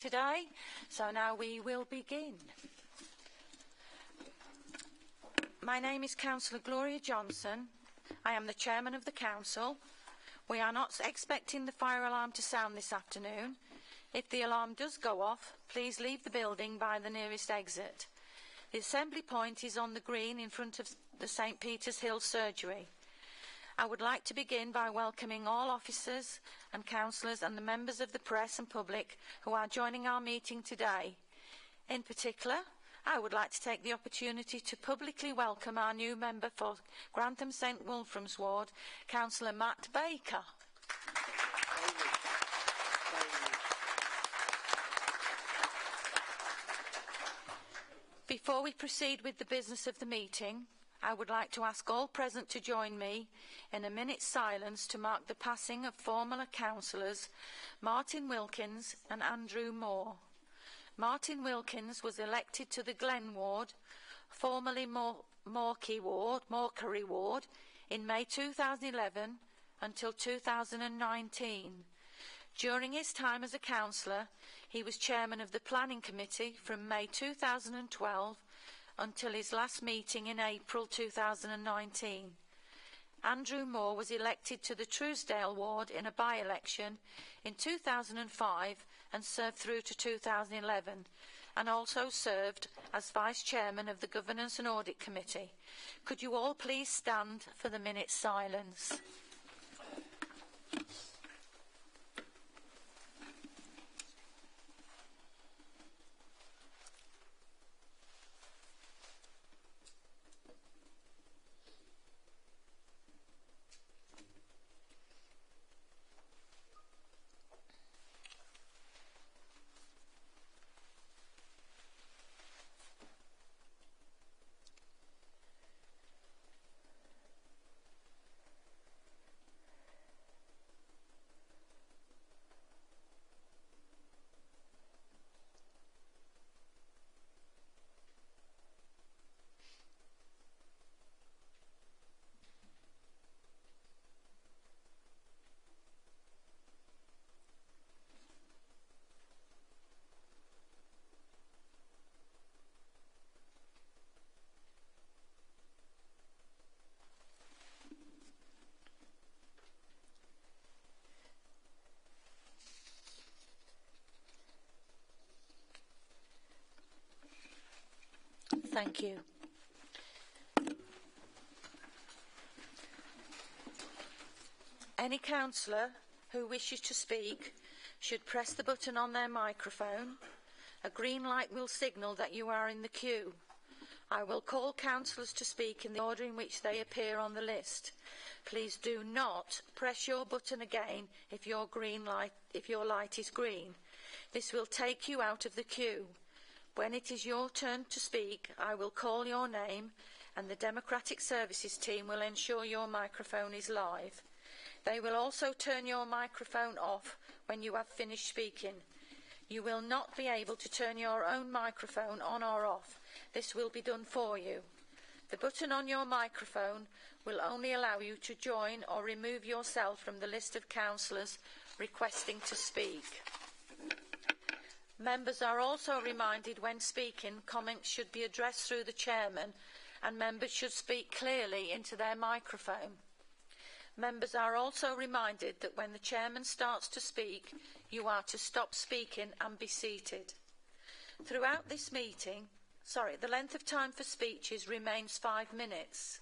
today, so now we will begin. My name is Councillor Gloria Johnson. I am the Chairman of the Council. We are not expecting the fire alarm to sound this afternoon. If the alarm does go off, please leave the building by the nearest exit. The assembly point is on the green in front of the St Peter's Hill Surgery. I would like to begin by welcoming all officers and councillors and the members of the press and public who are joining our meeting today. In particular, I would like to take the opportunity to publicly welcome our new member for Grantham St Wolfram's Ward, Councillor Matt Baker. Before we proceed with the business of the meeting, I would like to ask all present to join me in a minute's silence to mark the passing of former councillors Martin Wilkins and Andrew Moore. Martin Wilkins was elected to the Glen Ward, formerly Morecambe Ward, in May 2011 until 2019. During his time as a councillor, he was chairman of the Planning Committee from May 2012 until his last meeting in April 2019. Andrew Moore was elected to the Truesdale Ward in a by-election in 2005 and served through to 2011, and also served as Vice Chairman of the Governance and Audit Committee. Could you all please stand for the minute's silence? Thank you. Any councillor who wishes to speak should press the button on their microphone. A green light will signal that you are in the queue. I will call councillors to speak in the order in which they appear on the list. Please do not press your button again if your light is green. This will take you out of the queue. When it is your turn to speak, I will call your name and the Democratic Services team will ensure your microphone is live. They will also turn your microphone off when you have finished speaking. You will not be able to turn your own microphone on or off. This will be done for you. The button on your microphone will only allow you to join or remove yourself from the list of councillors requesting to speak. Members are also reminded when speaking, comments should be addressed through the chairman and members should speak clearly into their microphone. Members are also reminded that when the chairman starts to speak, you are to stop speaking and be seated. Throughout this meeting, the length of time for speeches remains 5 minutes.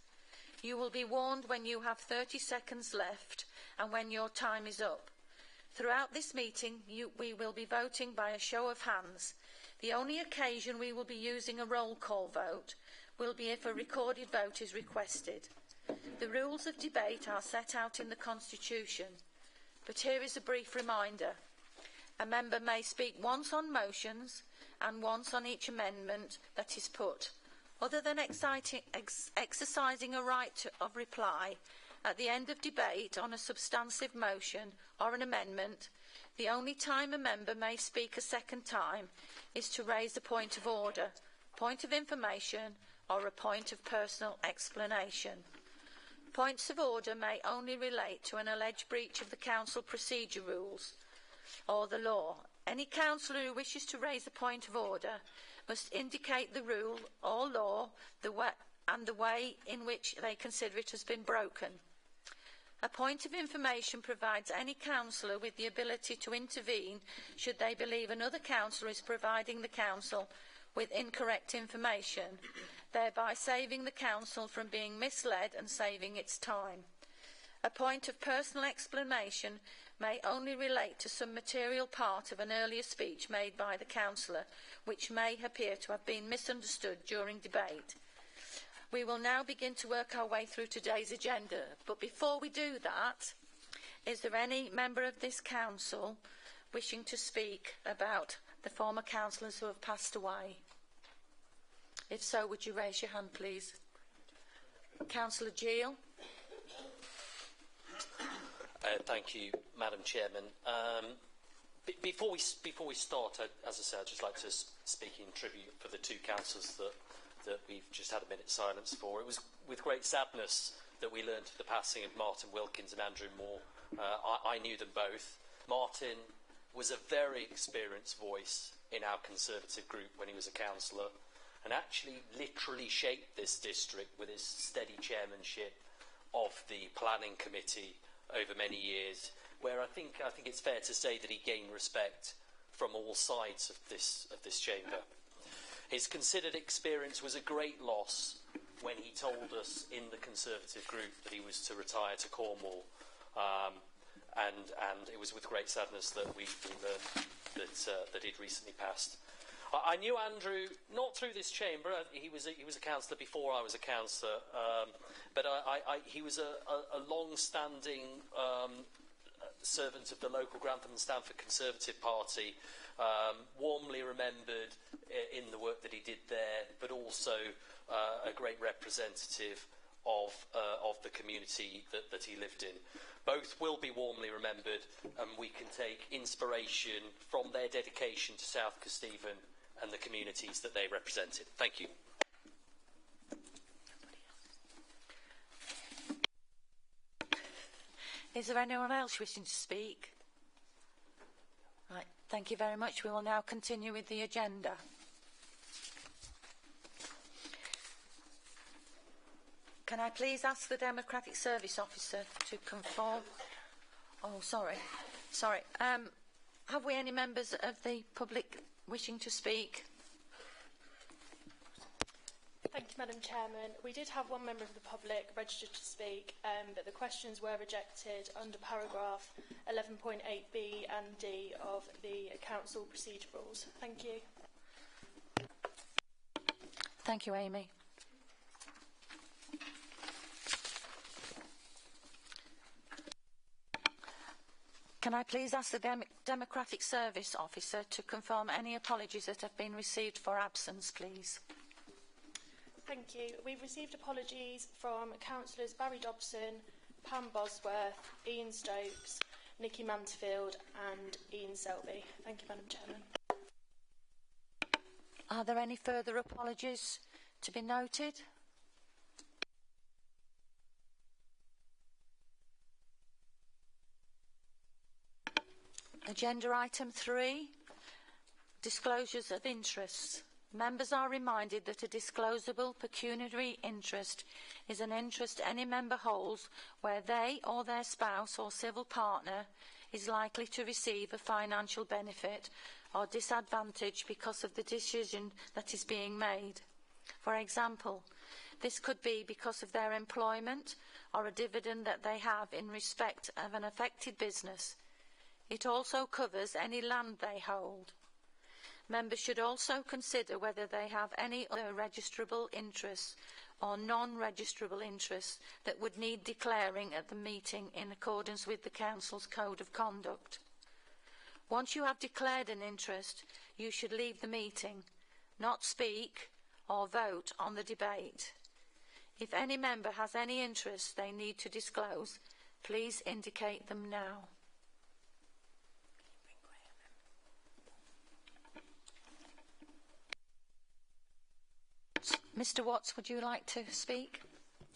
You will be warned when you have 30 seconds left and when your time is up. Throughout this meeting, we will be voting by a show of hands. The only occasion we will be using a roll call vote will be if a recorded vote is requested. The rules of debate are set out in the Constitution, but here is a brief reminder. A member may speak once on motions and once on each amendment that is put. Other than exercising a right of reply, at the end of debate on a substantive motion or an amendment, the only time a member may speak a second time is to raise a point of order, point of information or a point of personal explanation. Points of order may only relate to an alleged breach of the Council procedure rules or the law. Any councillor who wishes to raise a point of order must indicate the rule or law and the way in which they consider it has been broken. A point of information provides any councillor with the ability to intervene should they believe another councillor is providing the council with incorrect information, thereby saving the council from being misled and saving its time. A point of personal explanation may only relate to some material part of an earlier speech made by the councillor, which may appear to have been misunderstood during debate. We will now begin to work our way through today's agenda, but before we do that, is there any member of this council wishing to speak about the former councillors who have passed away? If so, would you raise your hand, please? Councillor Gill. Thank you, Madam Chairman. Before we start, as I said, I'd just like to speak in tribute for the two councillors that we've just had a minute's silence for. It was with great sadness that we learned of the passing of Martin Wilkins and Andrew Moore. I knew them both. Martin was a very experienced voice in our Conservative group when he was a councillor, and actually literally shaped this district with his steady chairmanship of the planning committee over many years, where I think it's fair to say that he gained respect from all sides of this chamber. His considered experience was a great loss when he told us in the Conservative group that he was to retire to Cornwall, and it was with great sadness that we learned that he'd recently passed. I knew Andrew not through this chamber. He was a councillor before I was a councillor, but he was a long-standing servant of the local Grantham and Stamford Conservative Party, warmly remembered in the work that he did there, but also a great representative of the community that he lived in. Both will be warmly remembered, and we can take inspiration from their dedication to South Kesteven and the communities that they represented. Thank you. Is there anyone else wishing to speak? Right, thank you very much. We will now continue with the agenda. Can I please ask the Democratic Service Officer to conform? Oh, sorry. Have we any members of the public wishing to speak? Thank you, Madam Chairman. We did have one member of the public registered to speak, but the questions were rejected under paragraph 11.8b and d of the Council Procedure Rules. Thank you. Thank you, Amy. Can I please ask the Democratic Service Officer to confirm any apologies that have been received for absence, please? Thank you. We've received apologies from Councillors Barry Dobson, Pam Bosworth, Ian Stokes, Nikki Mansfield and Ian Selby. Thank you, Madam Chairman. Are there any further apologies to be noted? Agenda item 3, disclosures of interests. Members are reminded that a disclosable pecuniary interest is an interest any member holds where they or their spouse or civil partner is likely to receive a financial benefit or disadvantage because of the decision that is being made. For example, this could be because of their employment or a dividend that they have in respect of an affected business. It also covers any land they hold. Members should also consider whether they have any other registrable interests or non-registrable interests that would need declaring at the meeting in accordance with the Council's Code of Conduct. Once you have declared an interest, you should leave the meeting, not speak or vote on the debate. If any member has any interests they need to disclose, please indicate them now. Mr. Watts, would you like to speak?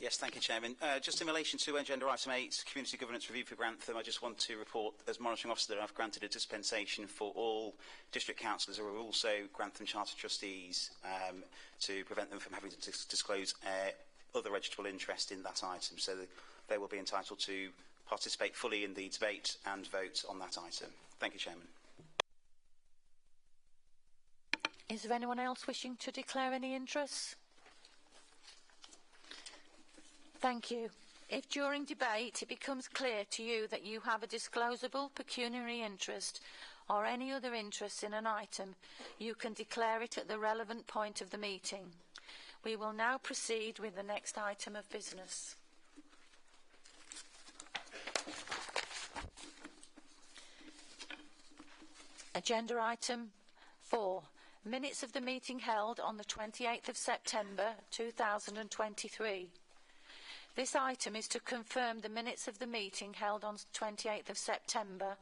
Yes, thank you, Chairman. Just in relation to Agenda Item 8, Community Governance Review for Grantham, I just want to report, as Monitoring Officer, that I've granted a dispensation for all District Councillors who are also Grantham Charter Trustees to prevent them from having to disclose other registrable interest in that item. So they will be entitled to participate fully in the debate and vote on that item. Thank you, Chairman. Is there anyone else wishing to declare any interest? Thank you. If during debate it becomes clear to you that you have a disclosable pecuniary interest or any other interest in an item, you can declare it at the relevant point of the meeting. We will now proceed with the next item of business. Agenda item 4. Minutes of the meeting held on the 28th of September 2023. This item is to confirm the minutes of the meeting held on 28th of September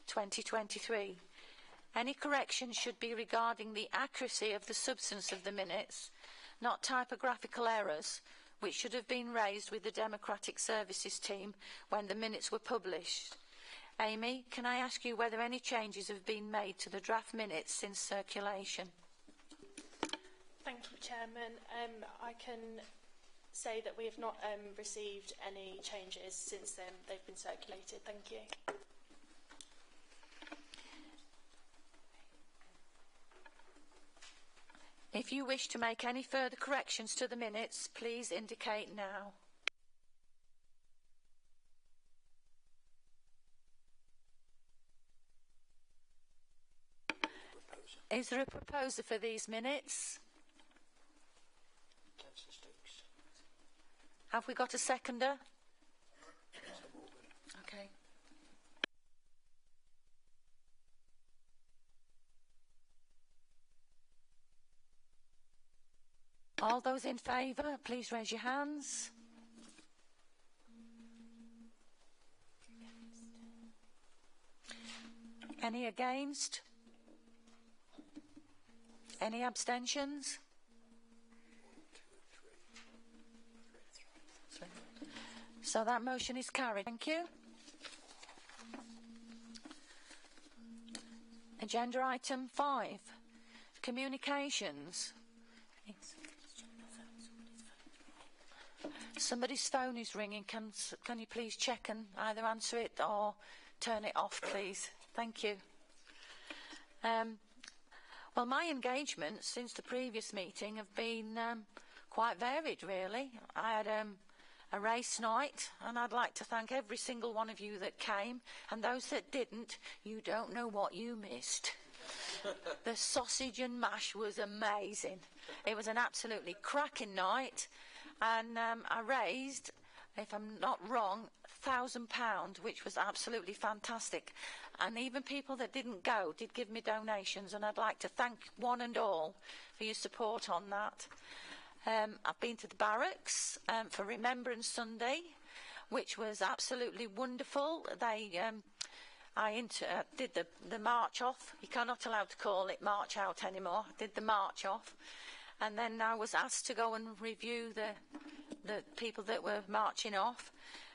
2023. Any corrections should be regarding the accuracy of the substance of the minutes, not typographical errors, which should have been raised with the Democratic Services team when the minutes were published. Amy, can I ask you whether any changes have been made to the draft minutes since circulation? Thank you, Chairman. I can say that we have not received any changes since they've been circulated. Thank you. If you wish to make any further corrections to the minutes, please indicate now. Is there a proposer for these minutes? Have we got a seconder? Okay. All those in favour, please raise your hands. Any against? Any abstentions? So that motion is carried. Thank you. Agenda item 5. Communications. Somebody's phone is ringing. Can you please check and either answer it or turn it off, please? Thank you. Well, my engagements since the previous meeting have been quite varied, really. I had a race night, and I'd like to thank every single one of you that came, and those that didn't, you don't know what you missed. The sausage and mash was amazing. It was an absolutely cracking night, and I raised, if I'm not wrong, £1,000, which was absolutely fantastic. And even people that didn't go did give me donations, and I'd like to thank one and all for your support on that. I've been to the barracks for Remembrance Sunday, which was absolutely wonderful. I did the march off. You cannot allowed to call it march out anymore. I did the march off, and then I was asked to go and review the people that were marching off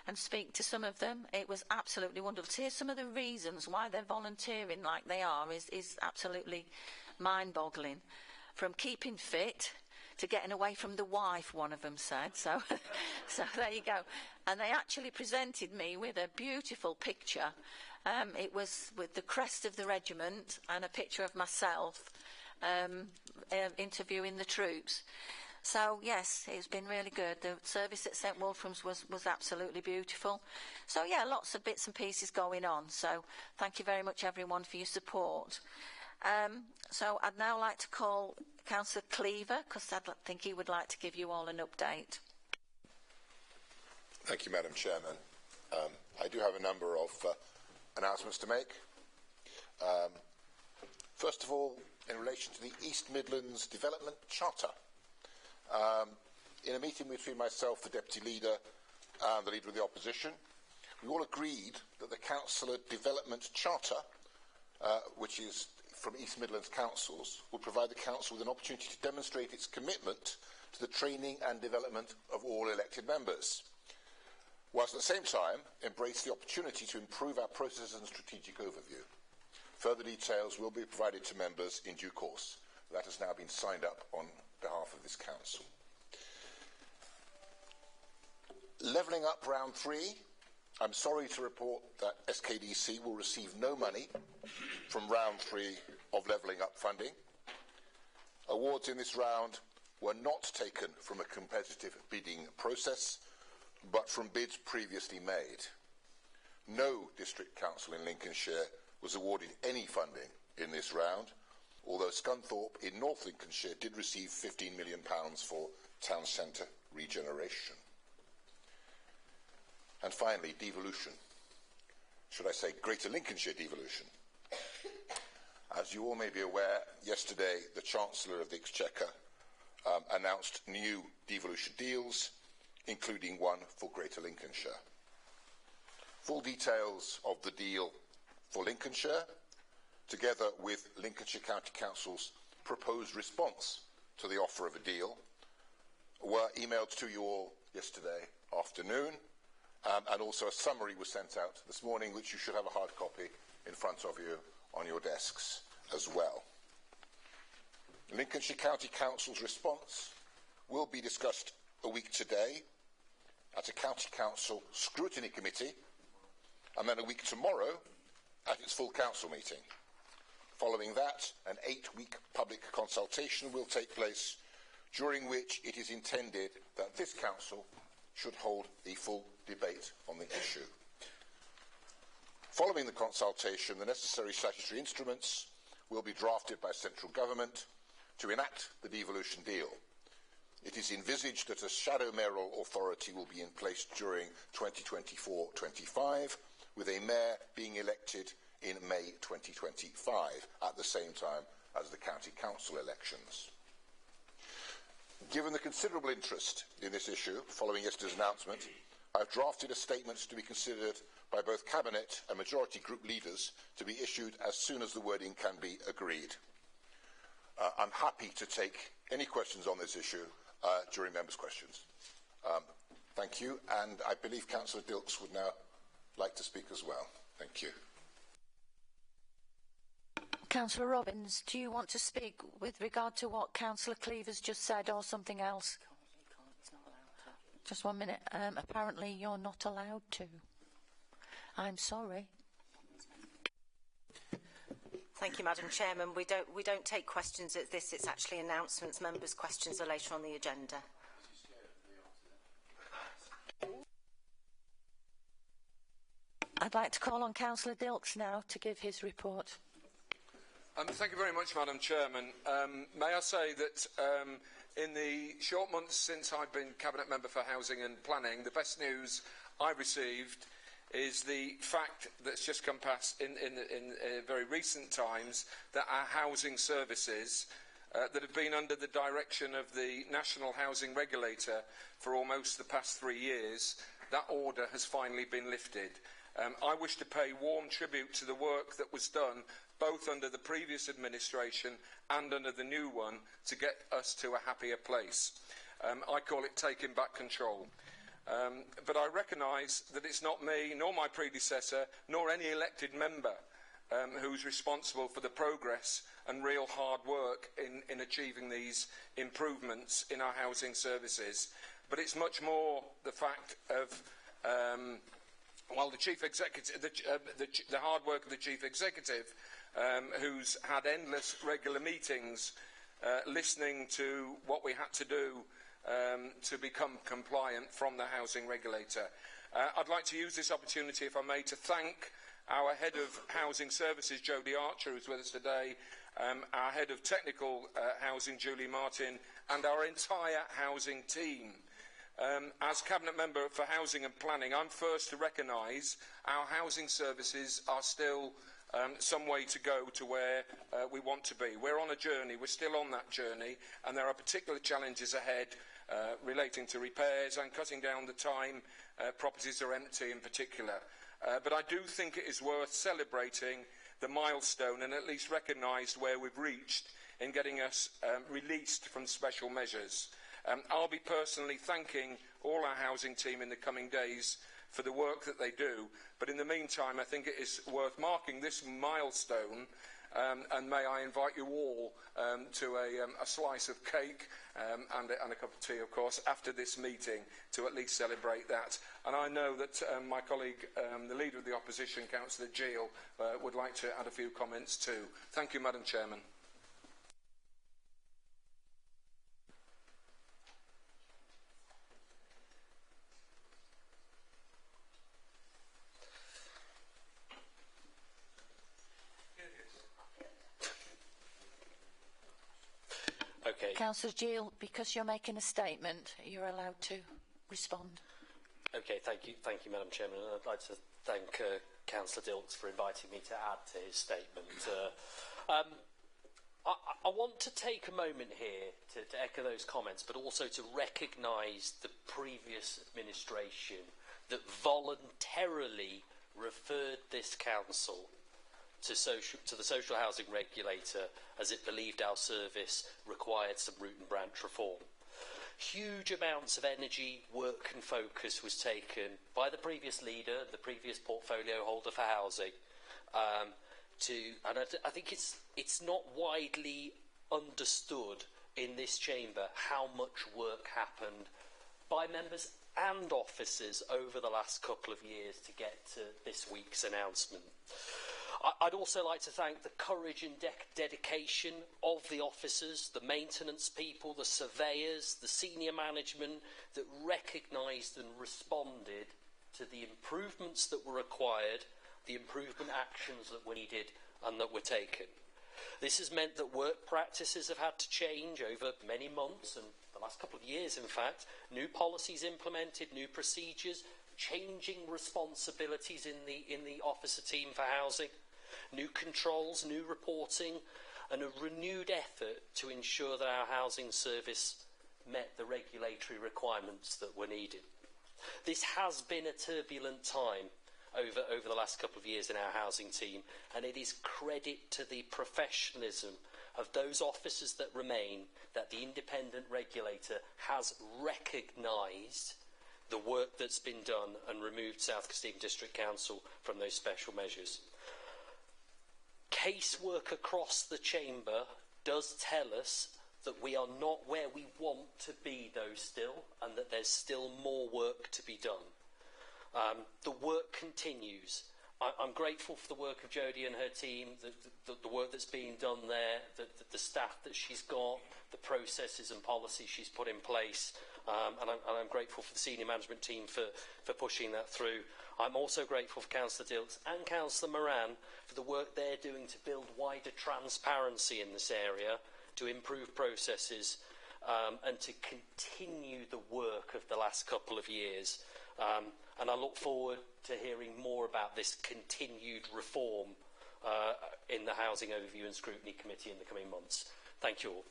and speak to some of them. It was absolutely wonderful. To hear some of the reasons why they're volunteering like they are is absolutely mind-boggling. From keeping fit to getting away from the wife, one of them said. So there you go. And they actually presented me with a beautiful picture. It was with the crest of the regiment and a picture of myself interviewing the troops. So yes, it's been really good. The service at St Wolfram's was absolutely beautiful. So yeah, lots of bits and pieces going on. So thank you very much everyone for your support. So I'd now like to call Councillor Cleaver, because I think he would like to give you all an update. Thank you, Madam Chairman. I do have a number of announcements to make. First of all, in relation to the East Midlands Development Charter. In a meeting between myself, the Deputy Leader, and the Leader of the Opposition, we all agreed that the Councillor Development Charter, which is from East Midlands councils will provide the council with an opportunity to demonstrate its commitment to the training and development of all elected members, whilst at the same time embrace the opportunity to improve our processes and strategic overview. Further details will be provided to members in due course. That has now been signed up on behalf of this council. Levelling up round 3. I'm sorry to report that SKDC will receive no money from round 3 of levelling up funding. Awards in this round were not taken from a competitive bidding process, but from bids previously made. No district council in Lincolnshire was awarded any funding in this round, although Scunthorpe in North Lincolnshire did receive £15 million for town centre regeneration. And finally, devolution. Should I say Greater Lincolnshire devolution? As you all may be aware, yesterday the Chancellor of the Exchequer announced new devolution deals, including one for Greater Lincolnshire. Full details of the deal for Lincolnshire, together with Lincolnshire County Council's proposed response to the offer of a deal, were emailed to you all yesterday afternoon, and also a summary was sent out this morning, which you should have a hard copy in front of you on your desks as well. Lincolnshire County Council's response will be discussed a week today at a County Council Scrutiny Committee, and then a week tomorrow at its full council meeting. Following that, an 8-week public consultation will take place, during which it is intended that this council should hold a full debate on the issue. Following the consultation, the necessary statutory instruments will be drafted by central government to enact the devolution deal. It is envisaged that a shadow mayoral authority will be in place during 2024-25, with a mayor being elected in May 2025, at the same time as the county council elections. Given the considerable interest in this issue following yesterday's announcement, I have drafted a statement to be considered by both Cabinet and majority group leaders to be issued as soon as the wording can be agreed. I'm happy to take any questions on this issue during members' questions. Thank you, and I believe Councillor Dilks would now like to speak as well. Thank you. Councillor Robbins, do you want to speak with regard to what Councillor Cleaver's just said, or something else? Just 1 minute. Apparently you're not allowed to. I'm sorry. Thank you, Madam Chairman. We don't take questions at this. It's actually announcements. Members' questions are later on the agenda. I'd like to call on Councillor Dilks now to give his report. Thank you very much, Madam Chairman. May I say that in the short months since I've been Cabinet Member for Housing and Planning, the best news I received is the fact that's just come past in very recent times, that our housing services that have been under the direction of the National Housing Regulator for almost the past 3 years, that order has finally been lifted. I wish to pay warm tribute to the work that was done both under the previous administration and under the new one to get us to a happier place. I call it taking back control. But I recognise that it's not me, nor my predecessor, nor any elected member who's responsible for the progress and real hard work in achieving these improvements in our housing services. But it's much more the fact of the Chief Executive, the hard work of the Chief Executive, who's had endless regular meetings listening to what we had to do to become compliant from the housing regulator. I'd like to use this opportunity, if I may, to thank our Head of Housing Services, Jodie Archer, who's with us today, our Head of Technical Housing, Julie Martin, and our entire housing team. As Cabinet Member for Housing and Planning, I'm first to recognise our housing services are still some way to go to where we want to be. We're on a journey, we're still on that journey, and there are particular challenges ahead relating to repairs and cutting down the time properties are empty in particular. But I do think it is worth celebrating the milestone and at least recognised where we've reached in getting us released from special measures. I'll be personally thanking all our housing team in the coming days for the work that they do, but in the meantime I think it is worth marking this milestone, and may I invite you all to a slice of cake and a cup of tea, of course, after this meeting to at least celebrate that. And I know that my colleague, the Leader of the Opposition, Councillor Geel, would like to add a few comments too. Thank you, Madam Chairman. Okay. Councillor Geel, because you're making a statement, you're allowed to respond. Okay, thank you, Madam Chairman. And I'd like to thank Councillor Dilks for inviting me to add to his statement. I want to take a moment here to echo those comments, but also to recognise the previous administration that voluntarily referred this council to the social housing regulator as it believed our service required some root and branch reform. Huge amounts of energy, work and focus was taken by the previous leader, the previous portfolio holder for housing, and I think it's not widely understood in this chamber how much work happened by members and officers over the last couple of years to get to this week's announcement. I'd also like to thank the courage and dedication of the officers, the maintenance people, the surveyors, the senior management that recognised and responded to the improvements that were required, the improvement actions that were needed and that were taken. This has meant that work practices have had to change over many months and the last couple of years, in fact. New policies implemented, new procedures, changing responsibilities in the officer team for housing, new controls, new reporting, and a renewed effort to ensure that our housing service met the regulatory requirements that were needed. This has been a turbulent time over the last couple of years in our housing team, and it is credit to the professionalism of those officers that remain that the independent regulator has recognised the work that's been done and removed South Kesteven District Council from those special measures. Casework across the chamber does tell us that we are not where we want to be, though, still, and that there's still more work to be done. The work continues. I'm grateful for the work of Jodie and her team, the work that's being done there, the staff that she's got, the processes and policies she's put in place, and I'm grateful for the senior management team for pushing that through. I'm also grateful for Councillor Dilks and Councillor Moran for the work they're doing to build wider transparency in this area, to improve processes, and to continue the work of the last couple of years. And I look forward to hearing more about this continued reform in the Housing Overview and Scrutiny Committee in the coming months. Thank you all.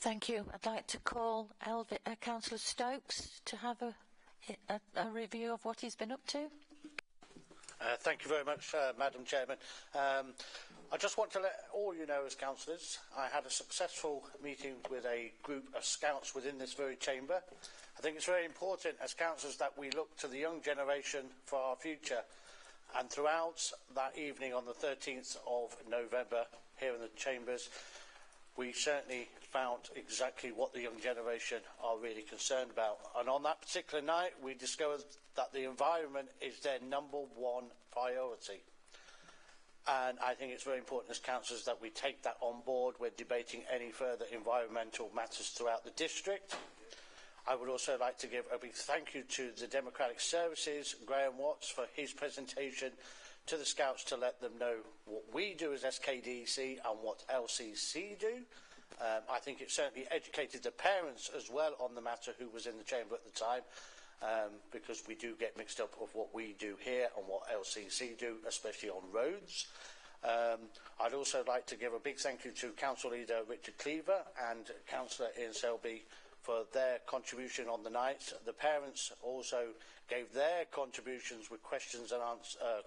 Thank you. I'd like to call Councillor Stokes to have a review of what he's been up to. Thank you very much, Madam Chairman. I just want to let all you know as councillors, I had a successful meeting with a group of scouts within this very chamber. I think it's very important as councillors that we look to the young generation for our future. And throughout that evening on the 13th of November here in the chambers, we certainly found exactly what the young generation are really concerned about. And on that particular night, we discovered that the environment is their #1 priority. And I think it's very important as councillors that we take that on board when debating any further environmental matters throughout the district. I would also like to give a big thank you to the Democratic Services, Graham Watts, for his presentation to the Scouts to let them know what we do as SKDC and what LCC do. I think it certainly educated the parents as well on the matter who was in the chamber at the time, because we do get mixed up of what we do here and what LCC do, especially on roads. I'd also like to give a big thank you to Council Leader Richard Cleaver and Councillor Ian Selby for their contribution on the night. The parents also gave their contributions with questions and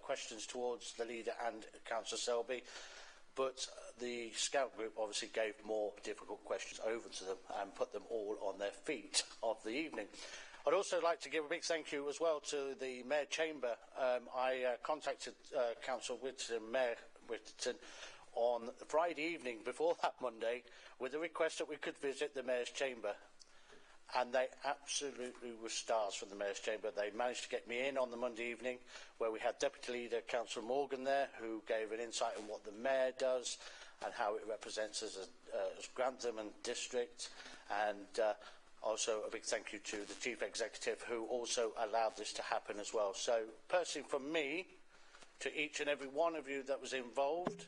questions towards the leader and Councillor Selby, but the Scout group obviously gave more difficult questions over to them and put them all on their feet of the evening. I'd also like to give a big thank you as well to the Mayor Chamber. I contacted Councillor Whittington, Mayor Whittington, on Friday evening before that Monday with a request that we could visit the Mayor's Chamber. And they absolutely were stars from the Mayor's Chamber. They managed to get me in on the Monday evening, where we had Deputy Leader Councillor Morgan there, who gave an insight on what the Mayor does and how it represents us as Grantham and District. And also a big thank you to the Chief Executive, who also allowed this to happen as well. So personally from me, to each and every one of you that was involved,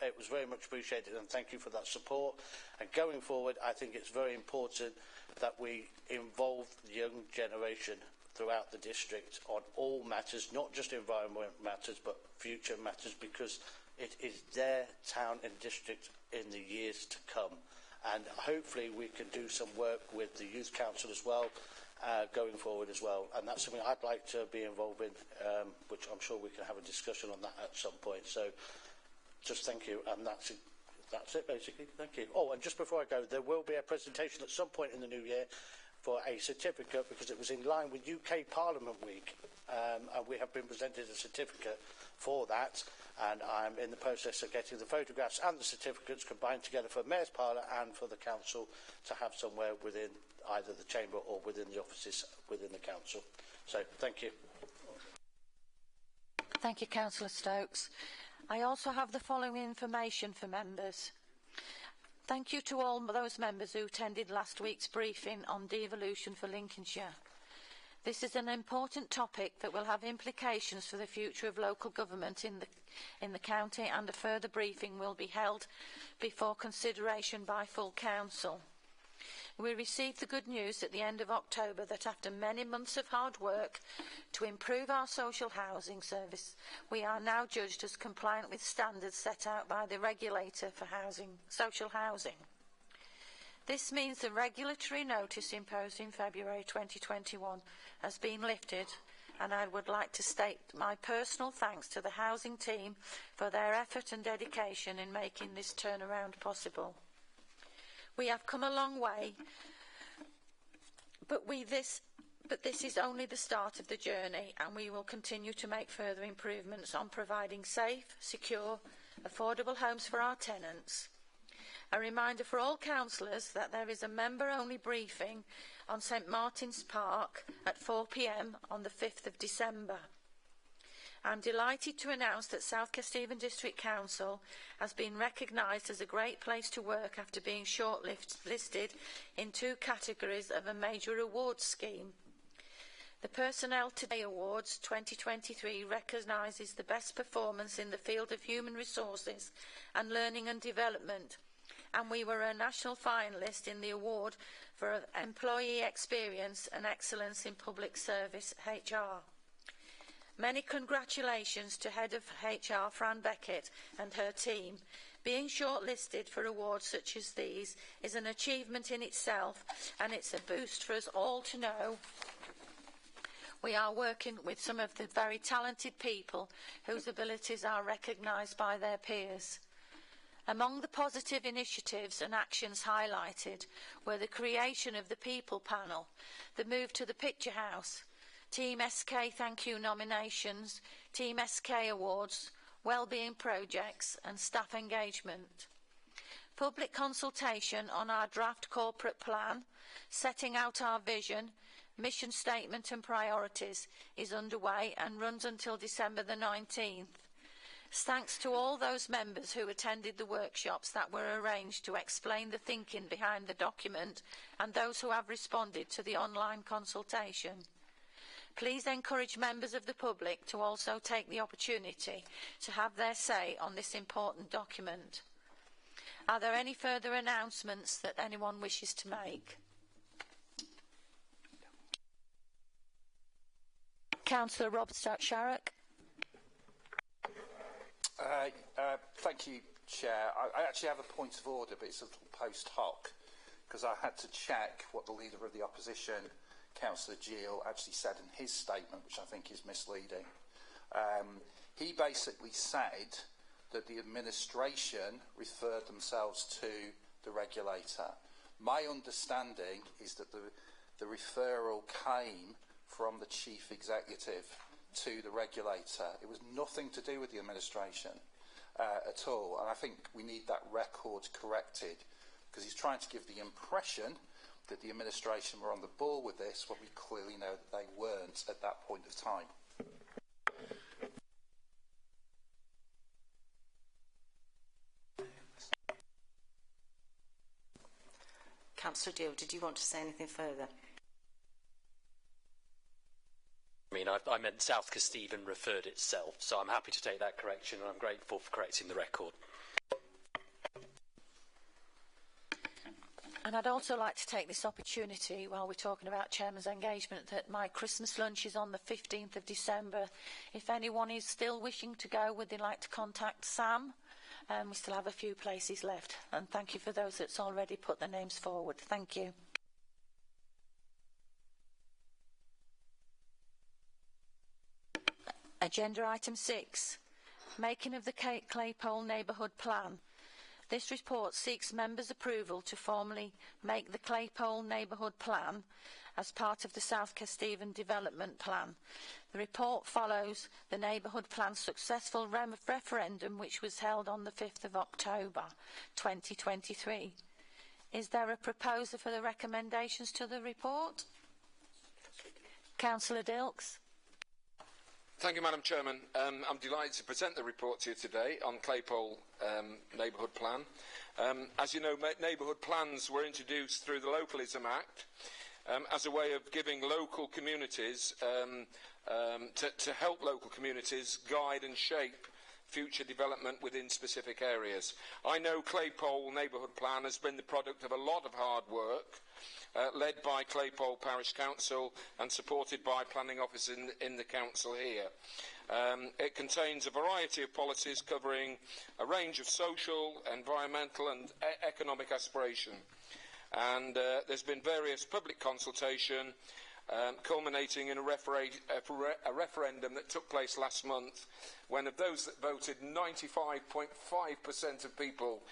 it was very much appreciated, and thank you for that support. And going forward, I think it's very important that we involve the young generation throughout the district on all matters, not just environment matters, but future matters, because it is their town and district in the years to come. And hopefully we can do some work with the Youth Council as well, going forward as well. And that's something I'd like to be involved in, which I'm sure we can have a discussion on that at some point. So just thank you, and that's it basically. Thank you. Oh, and just before I go, there will be a presentation at some point in the new year for a certificate, because it was in line with UK Parliament Week, and we have been presented a certificate for that, and I'm in the process of getting the photographs and the certificates combined together for Mayor's Parlour and for the Council to have somewhere within either the Chamber or within the offices within the Council. So, thank you. Thank you, Councillor Stokes. I also have the following information for members. Thank you to all those members who attended last week's briefing on devolution for Lincolnshire. This is an important topic that will have implications for the future of local government in the county, and a further briefing will be held before consideration by full council. We received the good news at the end of October that after many months of hard work to improve our social housing service, we are now judged as compliant with standards set out by the regulator for social housing. This means the regulatory notice imposed in February 2021 has been lifted, and I would like to state my personal thanks to the housing team for their effort and dedication in making this turnaround possible. We have come a long way, but this is only the start of the journey, and we will continue to make further improvements on providing safe, secure, affordable homes for our tenants. A reminder for all councillors that there is a member-only briefing on St Martin's Park at 4 p.m. on the 5th of December. I'm delighted to announce that South Kesteven District Council has been recognised as a great place to work after being shortlisted in 2 categories of a major awards scheme. The Personnel Today Awards 2023 recognises the best performance in the field of human resources and learning and development, and we were a national finalist in the award for employee experience and excellence in public service HR. Many congratulations to Head of HR Fran Beckett and her team. Being shortlisted for awards such as these is an achievement in itself, and it's a boost for us all to know we are working with some of the very talented people whose abilities are recognised by their peers. Among the positive initiatives and actions highlighted were the creation of the People Panel, the move to the Picture House, Team SK Thank You nominations, Team SK Awards, Wellbeing Projects and Staff Engagement. Public consultation on our draft corporate plan, setting out our vision, mission statement and priorities is underway and runs until December the 19th. Thanks to all those members who attended the workshops that were arranged to explain the thinking behind the document, and those who have responded to the online consultation. Please encourage members of the public to also take the opportunity to have their say on this important document. Are there any further announcements that anyone wishes to make? Councillor Robert Sharrock. Thank you, Chair. I actually have a point of order, but it's a little post hoc. because I had to check what the Leader of the Opposition, Councillor Gill, actually said in his statement, which I think is misleading. He basically said that the administration referred themselves to the regulator. My understanding is that the referral came from the Chief Executive to the regulator. It was nothing to do with the administration at all, and I think we need that record corrected, because he's trying to give the impression that the administration were on the ball with this, when we clearly know that they weren't at that point of time. Councillor Deal, did you want to say anything further? I mean, I meant South Kesteven referred itself, so I'm happy to take that correction, and I'm grateful for correcting the record. And I'd also like to take this opportunity, while we're talking about Chairman's engagement, that my Christmas lunch is on the 15th of December. If anyone is still wishing to go, would they like to contact Sam? We still have a few places left. And thank you for those that's already put their names forward. Thank you. Agenda item 6, making of the Claypole Neighbourhood Plan. This report seeks members' approval to formally make the Claypole Neighbourhood Plan as part of the South Kesteven Development Plan. The report follows the Neighbourhood Plan's successful referendum, which was held on the 5th of October 2023. Is there a proposer for the recommendations to the report? Councillor Dilks. Thank you, Madam Chairman. I'm delighted to present the report to you today on Claypole Neighbourhood Plan. As you know, neighbourhood plans were introduced through the Localism Act as a way of giving local communities, to help local communities guide and shape future development within specific areas. I know Claypole Neighbourhood Plan has been the product of a lot of hard work, led by Claypole Parish Council and supported by planning officers in the council here. It contains a variety of policies covering a range of social, environmental and economic aspiration. And there's been various public consultation culminating in a referendum that took place last month, when of those that voted, 95.5% of people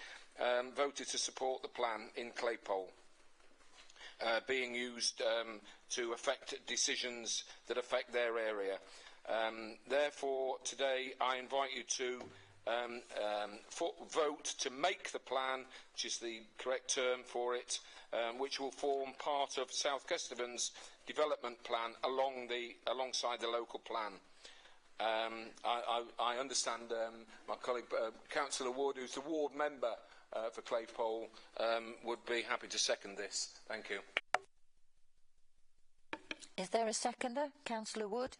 voted to support the plan in Claypole, being used to affect decisions that affect their area. Therefore, today I invite you to vote to make the plan, which is the correct term for it, which will form part of South Kesteven's development plan alongside the local plan. I understand my colleague Councillor Wood, who's the ward member for Claypole, would be happy to second this. Thank you. Is there a seconder? Councillor Wood.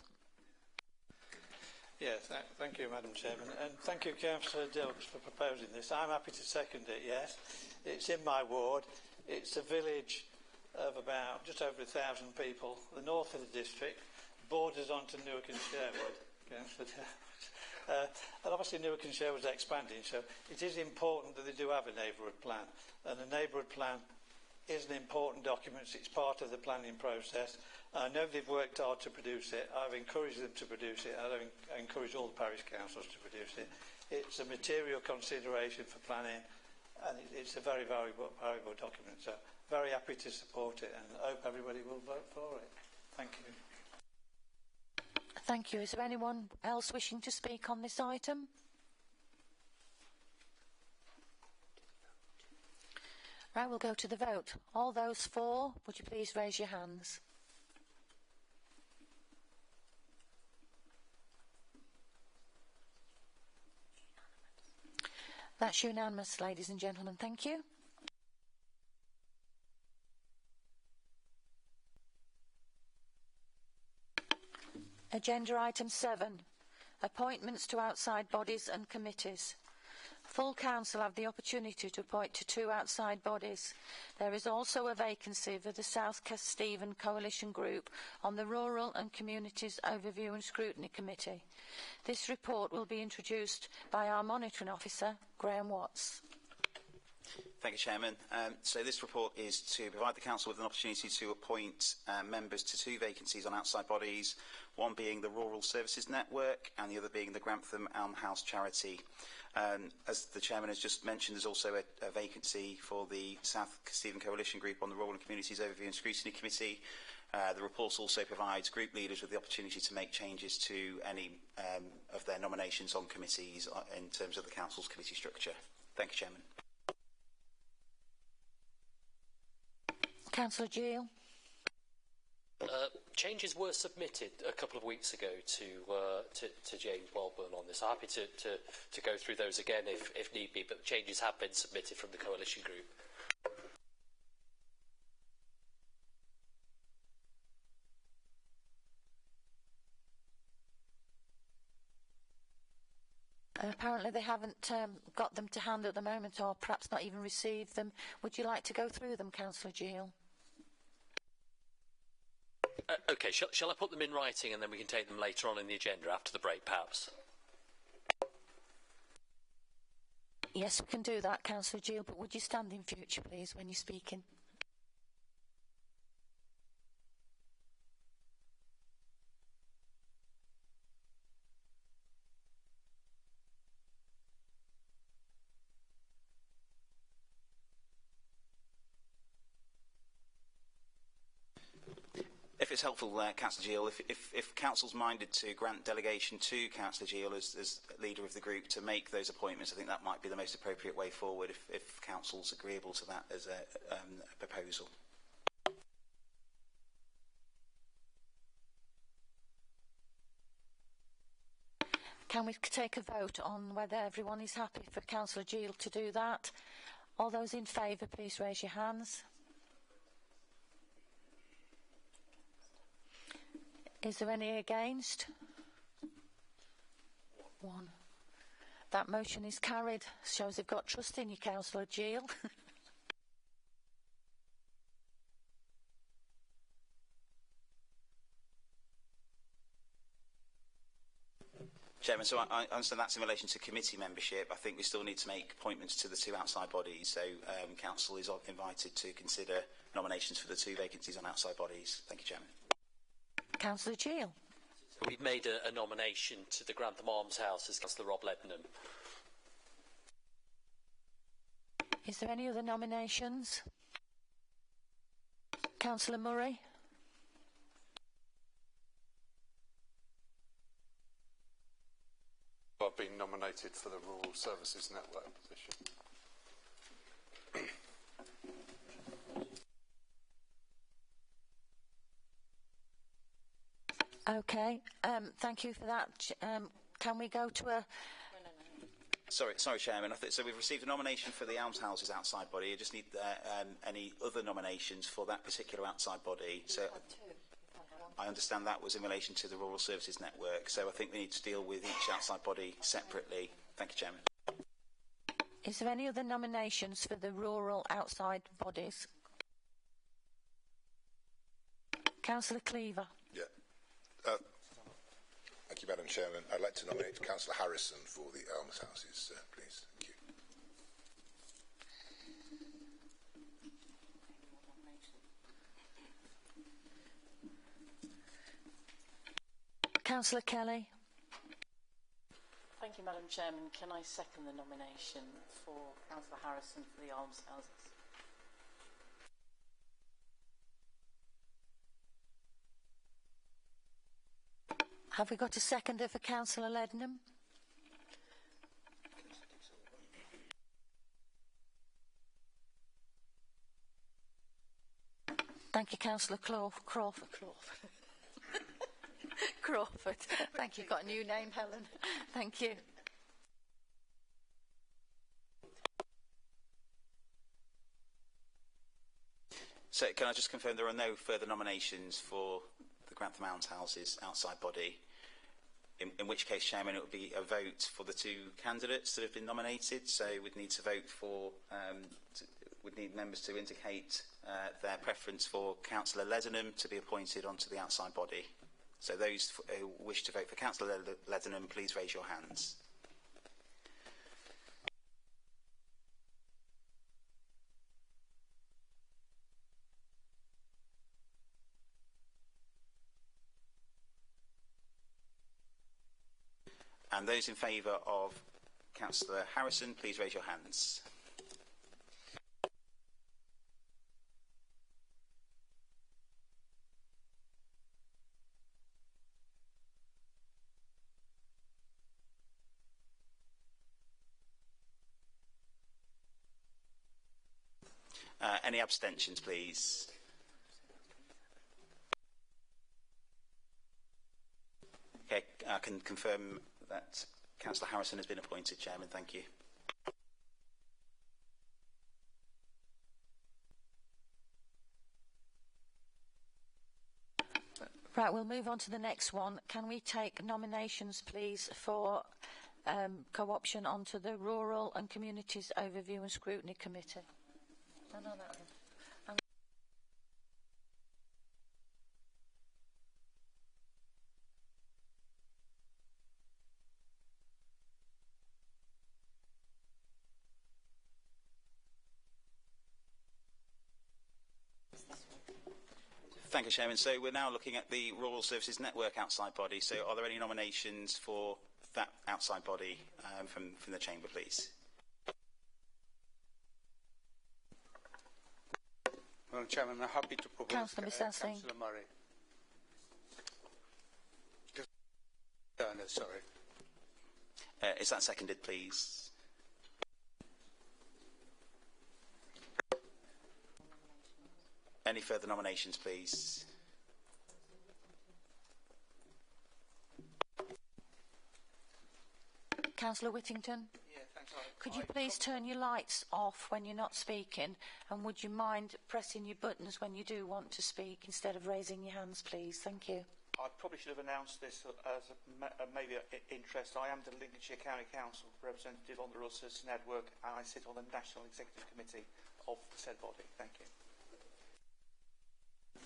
Yes, thank you, Madam Chairman, and thank you, Councillor Dilks, for proposing this. I'm happy to second it, yes. It's in my ward. It's a village of about just over 1,000 people, the north of the district, borders onto Newark and Sherwood. And obviously Newark and Sherwood is expanding, so it is important that they do have a neighbourhood plan. And the neighbourhood plan is an important document. It's part of the planning process. I know they've worked hard to produce it. I've encouraged them to produce it. I encourage all the parish councils to produce it. It's a material consideration for planning, and it's a very valuable document. So very happy to support it, and I hope everybody will vote for it. Thank you. Thank you. Is there anyone else wishing to speak on this item? Right, we'll go to the vote. All those for, would you please raise your hands? That's unanimous, ladies and gentlemen. Thank you. Agenda item 7, appointments to outside bodies and committees. Full council have the opportunity to appoint to 2 outside bodies. There is also a vacancy for the South Kesteven Coalition Group on the Rural and Communities Overview and Scrutiny Committee. This report will be introduced by our monitoring officer, Graham Watts. Thank you, Chairman. So this report is to provide the Council with an opportunity to appoint members to 2 vacancies on outside bodies, one being the Rural Services Network and the other being the Grantham Almshouse Charity. As the Chairman has just mentioned, there's also a vacancy for the South Kesteven Coalition Group on the Rural and Communities Overview and Scrutiny Committee. The report also provides group leaders with the opportunity to make changes to any of their nominations on committees in terms of the Council's committee structure. Thank you, Chairman. Councillor Gill. Changes were submitted a couple of weeks ago to James Wellburn on this. I'm happy to go through those again if need be, but changes have been submitted from the coalition group. Apparently they haven't got them to hand at the moment, or perhaps not even received them. Would you like to go through them, Councillor Gill? Okay, shall I put them in writing and then we can take them later on in the agenda after the break, perhaps? Yes, we can do that, Councillor Gill, but would you stand in future, please, when you're speaking? If it's helpful, Councillor Gill, if Council's minded to grant delegation to Councillor Gill as leader of the group to make those appointments, I think that might be the most appropriate way forward if Council's agreeable to that as a proposal. Can we take a vote on whether everyone is happy for Councillor Gill to do that? All those in favour, please raise your hands. Is there any against? 1. That motion is carried. Shows you've got trust in you, Councillor Gill. Chairman, so I understand that's in relation to committee membership. I think we still need to make appointments to the 2 outside bodies, so Council is invited to consider nominations for the 2 vacancies on outside bodies. Thank you, Chairman. Councillor Gill. We've made a nomination to the Grantham Almshouse as Councillor Rob Leadenham. Is there any other nominations? Councillor Murray. I've been nominated for the Rural Services Network position. Okay, thank you for that. Can we go to a... Sorry, Chairman. So we've received a nomination for the Almshouses outside body. I just need any other nominations for that particular outside body. So I understand that was in relation to the Rural Services Network. So I think we need to deal with each outside body separately. Thank you, Chairman. Is there any other nominations for the rural outside bodies? Councillor Cleaver. Yeah. Thank you, Madam Chairman. I'd like to nominate Councillor Harrison for the Almshouses, please. Thank you. Councillor Kelly. Thank you, Madam Chairman. Can I second the nomination for Councillor Harrison for the Almshouses? Have we got a seconder for Councillor Leadenham? Thank you, Councillor Crawford. Crawford. Thank you. Got a new name, Helen. Thank you. So can I just confirm there are no further nominations for the Grantham Almshouses outside body? In which case, Chairman, it would be a vote for the 2 candidates that have been nominated. So we'd need to vote for, would need members to indicate their preference for Councillor Leadenham to be appointed onto the outside body. So those who wish to vote for Councillor Leadenham, please raise your hands. And those in favour of Councillor Harrison, please raise your hands. Any abstentions, please? Okay, I can confirm that Councillor Harrison has been appointed Chairman. Thank you. Right, we'll move on to the next one. Can we take nominations, please, for co-option onto the Rural and Communities Overview and Scrutiny Committee? No, that one. Thank you, Chairman. So we're now looking at the Rural Services Network outside body. So are there any nominations for that outside body from the Chamber, please? Madam Chairman, I'm happy to propose Councillor Missasling. Councillor Murray. No, sorry. Is that seconded, please? Any further nominations, please? Councillor Whittington? Yeah, thanks. Could you please turn your lights off when you're not speaking, and would you mind pressing your buttons when you do want to speak instead of raising your hands, please? Thank you. I probably should have announced this as maybe an interest. I am the Lincolnshire County Council representative on the Rural Services Network, and I sit on the National Executive Committee of the said body. Thank you.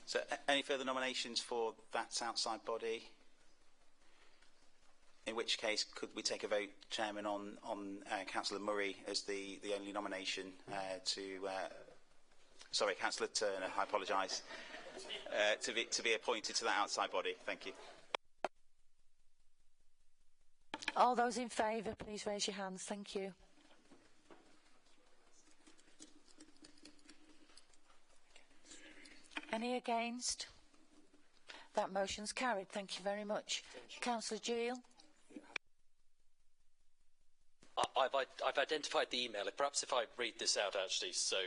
So any further nominations for that outside body? In which case, could we take a vote, Chairman, on Councillor Murray as the only nomination sorry, Councillor Turner, I apologise, to be appointed to that outside body. Thank you. All those in favour, please raise your hands. Thank you. Any against? That motion's carried. Thank you very much. Councillor Gill. I've identified the email. Perhaps if I read this out, actually. So,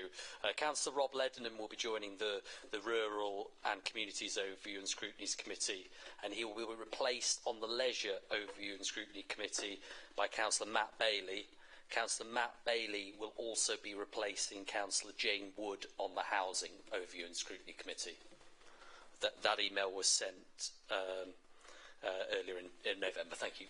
Councillor Rob Ledenham will be joining the Rural and Communities Overview and Scrutiny Committee, and he will be replaced on the Leisure Overview and Scrutiny Committee by Councillor Matt Bailey. Councillor Matt Bailey will also be replacing Councillor Jane Wood on the Housing Overview and Scrutiny Committee. That email was sent earlier in November. Thank you.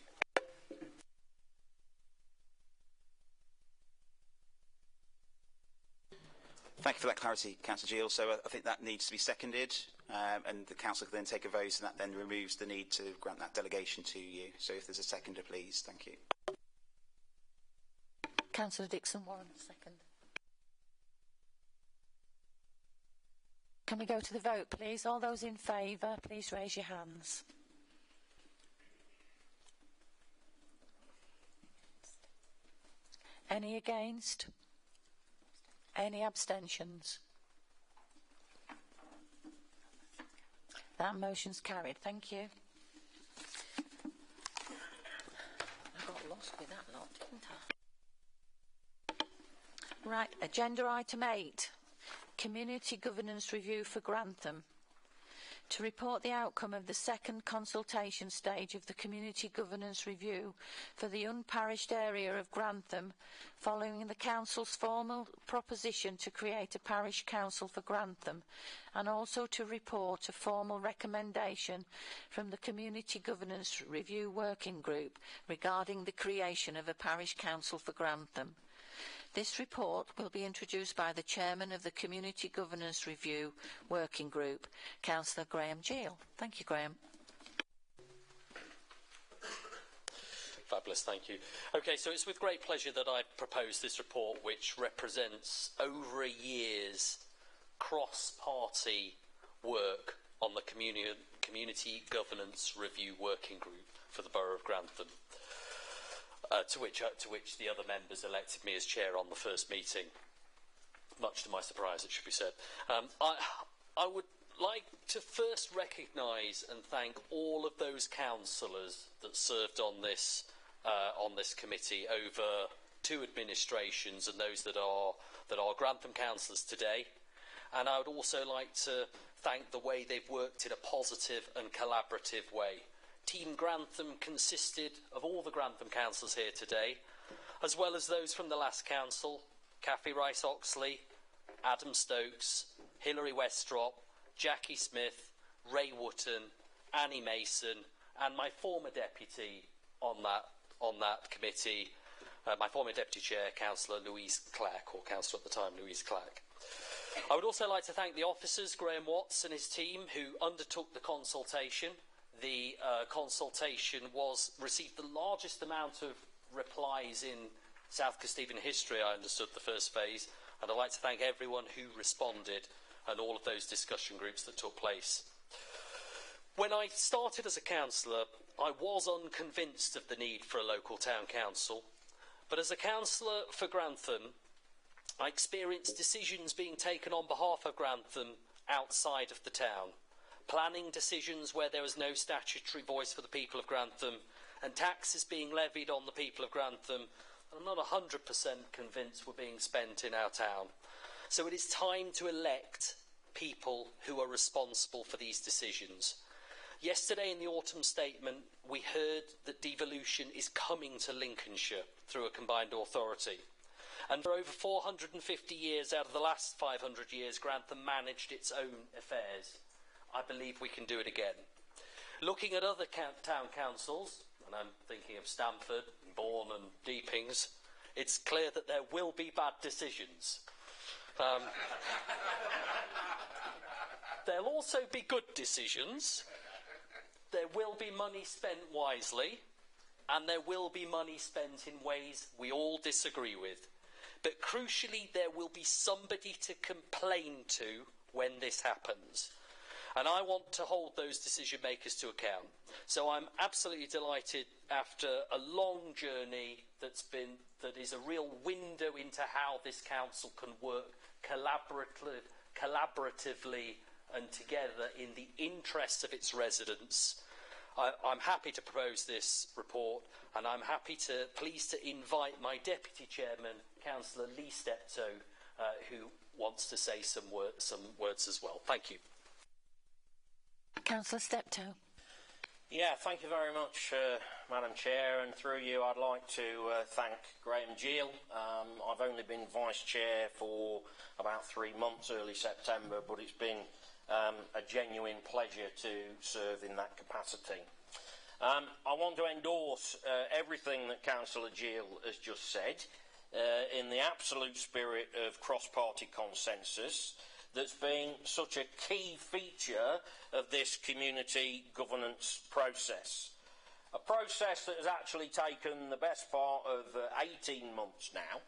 Thank you for that clarity, Councillor Gill. So I think that needs to be seconded, and the Council can then take a vote, and that then removes the need to grant that delegation to you. So if there's a seconder, please. Thank you. Councillor Dixon-Warren, second. Can we go to the vote, please? All those in favour, please raise your hands. Any against? Any abstentions? That motion's carried. Thank you. I got lost with that lot, didn't I? Right, agenda item 8. Community Governance Review for Grantham. To report the outcome of the second consultation stage of the Community Governance Review for the unparished area of Grantham, following the Council's formal proposition to create a parish council for Grantham, and also to report a formal recommendation from the Community Governance Review Working Group regarding the creation of a parish council for Grantham. This report will be introduced by the Chairman of the Community Governance Review Working Group, Councillor Graham Gill. Thank you, Graham. Fabulous, thank you. Okay, so it's with great pleasure that I propose this report, which represents over a year's cross-party work on the Community Governance Review Working Group for the Borough of Grantham. to which the other members elected me as chair on the first meeting, much to my surprise, it should be said. I would like to first recognise and thank all of those councillors that served on this committee over 2 administrations, and those that are Grantham councillors today. And I would also like to thank the way they've worked in a positive and collaborative way. Team Grantham consisted of all the Grantham councillors here today, as well as those from the last council: Cathy Rice-Oxley, Adam Stokes, Hilary Westrop, Jackie Smith, Ray Wootton, Annie Mason, and my former deputy on that committee, my former deputy chair, Councillor Louise Clark, or councillor at the time, Louise Clark. I would also like to thank the officers, Graham Watts and his team, who undertook the consultation. The consultation received the largest amount of replies in South Kesteven history, I understood, the first phase, and I'd like to thank everyone who responded and all of those discussion groups that took place. When I started as a councillor, I was unconvinced of the need for a local town council, but as a councillor for Grantham, I experienced decisions being taken on behalf of Grantham outside of the town, planning decisions where there was no statutory voice for the people of Grantham, and taxes being levied on the people of Grantham I'm not 100% convinced were being spent in our town. So it is time to elect people who are responsible for these decisions. Yesterday in the autumn statement, we heard that devolution is coming to Lincolnshire through a combined authority. And for over 450 years out of the last 500 years, Grantham managed its own affairs. I believe we can do it again. Looking at other town councils, and I'm thinking of Stamford, Bourne and Deepings, it's clear that there will be bad decisions. There'll also be good decisions. There will be money spent wisely, and there will be money spent in ways we all disagree with. But crucially, there will be somebody to complain to when this happens. And I want to hold those decision makers to account. So I'm absolutely delighted, after a long journey that is a real window into how this council can work collaboratively and together in the interests of its residents. I'm happy to propose this report, and I'm pleased to invite my deputy chairman, Councillor Lee Steptoe, who wants to say some words as well. Thank you. Councillor Steptoe. Yeah, thank you very much, Madam Chair, and through you I'd like to thank Graham Gill. I've only been Vice Chair for about 3 months, early September, but it's been a genuine pleasure to serve in that capacity. I want to endorse everything that Councillor Gill has just said in the absolute spirit of cross-party consensus that's been such a key feature of this community governance process. A process that has actually taken the best part of 18 months now,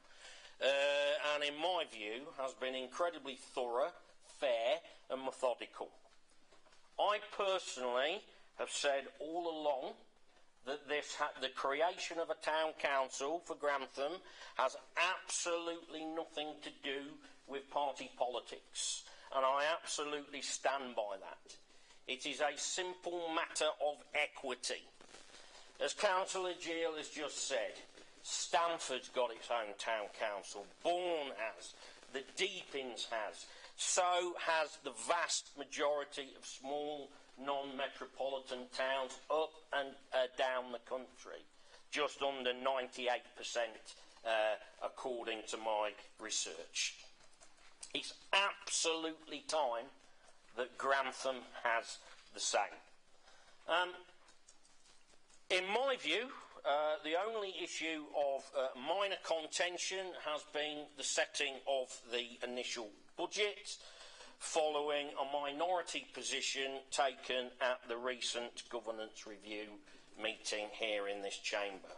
and in my view has been incredibly thorough, fair and methodical. I personally have said all along that the creation of a town council for Grantham has absolutely nothing to do with party politics, and I absolutely stand by that. It is a simple matter of equity. As Councillor Gill has just said, Stamford's got its own town council, Bourne has, the Deepings has, so has the vast majority of small non-metropolitan towns up and down the country, just under 98% according to my research. It's absolutely time that Grantham has the same. In my view, the only issue of minor contention has been the setting of the initial budget, following a minority position taken at the recent governance review meeting here in this chamber.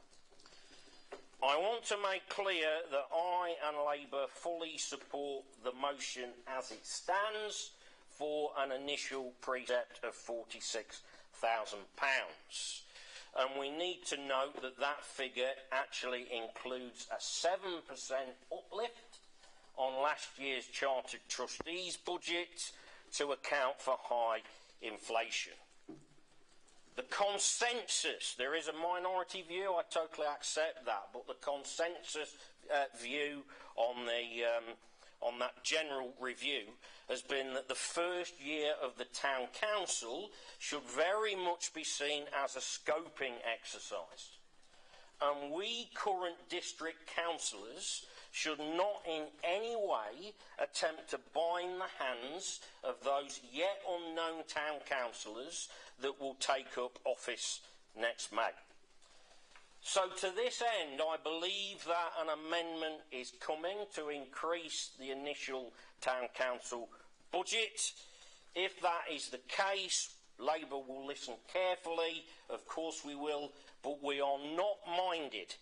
I want to make clear that I and Labour fully support the motion as it stands for an initial precept of £46,000. and we need to note that that figure actually includes a 7% uplift on last year's Chartered Trustees budget to account for high inflation. The consensus, there is a minority view, I totally accept that, but the consensus view on that general review has been that the first year of the town council should very much be seen as a scoping exercise. And we current district councillors should not in any way attempt to bind the hands of those yet unknown town councillors that will take up office next May. So to this end, I believe that an amendment is coming to increase the initial town council budget. If that is the case, Labour will listen carefully, of course we will, but we are not minded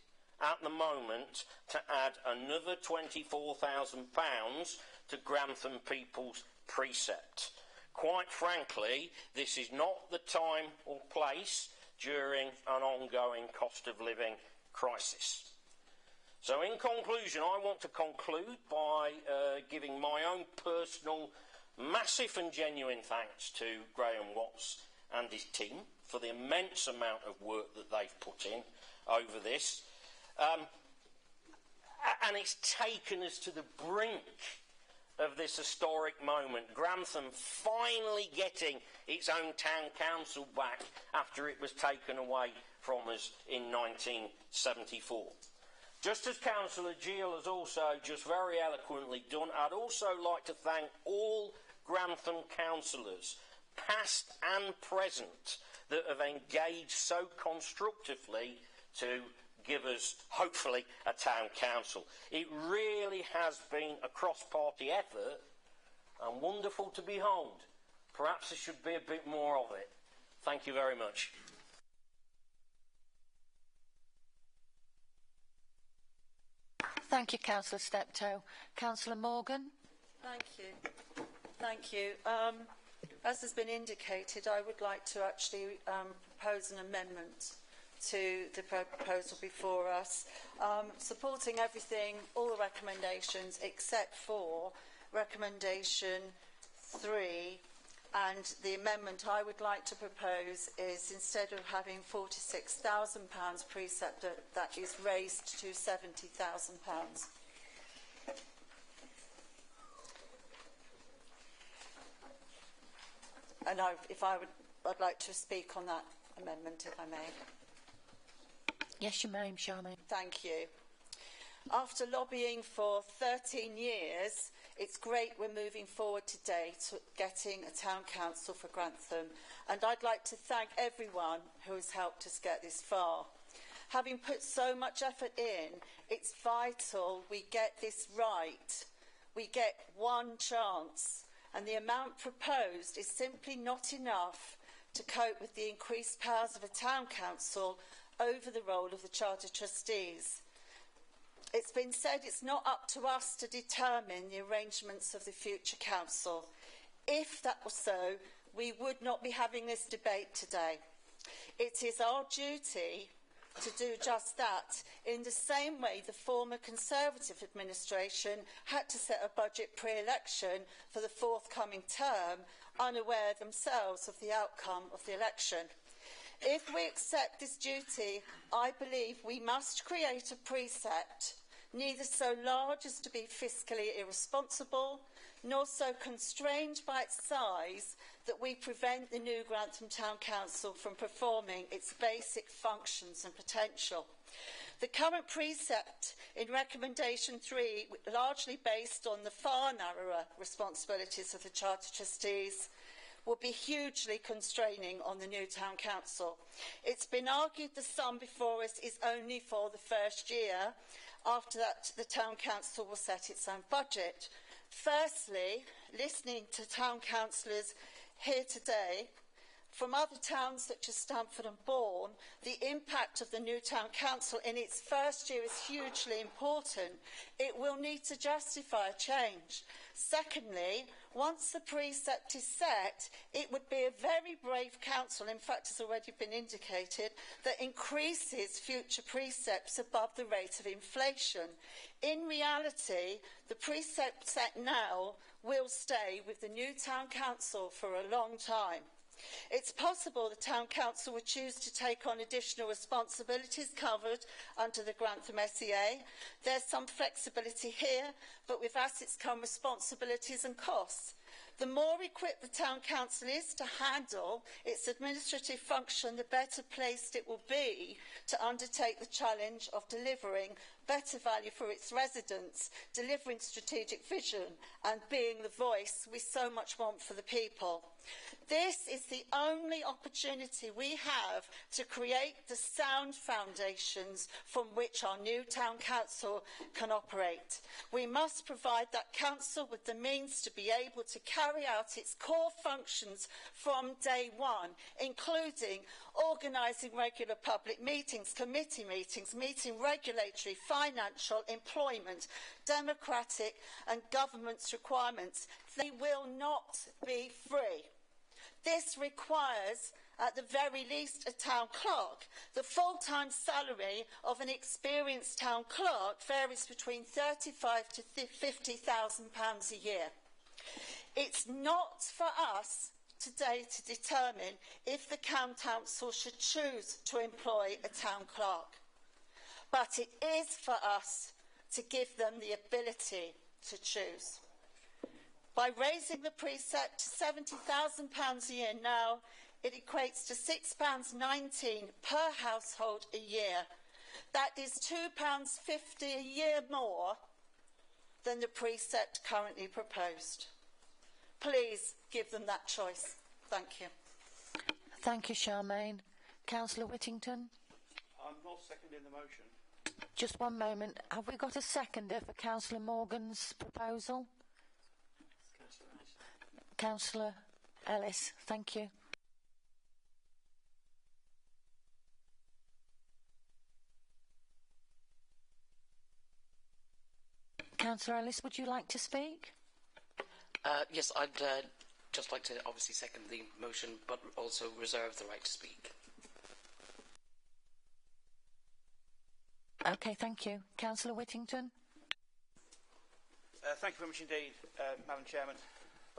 at the moment to add another £24,000 to Grantham People's Precept. Quite frankly, this is not the time or place during an ongoing cost of living crisis. So in conclusion, I want to conclude by giving my own personal massive and genuine thanks to Graham Watts and his team for the immense amount of work that they've put in over this. And it's taken us to the brink of this historic moment. Grantham finally getting its own town council back after it was taken away from us in 1974. Just as Councillor Gill has also just very eloquently done, I'd also like to thank all Grantham councillors, past and present, that have engaged so constructively to give us, hopefully, a town council. It really has been a cross-party effort and wonderful to behold. Perhaps there should be a bit more of it. Thank you very much. Thank you, Councillor Steptoe. Councillor Morgan. Thank you. Thank you. As has been indicated, I would like to actually propose an amendment to the proposal before us, supporting everything, all the recommendations, except for recommendation 3. And the amendment I would like to propose is, instead of having £46,000 precept, that is raised to £70,000. And I'd like to speak on that amendment, if I may. Yes, you may, Charmaine. Thank you. After lobbying for 13 years, it's great we're moving forward today to getting a town council for Grantham, and I'd like to thank everyone who has helped us get this far. Having put so much effort in, it's vital we get this right. We get one chance, and the amount proposed is simply not enough to cope with the increased powers of a town council over the role of the Charter Trustees. It's been said it's not up to us to determine the arrangements of the future council. If that was so, we would not be having this debate today. It is our duty to do just that, in the same way the former Conservative administration had to set a budget pre-election for the forthcoming term, unaware themselves of the outcome of the election. If we accept this duty, I believe we must create a precept, neither so large as to be fiscally irresponsible, nor so constrained by its size that we prevent the new Grantham Town Council from performing its basic functions and potential. The current precept in recommendation 3, largely based on the far narrower responsibilities of the Charter Trustees, will be hugely constraining on the new town council. It's been argued the sum before us is only for the first year. After that, the town council will set its own budget. Firstly, listening to town councillors here today, from other towns such as Stamford and Bourne, the impact of the new town council in its first year is hugely important. It will need to justify a change. Secondly, once the precept is set, it would be a very brave council, in fact has already been indicated, that increases future precepts above the rate of inflation. In reality, the precept set now will stay with the new town council for a long time. It's possible the Town Council would choose to take on additional responsibilities covered under the Grantham SEA. There's some flexibility here, but with assets come responsibilities and costs. The more equipped the Town Council is to handle its administrative function, the better placed it will be to undertake the challenge of delivering better value for its residents, delivering strategic vision and being the voice we so much want for the people. This is the only opportunity we have to create the sound foundations from which our new town council can operate. We must provide that council with the means to be able to carry out its core functions from day one, including organising regular public meetings, committee meetings, meeting regulatory, financial, employment, democratic and government's requirements. They will not be free. This requires, at the very least, a town clerk. The full-time salary of an experienced town clerk varies between £35,000 to £50,000 a year. It's not for us today to determine if the town council should choose to employ a town clerk, but it is for us to give them the ability to choose. By raising the precept to £70,000 a year now, it equates to £6.19 per household a year. That is £2.50 a year more than the precept currently proposed. Please give them that choice. Thank you. Thank you, Charmaine. Councillor Whittington? I'm not seconding the motion. Just one moment. Have we got a seconder for Councillor Morgan's proposal? Councillor Ellis, thank you. Councillor Ellis, would you like to speak? Yes, I'd just like to obviously second the motion, but also reserve the right to speak. Okay, thank you. Councillor Whittington? Thank you very much indeed, Madam Chairman.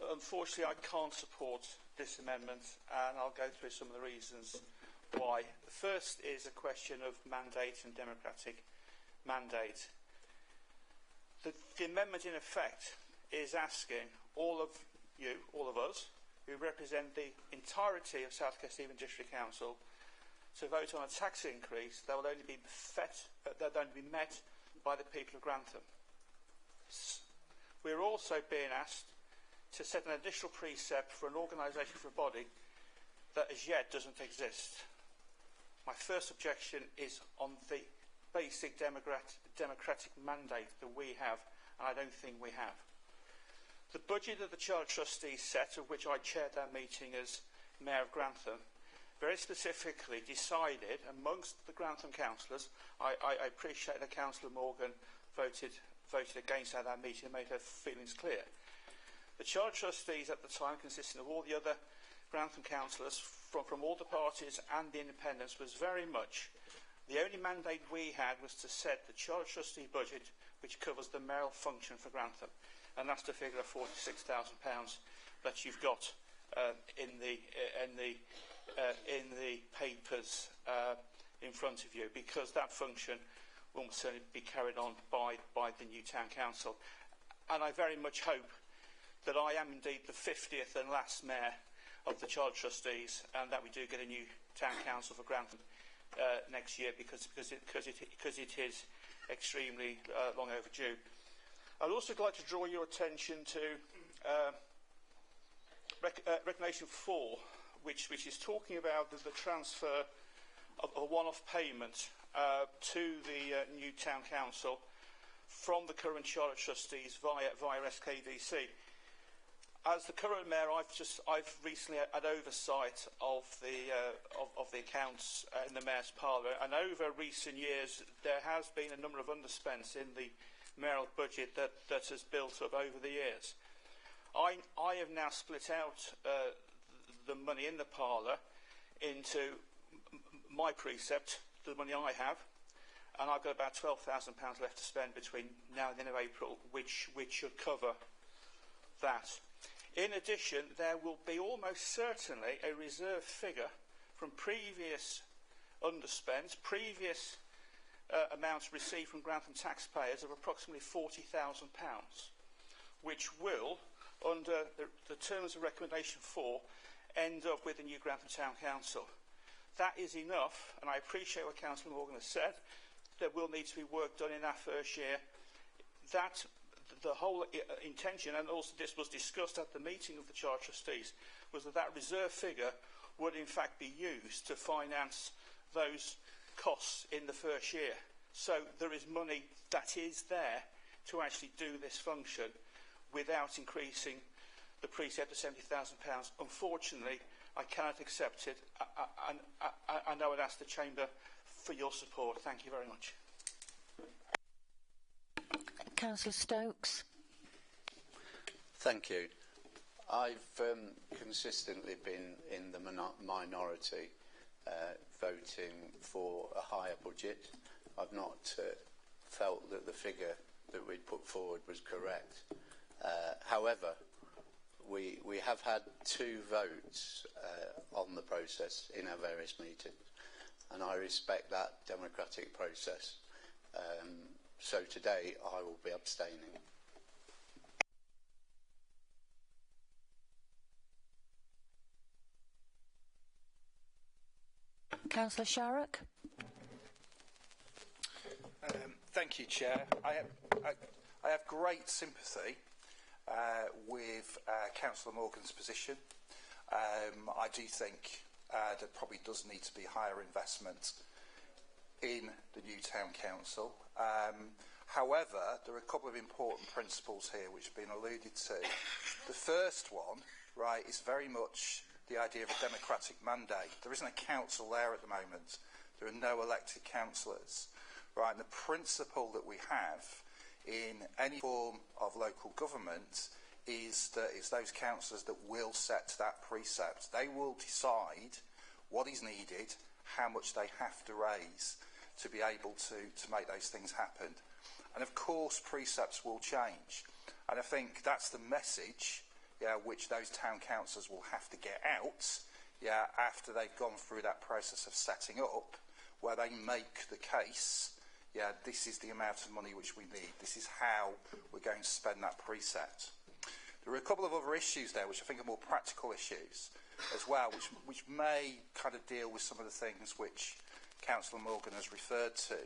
Unfortunately, I can't support this amendment, and I'll go through some of the reasons why. The first is a question of mandate and democratic mandate. The amendment, in effect, is asking all of you, all of us, who represent the entirety of South Kesteven District Council, to vote on a tax increase that will only be met by the people of Grantham. We're also being asked to set an additional precept for an organisation, for a body that as yet doesn't exist. My first objection is on the basic democratic mandate that we have, and I don't think we have. The budget that the Charter Trustees set, of which I chaired that meeting as Mayor of Grantham, very specifically decided amongst the Grantham councillors, I appreciate that Councillor Morgan voted against at that meeting and made her feelings clear. The Charter Trustees at the time, consisting of all the other Grantham councillors from all the parties and the independents, was very much the only mandate we had was to set the Charter Trustee budget which covers the mayoral function for Grantham, and that's the figure of £46,000 that you've got in the papers in front of you, because that function will certainly be carried on by the new town council. And I very much hope that I am indeed the 50th and last mayor of the Charter Trustees, and that we do get a new town council for Grantham next year, because it is extremely long overdue. I'd also like to draw your attention to Recommendation 4, which is talking about the transfer of a one-off payment to the new town council from the current Charter Trustees via SKDC. As the current mayor, I've recently had oversight of the accounts in the mayor's parlour, and over recent years there has been a number of underspends in the mayoral budget that has built up over the years. I have now split out the money in the parlour into my precept, the money I have, and I've got about £12,000 left to spend between now and the end of April, which should cover that. In addition, there will be almost certainly a reserve figure from previous underspends, previous amounts received from Grantham taxpayers of approximately £40,000, which will, under the terms of recommendation 4, end up with the new Grantham Town Council. That is enough, and I appreciate what Councillor Morgan has said. There will need to be work done in our first year. That the whole intention, and also this was discussed at the meeting of the Charter Trustees, was that reserve figure would in fact be used to finance those costs in the first year. So there is money that is there to actually do this function without increasing the precept to £70,000. Unfortunately, I cannot accept it, and I would ask the Chamber for your support. Thank you very much. Councillor Stokes. Thank you. I've consistently been in the minority, voting for a higher budget. I've not felt that the figure that we'd put forward was correct. However, we have had 2 votes on the process in our various meetings, and I respect that democratic process. So today I will be abstaining. Councillor Sharrock. Thank you, Chair. I have great sympathy with Councillor Morgan's position. I do think there probably does need to be higher investment in the new town council. However, there are a couple of important principles here which have been alluded to. The first one, right, is very much the idea of a democratic mandate. There isn't a council there at the moment. There are no elected councillors, right? And the principle that we have in any form of local government is that it's those councillors that will set that precept. They will decide what is needed, how much they have to raise to be able to make those things happen. And of course precepts will change, and I think that's the message, yeah, which those town councillors will have to get out, yeah, after they've gone through that process of setting up, where they make the case, yeah, this is the amount of money which we need, this is how we're going to spend that precept. There are a couple of other issues there which I think are more practical issues as well, which may kind of deal with some of the things which Councillor Morgan has referred to.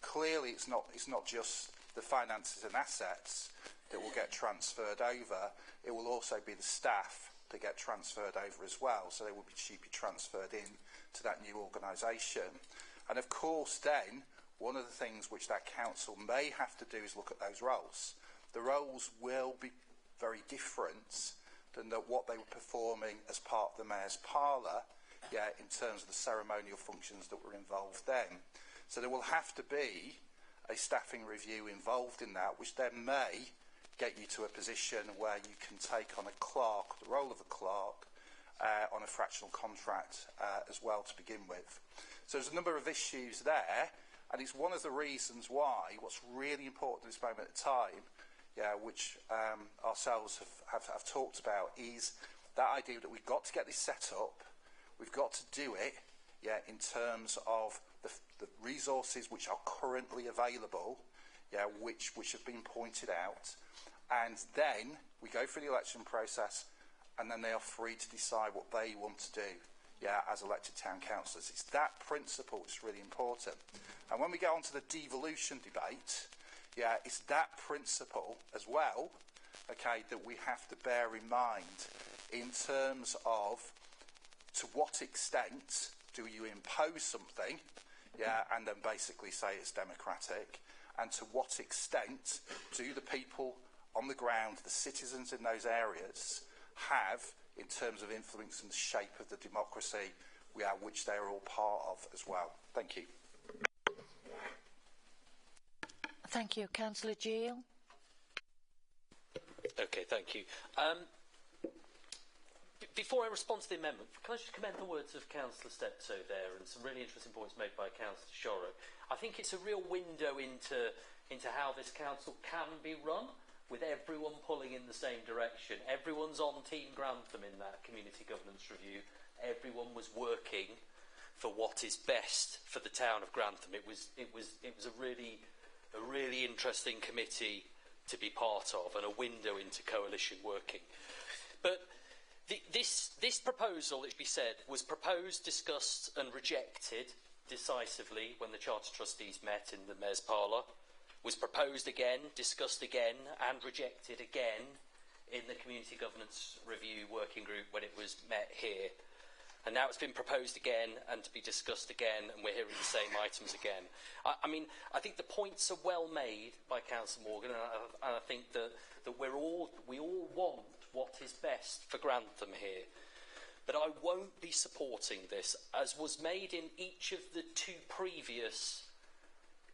Clearly it's not just the finances and assets that will get transferred over, it will also be the staff that get transferred over as well, so they will be transferred in to that new organisation. And of course then, one of the things which that council may have to do is look at those roles. The roles will be very different than what they were performing as part of the mayor's parlour, yeah, in terms of the ceremonial functions that were involved then. So there will have to be a staffing review involved in that, which then may get you to a position where you can take on a clerk, the role of a clerk, on a fractional contract as well to begin with. So there's a number of issues there, and it's one of the reasons why what's really important at this moment in time, yeah, which ourselves have talked about, is that idea that we've got to get this set up, we've got to do it, yeah, in terms of the resources which are currently available, yeah, which have been pointed out, and then we go through the election process, and then they are free to decide what they want to do, yeah, as elected town councillors. It's that principle that's really important. And when we get onto the devolution debate, yeah, it's that principle as well, okay, that we have to bear in mind in terms of to what extent do you impose something, yeah, and then basically say it's democratic, and to what extent do the people on the ground, the citizens in those areas, have in terms of influencing the shape of the democracy which they are all part of as well. Thank you. Thank you. Councillor Gill. Okay, thank you. Before I respond to the amendment, can I just commend the words of Councillor Steptoe there and some really interesting points made by Councillor Shorrock. I think it's a real window into how this council can be run, with everyone pulling in the same direction. Everyone's on Team Grantham in that community governance review. Everyone was working for what is best for the town of Grantham. It was a really interesting committee to be part of, and a window into coalition working. But this proposal, it be said, was proposed, discussed and rejected decisively when the Charter Trustees met in the Mayor's Parlour, was proposed again, discussed again and rejected again in the Community Governance Review Working Group when it was met here. And now it's been proposed again and to be discussed again, and we're hearing the same items again. I mean, I think the points are well made by Councillor Morgan, and I think that we all want what is best for Grantham here. But I won't be supporting this, as was made in each of the two previous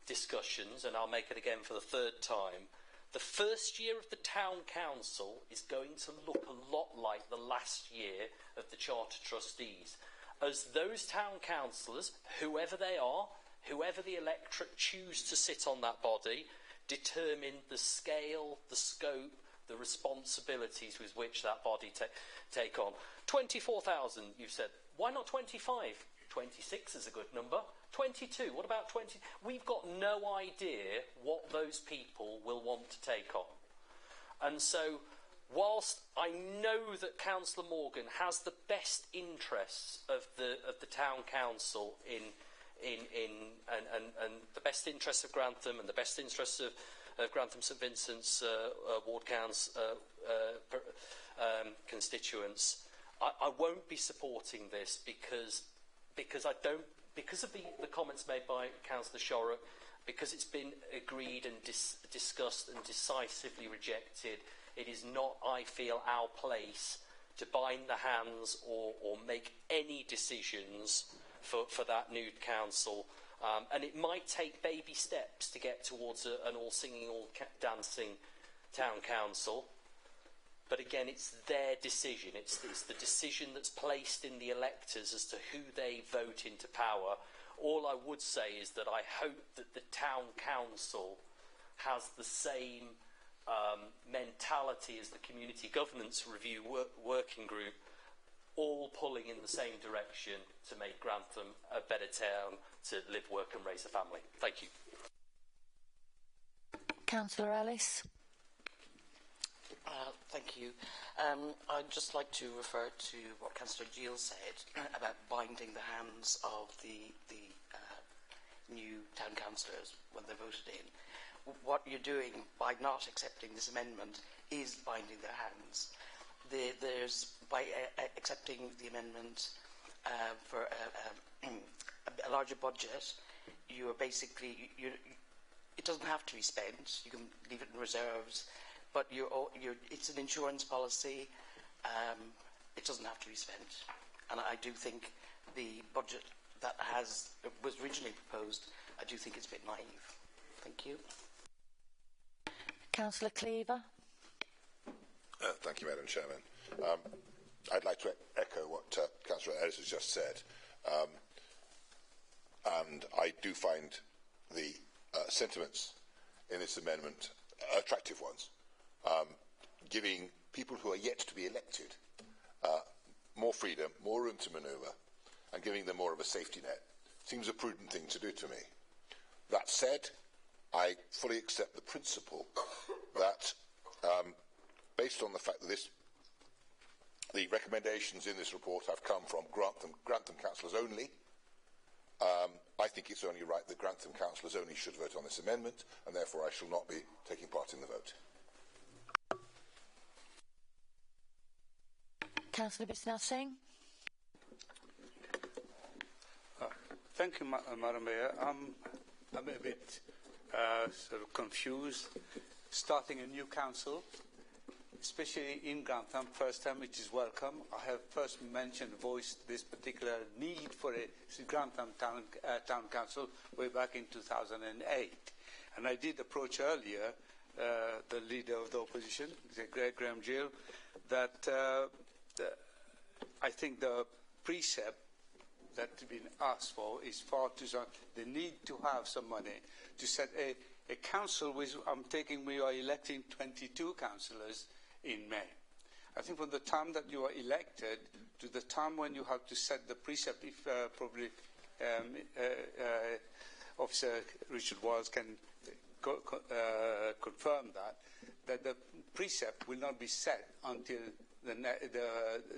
discussions, and I'll make it again for the third time. The first year of the Town Council is going to look a lot like the last year of the Charter Trustees, as those Town Councillors, whoever they are, whoever the electorate choose to sit on that body, determine the scale, the scope, the responsibilities with which that body take on. 24,000, you've said. Why not 25? 26 is a good number. 22, what about 20? We've got no idea what those people will want to take on. And so, whilst I know that Councillor Morgan has the best interests of the Town Council and the best interests of Grantham and the best interests of Grantham St Vincent's Ward Council constituents, I won't be supporting this because of the comments made by Councillor Shorrock, because it's been agreed and discussed and decisively rejected. It is not, I feel, our place to bind the hands or make any decisions for that new council. And it might take baby steps to get towards an all-singing, all-dancing town council. But again, it's their decision. It's the decision that's placed in the electors as to who they vote into power. All I would say is that I hope that the town council has the same mentality as the Community Governance Review Working Group, all pulling in the same direction to make Grantham a better town to live, work and raise a family. Thank you. Councillor Ellis. Thank you. I'd just like to refer to what Councillor Gill said about binding the hands of the new town councillors when they're voted in. What you're doing by not accepting this amendment is binding their hands. By accepting the amendment for a larger budget, you are basically it doesn't have to be spent. You can leave it in reserves. But it's an insurance policy. It doesn't have to be spent. And I do think the budget that was originally proposed, I do think it's a bit naive. Thank you. Councillor Cleaver. Thank you, Madam Chairman. I'd like to echo what Councillor Ellis has just said. And I do find the sentiments in this amendment attractive ones. Giving people who are yet to be elected more freedom, more room to manoeuvre, and giving them more of a safety net seems a prudent thing to do to me. That said, I fully accept the principle that, based on the fact that the recommendations in this report have come from Grantham councillors only, I think it's only right that Grantham councillors only should vote on this amendment, and therefore I shall not be taking part in the vote. Councillor Bisnath Singh. Thank you, Madam Mayor. I'm a bit sort of confused. Starting a new council especially in Grantham, first time, which is welcome. I have first voiced this particular need for a Grantham Town Council way back in 2008. And I did approach earlier the leader of the opposition, Graham Gill, that I think the precept that's been asked for is far too small. They need to have some money to set a council which we are electing 22 councillors in May. I think from the time that you are elected to the time when you have to set the precept, if probably Officer Richard Wiles can confirm that the precept will not be set until the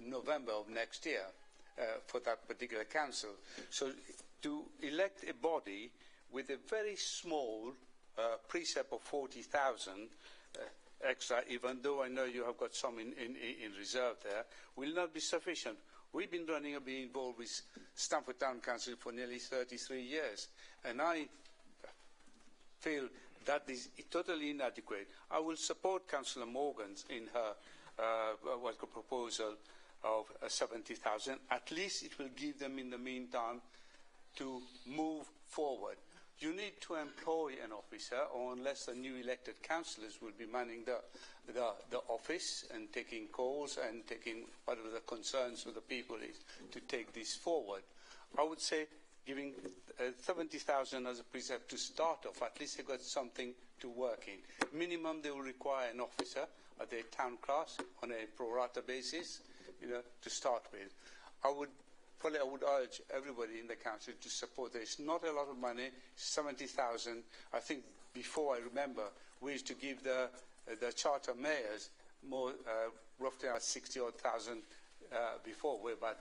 November of next year for that particular council. So to elect a body with a very small precept of 40,000 extra, even though I know you have got some in reserve there, will not be sufficient. We've been being involved with Stamford Town Council for nearly 33 years, and I feel that is totally inadequate. I will support Councillor Morgan's in her proposal of 70,000. At least it will give them in the meantime to move forward. You need to employ an officer, or unless the new elected councillors will be manning the office and taking calls and taking whatever the concerns of the people is to take this forward. I would say giving 70,000 as a precept to start off, at least they've got something to work in. Minimum, they will require an officer at their town class on a pro rata basis, to start with. I would urge everybody in the council to support this. Not a lot of money, 70,000. I think before, I remember, we used to give the charter mayors more, roughly 60-odd thousand before, way back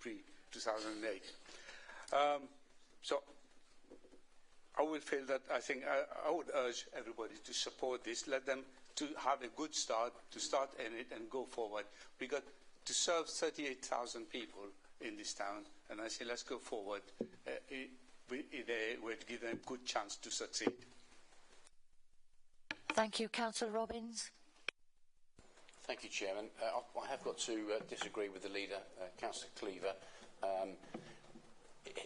pre-2008. So I would feel that I would urge everybody to support this, let them to have a good start, to start in it and go forward. We got to serve 38,000 people in this town, and I say let's go forward we're to give them a good chance to succeed. Thank you. Councillor Robbins. Thank you, Chairman. I have got to disagree with the leader, Councillor Cleaver.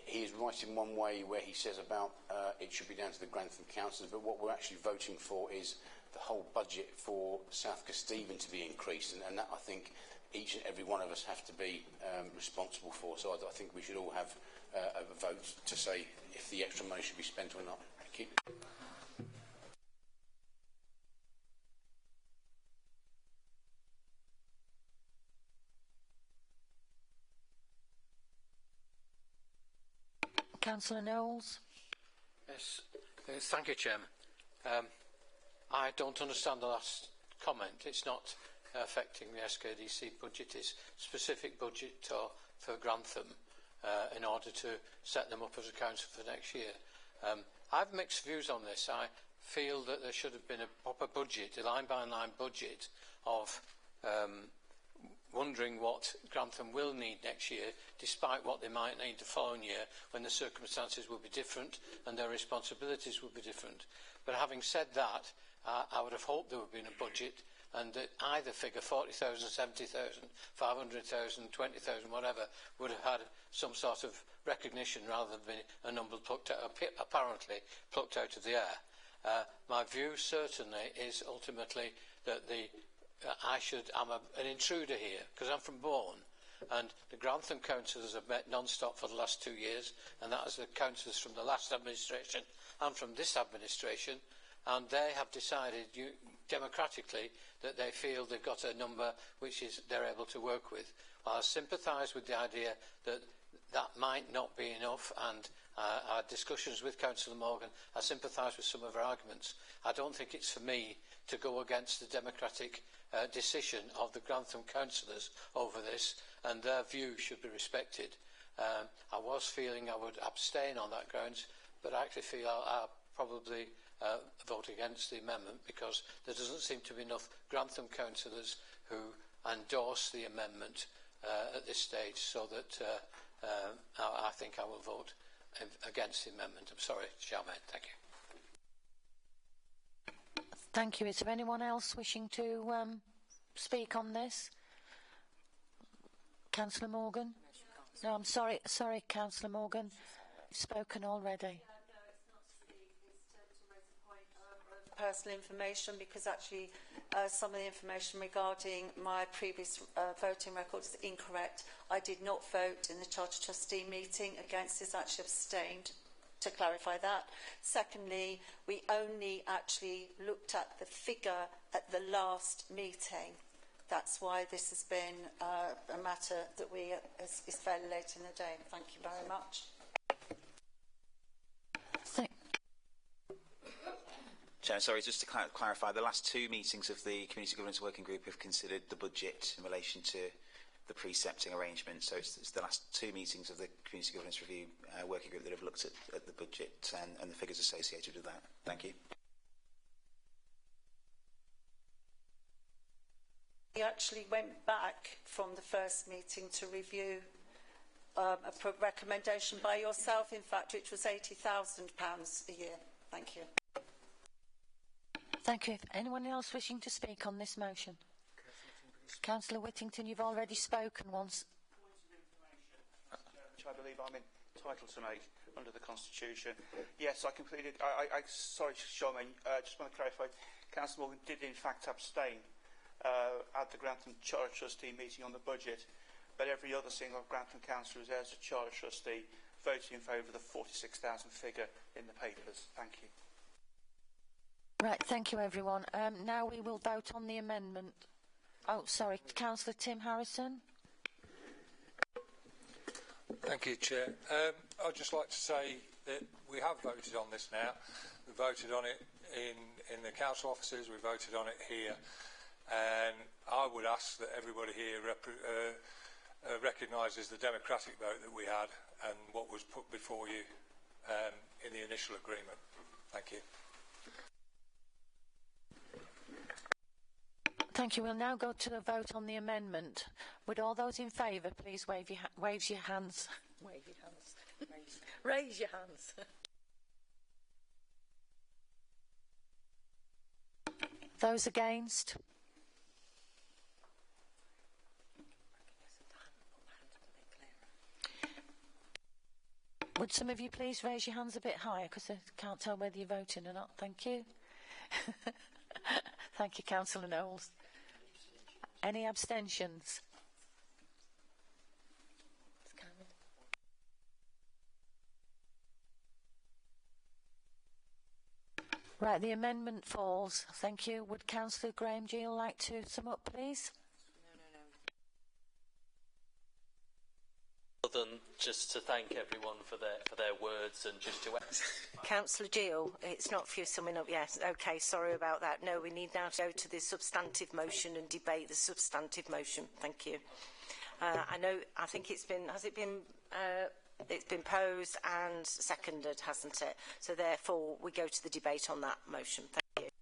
He is right in one way where he says about it should be down to the Grantham councillors, but what we're actually voting for is the whole budget for South Kesteven to be increased, and that I think each and every one of us have to be responsible for. So I think we should all have a vote to say if the extra money should be spent or not. Thank you. Councillor Knowles. Yes, thank you, Chairman. I don't understand the last comment. It's not affecting the SKDC budget. It's specific budget for Grantham in order to set them up as a council for next year. I have mixed views on this. I feel that there should have been a proper budget, a line-by-line budget of wondering what Grantham will need next year, despite what they might need the following year, when the circumstances will be different and their responsibilities will be different. But having said that, I would have hoped there would have been a budget, and that either figure, 40,000, 70,000, 500,000, 20,000, whatever, would have had some sort of recognition rather than being a number apparently plucked out of the air. My view certainly is ultimately that I'm an intruder here, because I'm from Bourne, and the Grantham councillors have met non-stop for the last 2 years, and that is the councillors from the last administration and from this administration, and they have decided democratically that they feel they've got a number which they're able to work with. I sympathise with the idea that that might not be enough, and our discussions with Councillor Morgan, I sympathise with some of her arguments. I don't think it's for me to go against the democratic decision of the Grantham councillors over this, and their view should be respected. I was feeling I would abstain on that grounds, but I actually feel I'll probably vote against the amendment, because there doesn't seem to be enough Grantham councillors who endorse the amendment at this stage, so that I think I will vote against the amendment. I'm sorry, Chairman. Thank you. Thank you. Is there anyone else wishing to speak on this? Councillor Morgan? No, I'm sorry, Councillor Morgan. You've spoken already. Personal information, because actually some of the information regarding my previous voting record is incorrect. I did not vote in the Charter Trustee meeting against this, actually abstained, to clarify that. Secondly, we only actually looked at the figure at the last meeting. That's why this has been a matter that is fairly late in the day. Thank you very much. Chair, sorry, just to clarify, the last two meetings of the Community Governance Working Group have considered the budget in relation to the precepting arrangement. So it's the last two meetings of the Community Governance Review Working Group that have looked at the budget and the figures associated with that. Thank you. We actually went back from the first meeting to review a recommendation by yourself, in fact, which was £80,000 a year. Thank you. Thank you. Anyone else wishing to speak on this motion? Councillor Whittington, you've already spoken once. Which I believe I'm entitled to make under the Constitution. Yes, I completed. Sorry, Charmaine, just want to clarify. Councillor Morgan did in fact abstain at the Grantham Charter Trustee meeting on the budget, but every other single Grantham councillor who's there as a Charter Trustee voted in favour of the 46,000 figure in the papers. Thank you. Right, thank you everyone. Now we will vote on the amendment. Oh, sorry, Councillor Tim Harrison. Thank you, Chair. I'd just like to say that we have voted on this now. We voted on it in the council offices, we voted on it here, and I would ask that everybody here recognises the democratic vote that we had and what was put before you in the initial agreement. Thank you. Thank you. We'll now go to the vote on the amendment. Would all those in favour please wave your hands? Wave your hands. Raise your hands. Those against? Would some of you please raise your hands a bit higher, because I can't tell whether you're voting or not. Thank you. Thank you, Councillor Knowles. Any abstentions? Right, the amendment falls. Thank you. Would Councillor Graham Gill like to sum up, please? Other than just to thank everyone for their words and just to... Councillor Gill, it's not for you summing up. Yes, OK, sorry about that. No, we need now to go to the substantive motion and debate the substantive motion. Thank you. I think it's been, has it been, it's been posed and seconded, hasn't it? So therefore, we go to the debate on that motion. Thank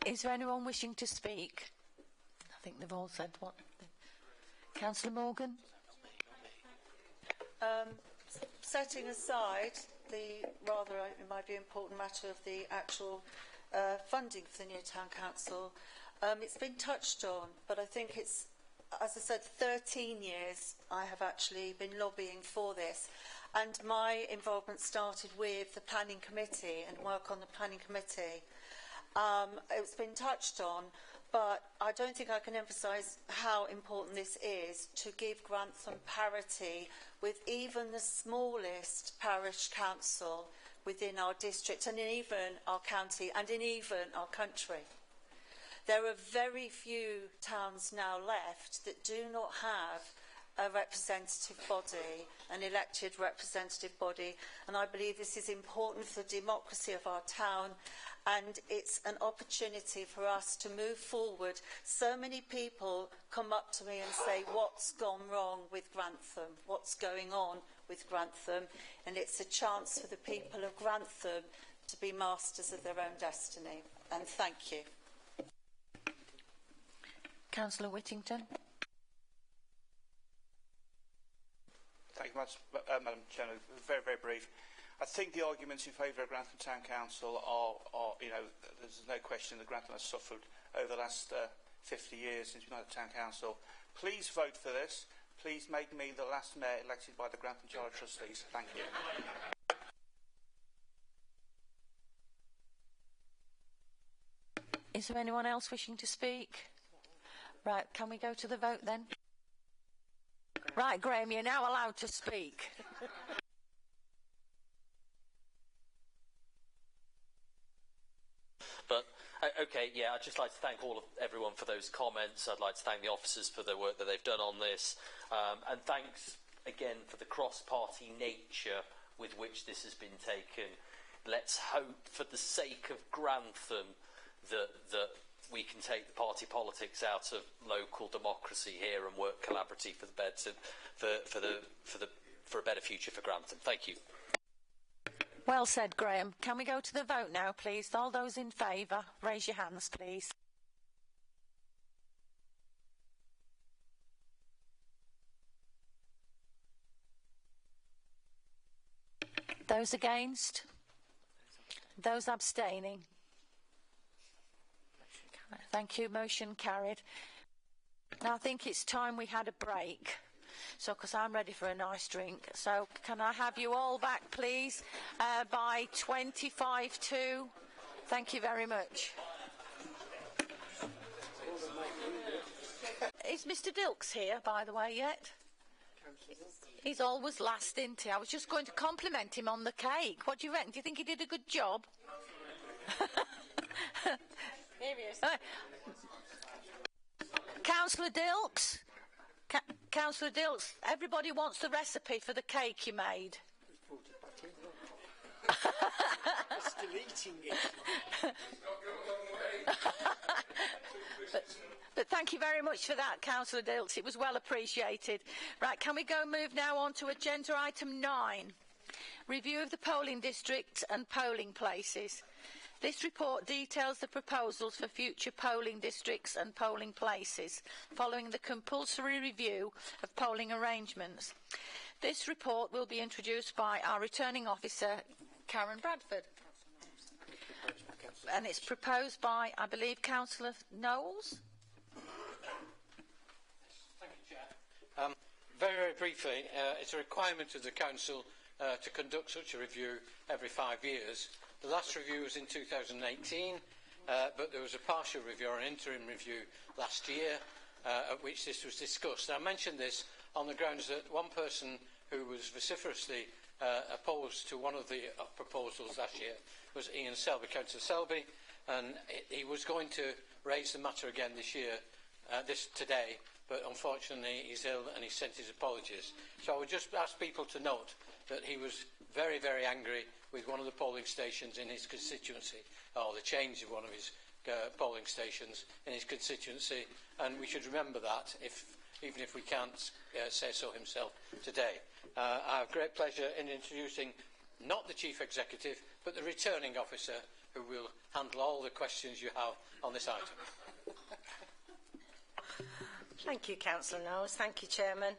you. Is there anyone wishing to speak? I think they've all said what. Councillor Morgan? Setting aside the rather, in my view, important matter of the actual funding for the new town council, it's been touched on, but I think it's, as I said, 13 years I have actually been lobbying for this, and my involvement started with the planning committee and work on the planning committee. It's been touched on, but I don't think I can emphasise how important this is to give Grantham parity with even the smallest parish council within our district and in even our county and in even our country. There are very few towns now left that do not have a representative body, an elected representative body, and I believe this is important for the democracy of our town, and it's an opportunity for us to move forward. So many people come up to me and say, what's gone wrong with Grantham? What's going on with Grantham? And it's a chance for the people of Grantham to be masters of their own destiny. And thank you. Councillor Whittington. Thank you much, Madam Chair. Very, very brief. I think the arguments in favour of Grantham Town Council are, you know, because there's no question that Grantham has suffered over the last 50 years since we've had a town council. Please vote for this. Please make me the last mayor elected by the Grantham Charter Trustees. Thank you. Is there anyone else wishing to speak? Right, can we go to the vote then? Right, Graham, you're now allowed to speak. But, okay, yeah, I'd just like to thank everyone for those comments. I'd like to thank the officers for the work that they've done on this. And thanks again for the cross-party nature with which this has been taken. Let's hope, for the sake of Grantham, that we can take the party politics out of local democracy here and work collaboratively for a better future for Grantham. Thank you. Well said, Graham. Can we go to the vote now, please? All those in favour, raise your hands, please. Those against? Those abstaining? Thank you. Motion carried. Now I think it's time we had a break. So, because I'm ready for a nice drink. So, can I have you all back, please, by 25 to? Thank you very much. Is Mr. Dilks here, by the way, yet? He's always last, isn't he? I was just going to compliment him on the cake. What do you reckon? Do you think he did a good job? Here he is. Councillor Dilks? Councillor Dilks, everybody wants the recipe for the cake you made. Still eating it. But thank you very much for that, Councillor Dilks. It was well appreciated. Right, can we move now on to agenda item 9? Review of the polling district and polling places. This report details the proposals for future polling districts and polling places, following the compulsory review of polling arrangements. This report will be introduced by our returning officer, Karen Bradford. And it's proposed by, I believe, Councillor Knowles? Thank you, Chair. Very, very briefly, it's a requirement of the Council to conduct such a review every 5 years. The last review was in 2018, but there was a partial review or an interim review last year at which this was discussed. I mentioned this on the grounds that one person who was vociferously opposed to one of the proposals last year was Ian Selby, Councillor Selby, and he was going to raise the matter again this year, today, but unfortunately he's ill and he sent his apologies. So I would just ask people to note that he was very, very angry with one of the polling stations in his constituency, or the change of one of his polling stations in his constituency, and we should remember that, even if we can't say so himself today. I have great pleasure in introducing not the Chief Executive, but the returning officer, who will handle all the questions you have on this item. Thank you, Councillor Knowles. Thank you, Chairman.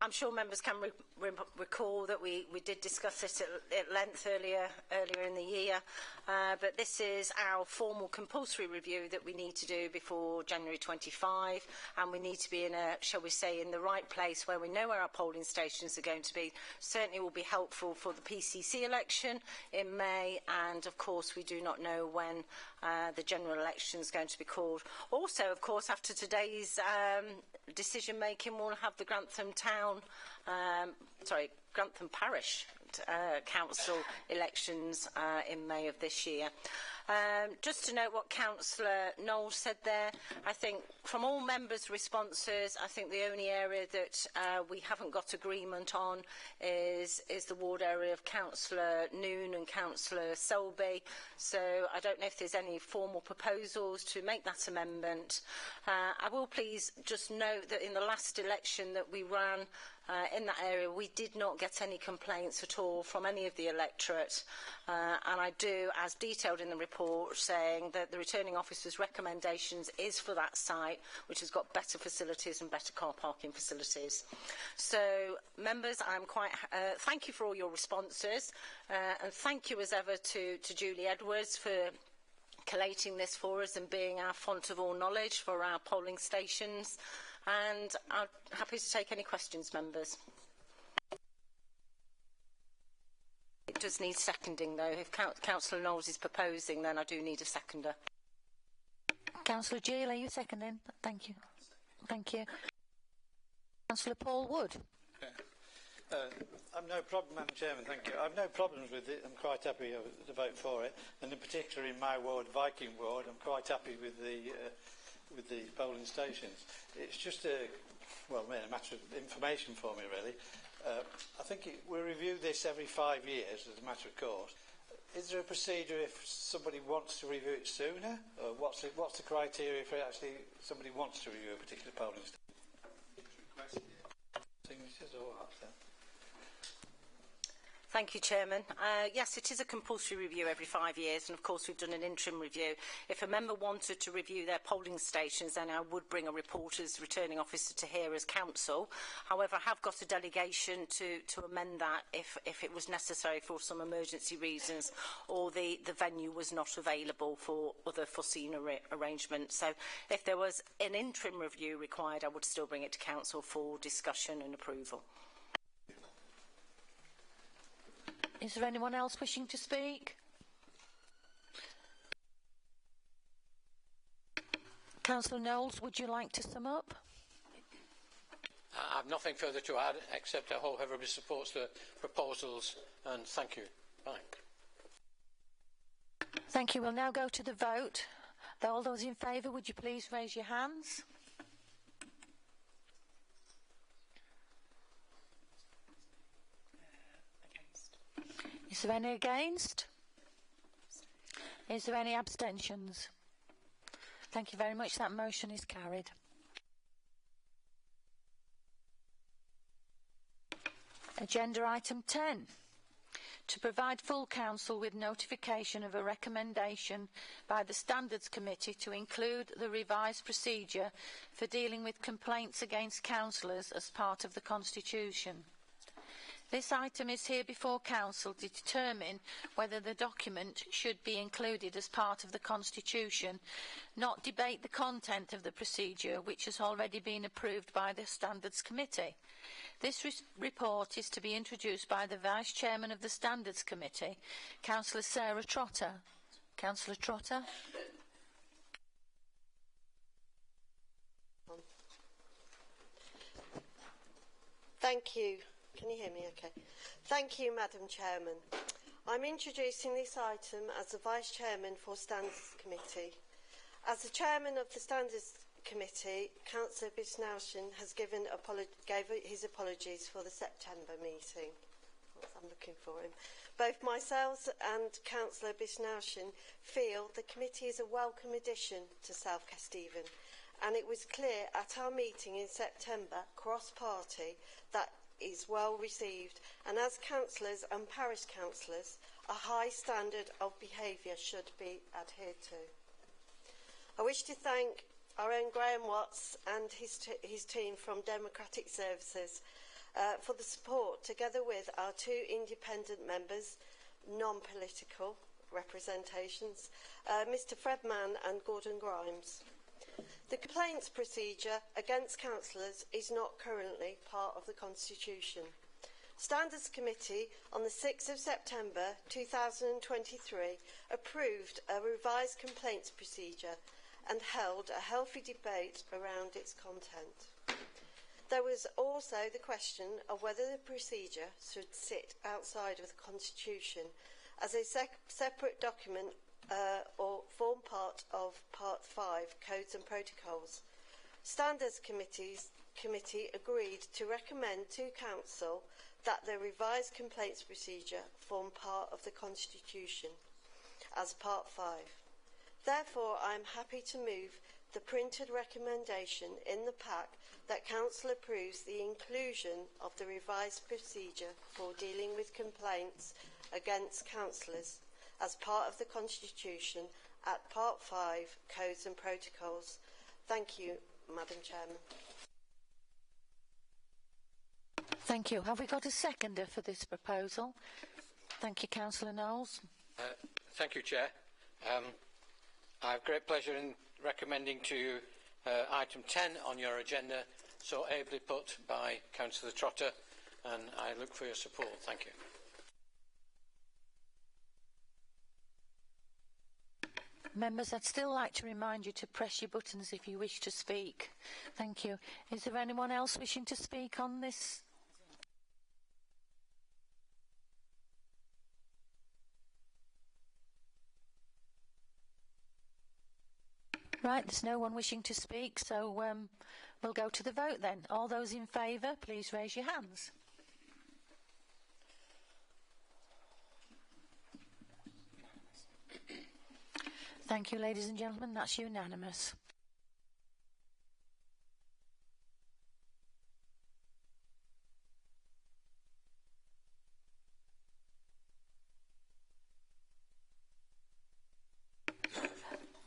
I'm sure members can recall that we did discuss it at length earlier in the year, but this is our formal compulsory review that we need to do before January 25, and we need to be in shall we say, in the right place where we know where our polling stations are going to be. Certainly will be helpful for the PCC election in May, and of course we do not know when the general election is going to be called. Also, of course, after today's decision making, we'll have the Grantham Grantham Parish Council elections in May of this year. Just to note what Councillor Knowles said there, I think from all members' responses, I think the only area that we haven't got agreement on is the ward area of Councillor Noon and Councillor Selby. So I don't know if there's any formal proposals to make that amendment. I will please just note that in the last election that we ran in that area, we did not get any complaints at all from any of the electorate, and I do, as detailed in the report, saying that the returning officer's recommendations is for that site, which has got better facilities and better car parking facilities. So, members, I'm quite thank you for all your responses, and thank you as ever to Julie Edwards for collating this for us and being our font of all knowledge for our polling stations. And I'm happy to take any questions, members. It does need seconding, though. If Councillor Knowles is proposing, then I do need a seconder. Councillor Gill, are you seconding? Thank you. Thank you. Councillor Paul Wood. I've no problem, Madam Chairman, thank you. I've no problems with it. I'm quite happy to vote for it. And in particular in my ward, Viking ward, I'm quite happy with the polling stations. It's just a matter of information for me, really. I think we review this every 5 years as a matter of course. Is there a procedure if somebody wants to review it sooner? Or what's the criteria if actually somebody wants to review a particular polling station? Signatures or what? Thank you, Chairman. Yes, it is a compulsory review every 5 years, and of course we've done an interim review. If a member wanted to review their polling stations, then I would bring a report as returning officer to here as council. However, I have got a delegation to amend that if it was necessary for some emergency reasons or the venue was not available for other foreseen arrangements. So if there was an interim review required, I would still bring it to council for discussion and approval. Is there anyone else wishing to speak? Councillor Knowles, would you like to sum up? I have nothing further to add, except I wholeheartedly supports the proposals, and thank you. Bye. Thank you. We'll now go to the vote. All those in favour, would you please raise your hands? Is there any against? Is there any abstentions? Thank you very much. That motion is carried. Agenda item 10. To provide full council with notification of a recommendation by the Standards Committee to include the revised procedure for dealing with complaints against councillors as part of the Constitution. This item is here before Council to determine whether the document should be included as part of the Constitution, not debate the content of the procedure which has already been approved by the Standards Committee. This report is to be introduced by the Vice Chairman of the Standards Committee, Councillor Sarah Trotter. Councillor Trotter. Thank you. Can you hear me okay? Thank you, Madam Chairman. I'm introducing this item as the Vice Chairman for Standards Committee. As the Chairman of the Standards Committee, Councillor Bisnaushen has gave his apologies for the September meeting. I'm looking for him. Both myself and Councillor Bisnaushen feel the committee is a welcome addition to South Kesteven, and it was clear at our meeting in September, cross-party, that is well received, and as councillors and parish councillors, a high standard of behaviour should be adhered to. I wish to thank our own Graham Watts and his team from Democratic Services for the support, together with our two independent members, non-political representations, Mr Fred Mann and Gordon Grimes. The complaints procedure against councillors is not currently part of the Constitution. Standards Committee on the 6th of September 2023 approved a revised complaints procedure and held a healthy debate around its content. There was also the question of whether the procedure should sit outside of the Constitution as a separate document or form part of Part 5, Codes and Protocols. Standards Committee agreed to recommend to Council that the revised complaints procedure form part of the Constitution as Part 5. Therefore, I am happy to move the printed recommendation in the pack that Council approves the inclusion of the revised procedure for dealing with complaints against councillors as part of the Constitution at Part 5, Codes and Protocols. Thank you, Madam Chairman. Thank you. Have we got a seconder for this proposal? Thank you, Councillor Knowles. Thank you, Chair. I have great pleasure in recommending to you item 10 on your agenda, so ably put by Councillor Trotter, and I look for your support. Thank you. Members, I'd still like to remind you to press your buttons if you wish to speak. Thank you. Is there anyone else wishing to speak on this? Right, there's no one wishing to speak, so we'll go to the vote then. All those in favour, please raise your hands. Thank you, ladies and gentlemen. That's unanimous.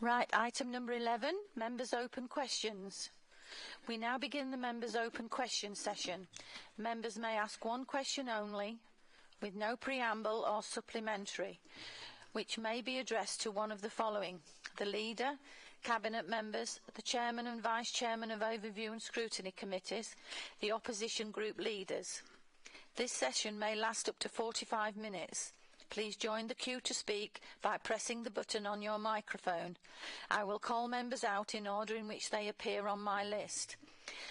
Right, item number 11, members' open questions. We now begin the members' open question session. Members may ask one question only, with no preamble or supplementary, which may be addressed to one of the following: the leader, cabinet members, the chairman and vice chairman of overview and scrutiny committees, the opposition group leaders. This session may last up to 45 minutes. Please join the queue to speak by pressing the button on your microphone. I will call members out in order in which they appear on my list.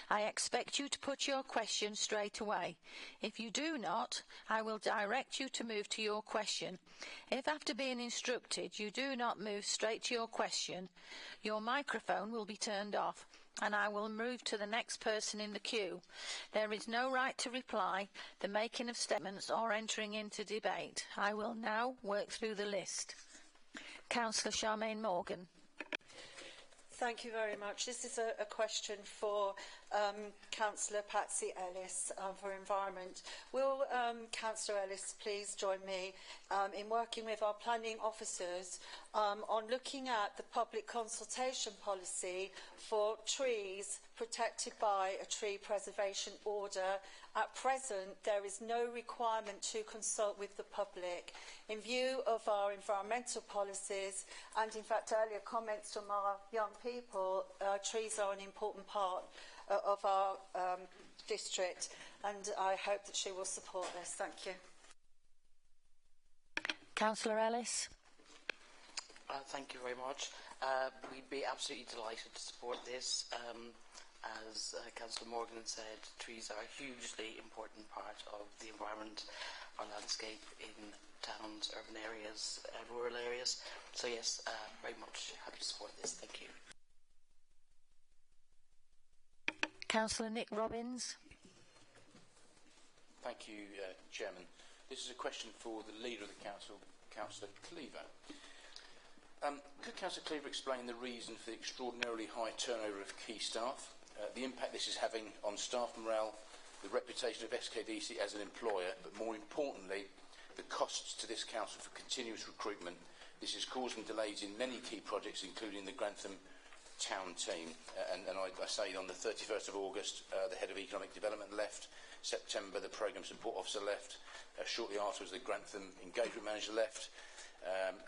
I expect you to put your question straight away. If you do not, I will direct you to move to your question. If after being instructed you do not move straight to your question, your microphone will be turned off and I will move to the next person in the queue. There is no right to reply, the making of statements or entering into debate. I will now work through the list. Councillor Charmaine Morgan. Thank you very much. This is a question for Councillor Patsy Ellis for Environment. Will Councillor Ellis please join me in working with our planning officers on looking at the public consultation policy for trees protected by a tree preservation order? At present, there is no requirement to consult with the public. In view of our environmental policies and, in fact, earlier comments from our young people, trees are an important part of our district, and I hope that she will support this. Thank you. Councillor Ellis. Thank you very much. We'd be absolutely delighted to support this. As Councillor Morgan said, trees are a hugely important part of the environment, our landscape in towns, urban areas, rural areas. So yes, very much happy to support this. Thank you. Councillor Nick Robbins. Thank you, Chairman. This is a question for the Leader of the Council, Councillor Cleaver. Could Councillor Cleaver explain the reason for the extraordinarily high turnover of key staff, the impact this is having on staff morale, the reputation of SKDC as an employer, but more importantly, the costs to this council for continuous recruitment? This is causing delays in many key projects, including the Grantham town team. And I say on the 31st of August, the head of economic development left. September, the programme support officer left. Shortly afterwards, the Grantham engagement manager left.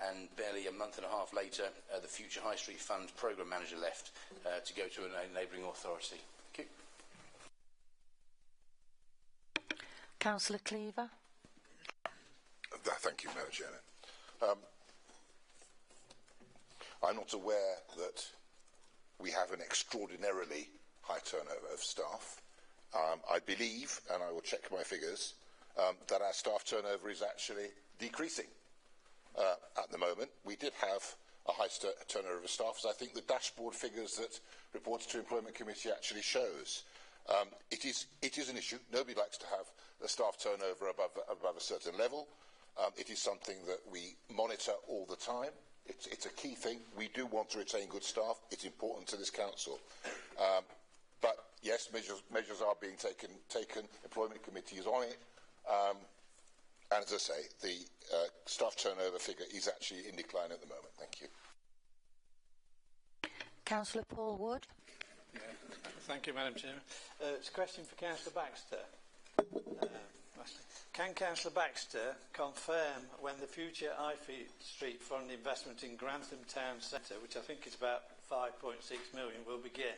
And barely a month and a half later, the Future High Street Fund programme manager left to go to a neighbouring authority. Thank you. Councillor Cleaver. Thank you, Madam Chairman. I'm not aware that we have an extraordinarily high turnover of staff. I believe, and I will check my figures, that our staff turnover is actually decreasing. At the moment, we did have a high turnover of staff, as I think the dashboard figures that reports to Employment Committee actually shows. It is an issue. Nobody likes to have the staff turnover above a certain level. It is something that we monitor all the time. It's a key thing. We do want to retain good staff. It's important to this council. But yes, measures are being taken. Employment Committee is on it. And as I say, the staff turnover figure is actually in decline at the moment. Thank you. Councillor Paul Wood. Yeah, thank you, Madam Chairman. It's a question for Councillor Baxter. Can Councillor Baxter confirm when the future High Street Fund investment in Grantham Town Centre, which I think is about 5.6 million, will begin,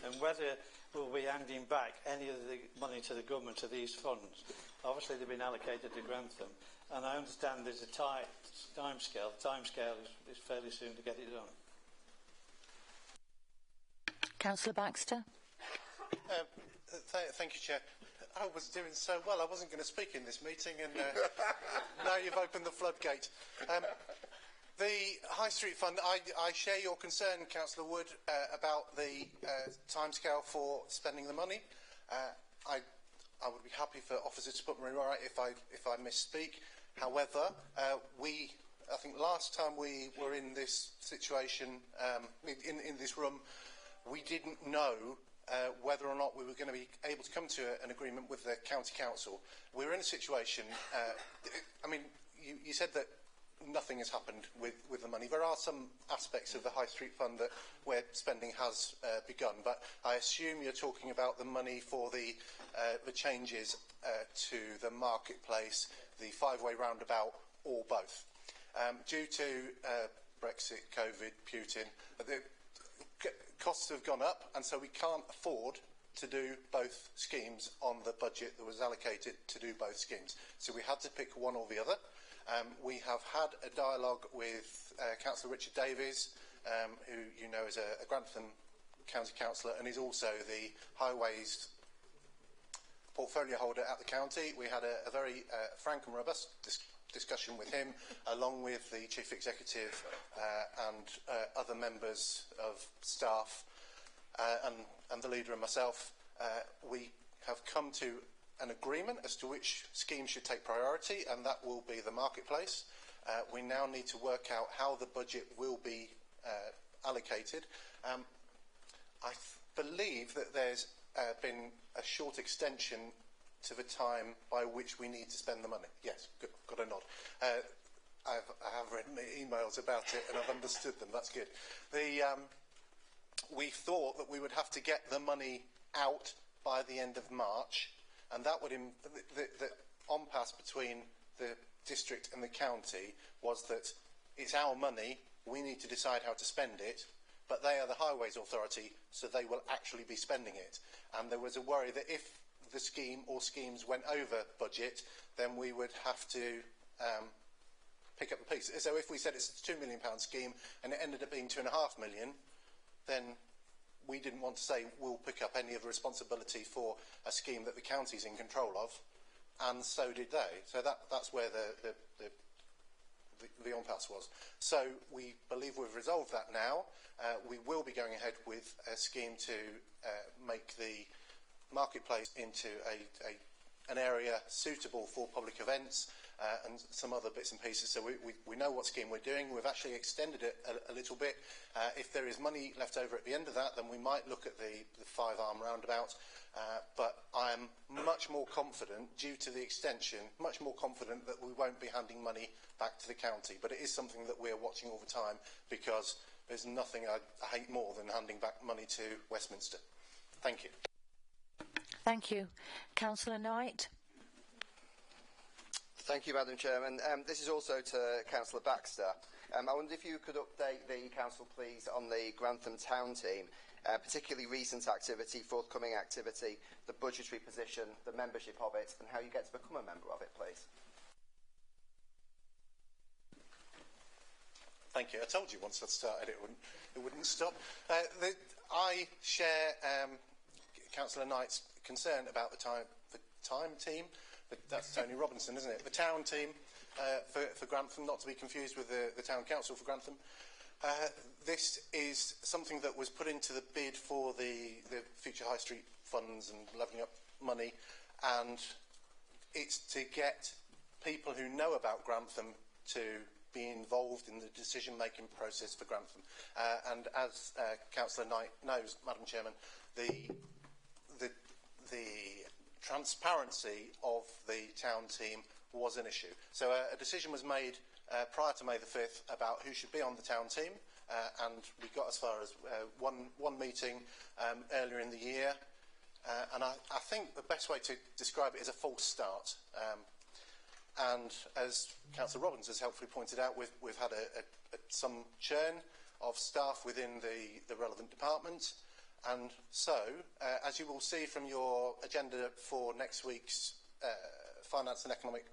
and whether we'll be handing back any of the money to the government to these funds? Obviously, they've been allocated to Grantham, and I understand there's a tight timescale. The timescale is fairly soon to get it done. Councillor Baxter. Thank you, Chair. I was doing so well, I wasn't going to speak in this meeting, and now you've opened the floodgate. The High Street Fund, I share your concern, Councillor Wood, about the timescale for spending the money. I would be happy for officers to put me right if I misspeak. However, I think last time we were in this situation, in this room, we didn't know whether or not we were going to be able to come to an agreement with the County Council. We're in a situation, I mean, you said that nothing has happened with the money. There are some aspects of the High Street Fund where spending has begun, but I assume you're talking about the money for the changes to the marketplace, the five-way roundabout, or both. Due to Brexit, COVID, Putin, the costs have gone up, and so we can't afford to do both schemes on the budget that was allocated to do both schemes. So we had to pick one or the other. We have had a dialogue with Councillor Richard Davies, who you know is a Grantham County Councillor and is also the Highways portfolio holder at the county. We had a very frank and robust discussion with him, along with the Chief Executive and other members of staff and the leader and myself. We have come to an agreement as to which scheme should take priority, and that will be the marketplace. We now need to work out how the budget will be allocated. I believe that there's been a short extension to the time by which we need to spend the money. Yes, good, got a nod. I have read emails about it and I've understood them. That's good. We thought that we would have to get the money out by the end of March, and that would the impasse between the district and the county was that it's our money. We need to decide how to spend it, but they are the Highways Authority, so they will actually be spending it. And there was a worry that if the scheme or schemes went over budget, then we would have to pick up the piece. So if we said it's a £2 million scheme and it ended up being £2.5 million, then we didn't want to say we'll pick up any of the responsibility for a scheme that the county's in control of, and so did they. So that's where the impasse was. So we believe we've resolved that now. We will be going ahead with a scheme to make the marketplace into an area suitable for public events and some other bits and pieces. So we know what scheme we're doing. We've actually extended it a little bit. If there is money left over at the end of that, then we might look at the five-arm roundabout. But I am much more confident, due to the extension, much more confident that we won't be handing money back to the county. But it is something that we're watching all the time, because there's nothing I hate more than handing back money to Westminster. Thank you. Thank you. Councillor Knight. Thank you, Madam Chairman. This is also to Councillor Baxter. I wonder if you could update the Council, please, on the Grantham Town team, particularly recent activity, forthcoming activity, the budgetary position, the membership of it, and how you get to become a member of it, please. Thank you. I told you once I started it wouldn't stop. I share Councillor Knight's concern about the time team. But that's Tony Robinson, isn't it? The town team for Grantham, not to be confused with the town council for Grantham. This is something that was put into the bid for the future High Street funds and levelling up money, and it's to get people who know about Grantham to be involved in the decision-making process for Grantham. And as Councillor Knight knows, Madam Chairman, the transparency of the town team was an issue. So a decision was made prior to May the 5th about who should be on the town team, and we got as far as one meeting earlier in the year, and I think the best way to describe it is a false start. And as Councillor Robbins has helpfully pointed out, we've had some churn of staff within the relevant department. And so, as you will see from your agenda for next week's Finance and Economic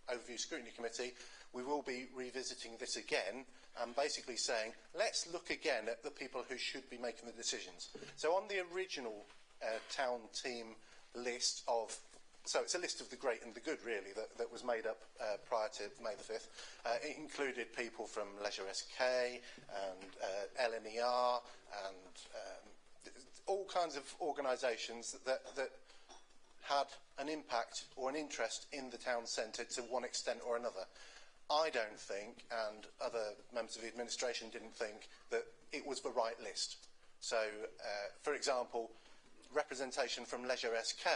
Overview Scrutiny Committee, we will be revisiting this again and basically saying, let's look again at the people who should be making the decisions. So on the original town team list of, so it's a list of the great and the good really, that was made up prior to May the 5th. It included people from Leisure SK and LNER and all kinds of organisations that had an impact or an interest in the town centre to one extent or another. I don't think, and other members of the administration didn't think, that it was the right list. So, for example, representation from Leisure SK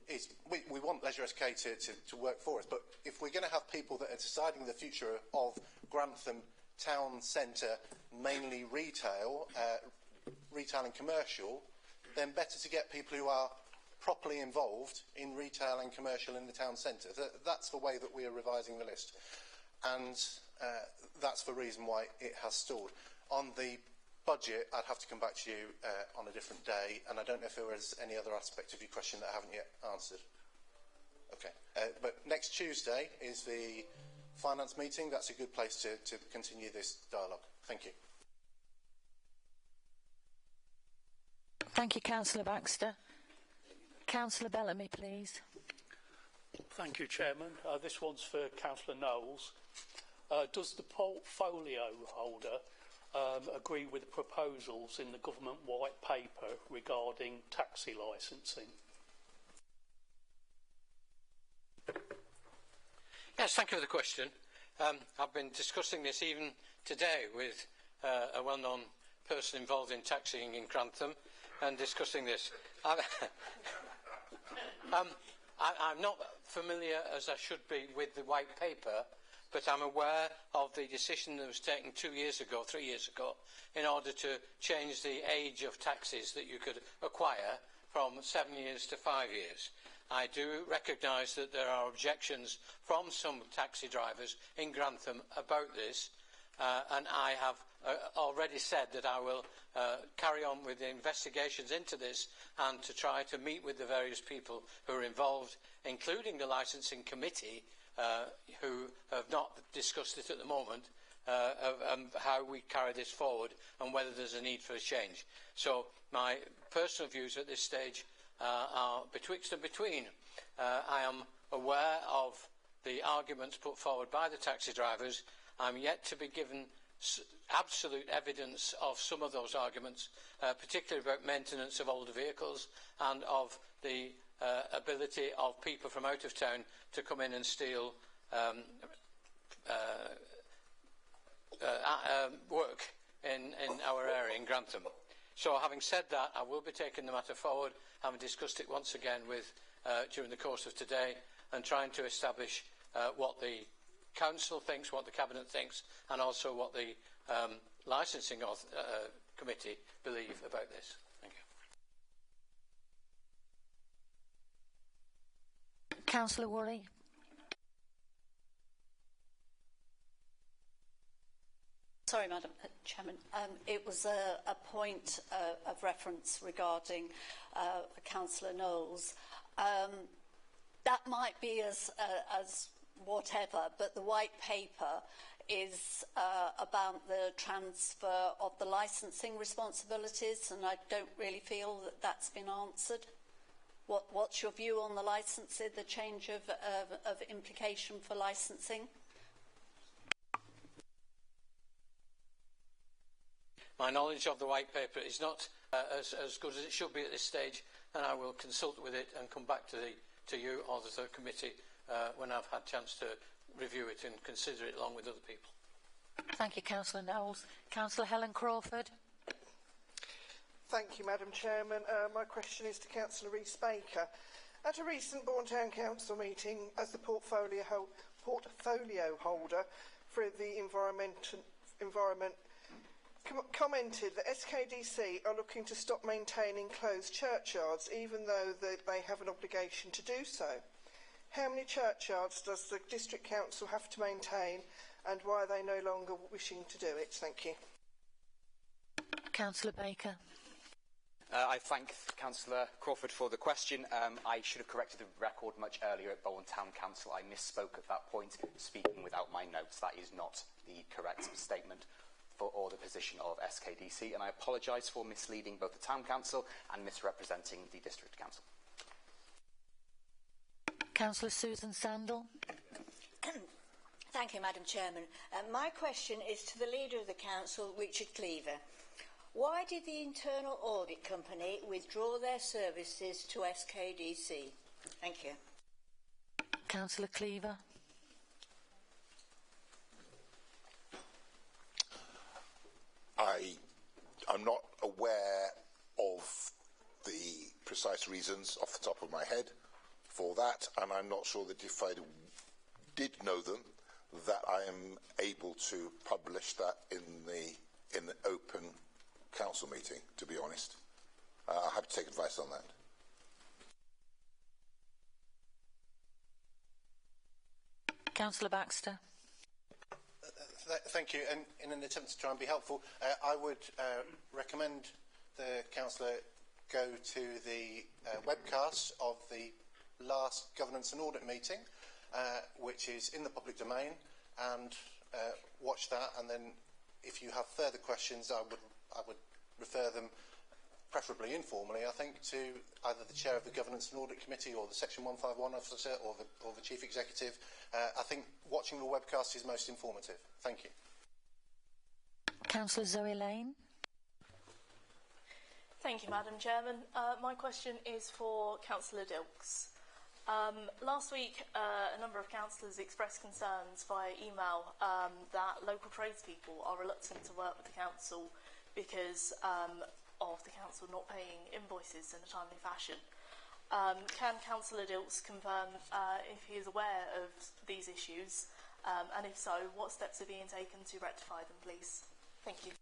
is, we want Leisure SK to work for us, but if we're going to have people that are deciding the future of Grantham town centre, mainly retail and commercial, then better to get people who are properly involved in retail and commercial in the town centre. That's the way that we are revising the list. And that's the reason why it has stalled. On the budget, I'd have to come back to you on a different day, and I don't know if there was any other aspect of your question that I haven't yet answered. Okay. But next Tuesday is the finance meeting. That's a good place to continue this dialogue. Thank you. Thank you, Councillor Baxter. Councillor Bellamy, please. Thank you, Chairman. This one's for Councillor Knowles. Does the portfolio holder agree with the proposals in the government white paper regarding taxi licensing? Yes, thank you for the question. I've been discussing this even today with a well-known person involved in taxiing in Grantham and discussing this. I'm not familiar as I should be with the white paper, but I'm aware of the decision that was taken 3 years ago, in order to change the age of taxis that you could acquire from 7 years to 5 years. I do recognise that there are objections from some taxi drivers in Grantham about this, and I have already said that I will carry on with the investigations into this and to try to meet with the various people who are involved, including the licensing committee, who have not discussed it at the moment, how we carry this forward and whether there's a need for a change. So my personal views at this stage are betwixt and between. I am aware of the arguments put forward by the taxi drivers. I'm yet to be given absolute evidence of some of those arguments, particularly about maintenance of older vehicles and of the ability of people from out of town to come in and steal work in our area in Grantham. So having said that, I will be taking the matter forward, having discussed it once again with during the course of today, and trying to establish what the Council thinks, what the Cabinet thinks, and also what the licensing committee believe about this. Thank you. Councillor Worley. Sorry, Madam Chairman. It was a point of reference regarding Councillor Knowles. That might be as whatever, but the white paper is about the transfer of the licensing responsibilities, and I don't really feel that that's been answered. What's your view on the licensing, the change of implication for licensing? My knowledge of the white paper is not as good as it should be at this stage, and I will consult with it and come back to you or the third committee when I've had a chance to review it and consider it along with other people. Thank you, Councillor Knowles. Councillor Helen Crawford. Thank you, Madam Chairman. My question is to Councillor Rees-Baker. At a recent Bourne Town Council meeting, as the portfolio holder for the Environment commented that SKDC are looking to stop maintaining closed churchyards, even though they have an obligation to do so. How many churchyards does the District Council have to maintain, and why are they no longer wishing to do it? Thank you. Councillor Baker. I thank Councillor Crawford for the question. I should have corrected the record much earlier at Bolton Town Council. I misspoke at that point, speaking without my notes. That is not the correct statement or the position of SKDC, and I apologise for misleading both the Town Council and misrepresenting the District Council. Councillor Susan Sandal. Thank you, Madam Chairman. My question is to the Leader of the Council, Richard Cleaver. Why did the Internal Audit Company withdraw their services to SKDC? Thank you. Councillor Cleaver. I'm not aware of the precise reasons off the top of my head for that, and I'm not sure that if I did know them, that I am able to publish that in the open council meeting, to be honest. I'll have to take advice on that. Councillor Baxter. Thank you. And in an attempt to try and be helpful, I would recommend the councillor go to the webcast of the last governance and audit meeting, which is in the public domain, and watch that. And then, if you have further questions, I would refer them, preferably informally, I think, to either the chair of the Governance and Audit Committee or the Section 151 officer or the Chief Executive. I think watching the webcast is most informative. Thank you. Councillor Zoe Lane. Thank you, Madam Chairman. My question is for Councillor Dilks. Last week, a number of councillors expressed concerns via email that local tradespeople are reluctant to work with the council because of the council not paying invoices in a timely fashion. Can Councillor Dilks confirm if he is aware of these issues, and if so, what steps are being taken to rectify them, please? Thank you.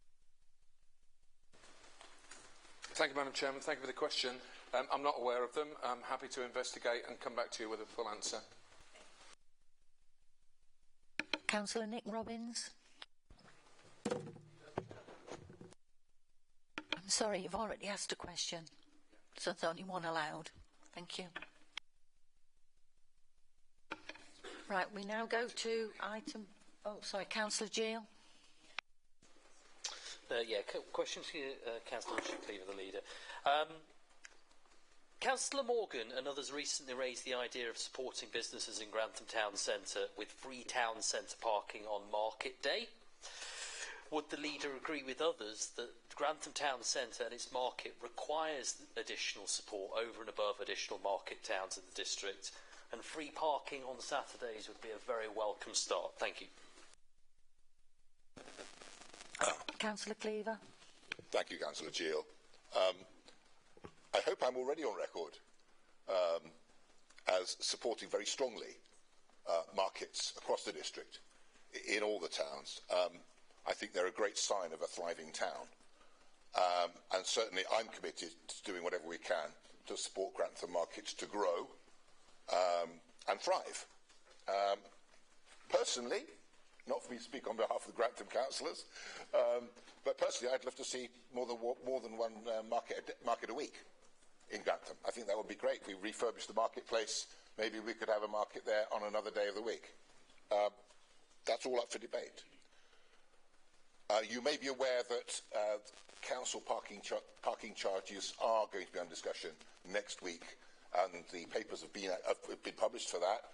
Thank you, Madam Chairman. Thank you for the question. I'm not aware of them. I'm happy to investigate and come back to you with a full answer. Councillor Nick Robbins. I'm sorry, you've already asked a question, so there's only one allowed. Thank you. Right, we now go to item... Oh, sorry, Councillor Gill. Question to you, Councillor Cleaver, the leader. Councillor Morgan and others recently raised the idea of supporting businesses in Grantham Town Centre with free town centre parking on Market Day. Would the leader agree with others that Grantham Town Centre and its market requires additional support over and above additional market towns in the district, and free parking on Saturdays would be a very welcome start? Thank you. Councillor Cleaver. Thank you, Councillor Gill. I hope I'm already on record as supporting very strongly markets across the district, in all the towns. I think they're a great sign of a thriving town. And certainly I'm committed to doing whatever we can to support Grantham markets to grow and thrive. Personally, not for me to speak on behalf of the Grantham councillors, but personally I'd love to see more than one market a week in Grantham. I think that would be great. If we refurbish the marketplace, maybe we could have a market there on another day of the week. That's all up for debate. You may be aware that council parking charges are going to be under discussion next week, and the papers have been published for that,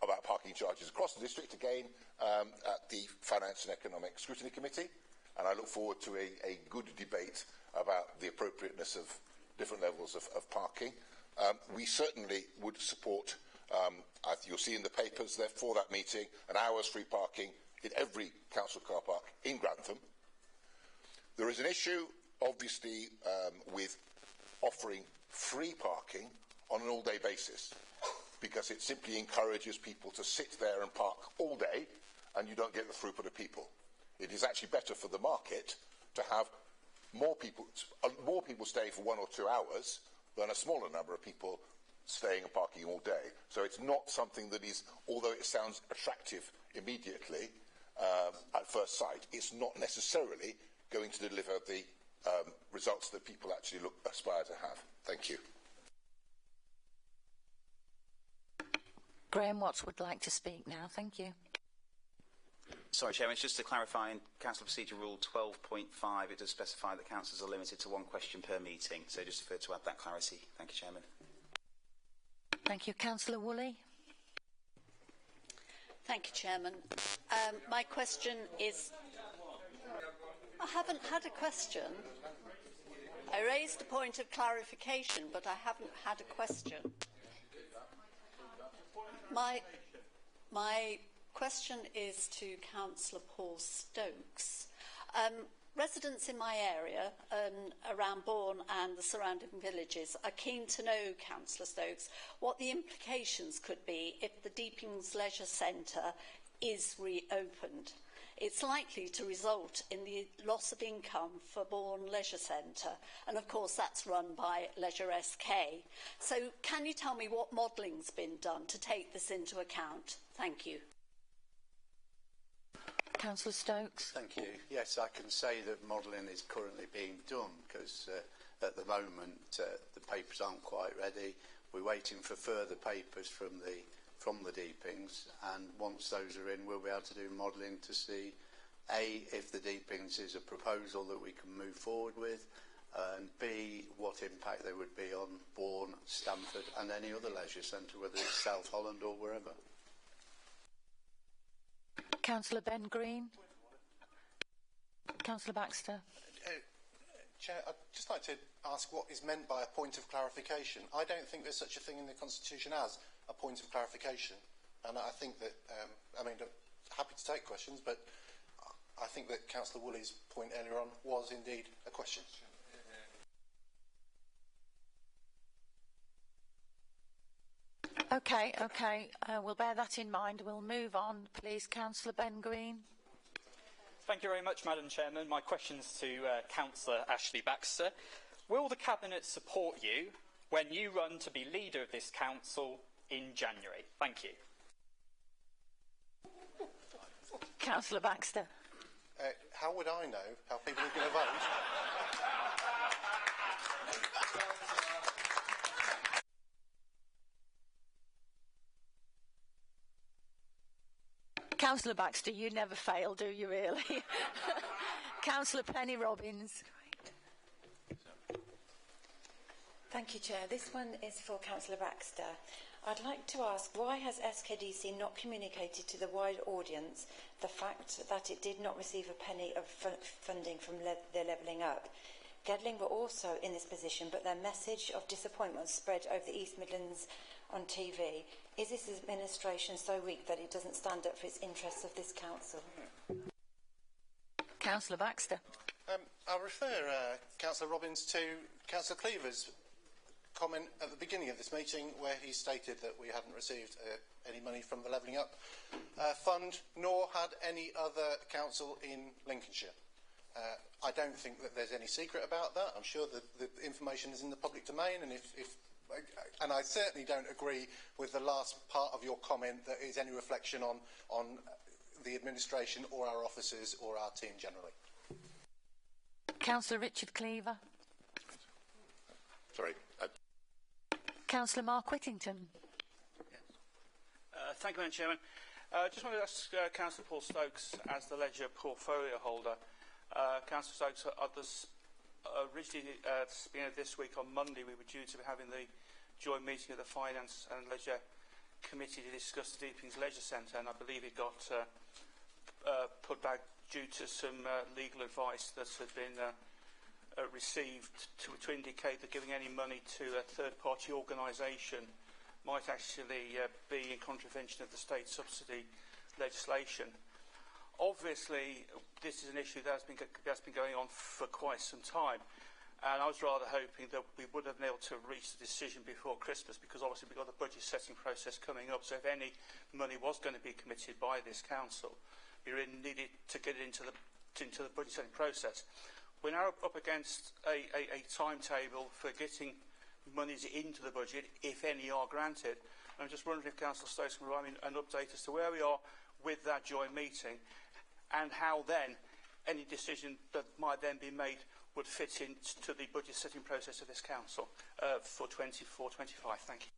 about parking charges across the district again at the Finance and Economic Scrutiny Committee, and I look forward to a good debate about the appropriateness of different levels of parking. We certainly would support, you'll see in the papers there for that meeting, an hour's free parking in every council car park in Grantham. There is an issue, obviously, with offering free parking on an all-day basis, because it simply encourages people to sit there and park all day, and you don't get the throughput of people. It is actually better for the market to have more people staying for 1 or 2 hours than a smaller number of people staying and parking all day. So it's not something that is, although it sounds attractive immediately at first sight, it's not necessarily going to deliver the results that people actually aspire to have. Thank you. Graham Watts would like to speak now. Thank you. Sorry, Chairman, it's just to clarify, in Council Procedure Rule 12.5, it does specify that councillors are limited to 1 question per meeting. So just to add that clarity. Thank you, Chairman. Thank you. Councillor Woolley. Thank you, Chairman. My question is... I haven't had a question. I raised a point of clarification, but I haven't had a question. My question is to Councillor Paul Stokes. Residents in my area around Bourne and the surrounding villages are keen to know, Councillor Stokes, what the implications could be if the Deepings Leisure Centre is reopened. It's likely to result in the loss of income for Bourne Leisure Centre, and of course that's run by Leisure SK. So can you tell me what modelling's been done to take this into account? Thank you. Councillor Stokes. Thank you. Yes, I can say that modelling is currently being done because at the moment the papers aren't quite ready. We're waiting for further papers from the Deepings, and once those are in, we'll be able to do modelling to see A, if the Deepings is a proposal that we can move forward with, and B, what impact there would be on Bourne, Stamford and any other leisure centre, whether it's South Holland or wherever. Councillor Ben Green. Councillor Baxter. Chair, I'd just like to ask what is meant by a point of clarification. I don't think there's such a thing in the Constitution as a point of clarification. And I think that, happy to take questions, but I think that Councillor Woolley's point earlier on was indeed a question. Okay. We'll bear that in mind. We'll move on, please. Councillor Ben Green. Thank you very much, Madam Chairman. My question's to Councillor Ashley Baxter. Will the Cabinet support you when you run to be leader of this council in January? Thank you. Councillor Baxter. How would I know how people are going to vote? Councillor Baxter, you never fail, do you really? Councillor Penny Robbins. Thank you, Chair. This one is for Councillor Baxter. I'd like to ask, why has SKDC not communicated to the wider audience the fact that it did not receive a penny of funding from the Levelling Up? Gedling were also in this position, but their message of disappointment spread over the East Midlands on TV. Is this administration so weak that it doesn't stand up for its interests of this council? Councillor Baxter. I'll refer Councillor Robbins to Councillor Cleaver's comment at the beginning of this meeting where he stated that we hadn't received any money from the Levelling Up fund, nor had any other council in Lincolnshire. I don't think that there's any secret about that. I'm sure that the information is in the public domain, and and I certainly don't agree with the last part of your comment that is any reflection on the administration or our officers or our team generally. Councillor Richard Cleaver. Sorry. Councillor Mark Whittington. Thank you, Madam Chairman. Just wanted to ask Councillor Paul Stokes, as the Ledger portfolio holder. Councillor Stokes, originally at the beginning of this week on Monday, we were due to be having the joint meeting of the Finance and Leisure Committee to discuss the Deepings Leisure Centre, and I believe it got put back due to some legal advice that had been received to indicate that giving any money to a third-party organisation might actually be in contravention of the state subsidy legislation. Obviously, this is an issue that's been going on for quite some time, and I was rather hoping that we would have been able to reach the decision before Christmas, because obviously we've got the budget setting process coming up, so if any money was going to be committed by this council we really needed to get it into the budget setting process. We're now up against a timetable for getting monies into the budget, if any are granted. I'm just wondering if Councillor Stokes can provide me an update as to where we are with that joint meeting, and how then any decision that might then be made would fit into the budget setting process of this council for 24-25. Thank you.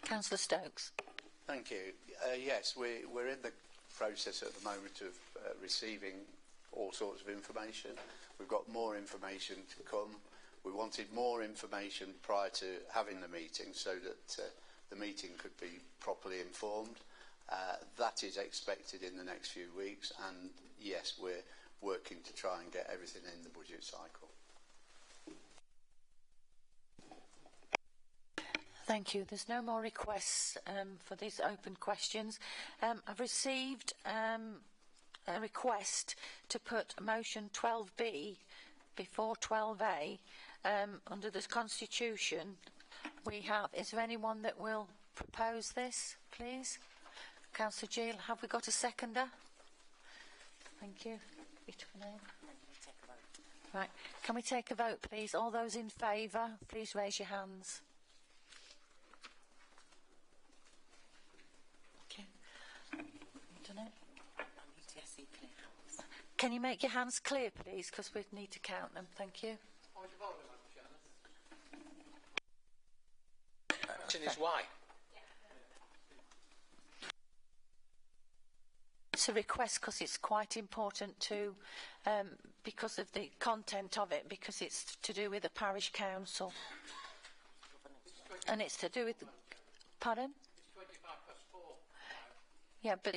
Councillor Stokes. Thank you. Yes, we're in the process at the moment of receiving all sorts of information. We've got more information to come. We wanted more information prior to having the meeting so that the meeting could be properly informed. That is expected in the next few weeks, and yes, we're working to try and get everything in the budget cycle. Thank you. There's no more requests for these open questions. I've received a request to put motion 12B before 12A under the Constitution. Is there anyone that will propose this, please? Councillor Gill, have we got a seconder? Thank you. Right. Can we take a vote, please? All those in favour, please raise your hands. Okay. Done it. Can you make your hands clear, please, because we need to count them. Thank you. Question is why? It's a request because it's quite important to, because of the content of it, because it's to do with the parish council. And it's to do with... Pardon? It's 4:25. Yeah, but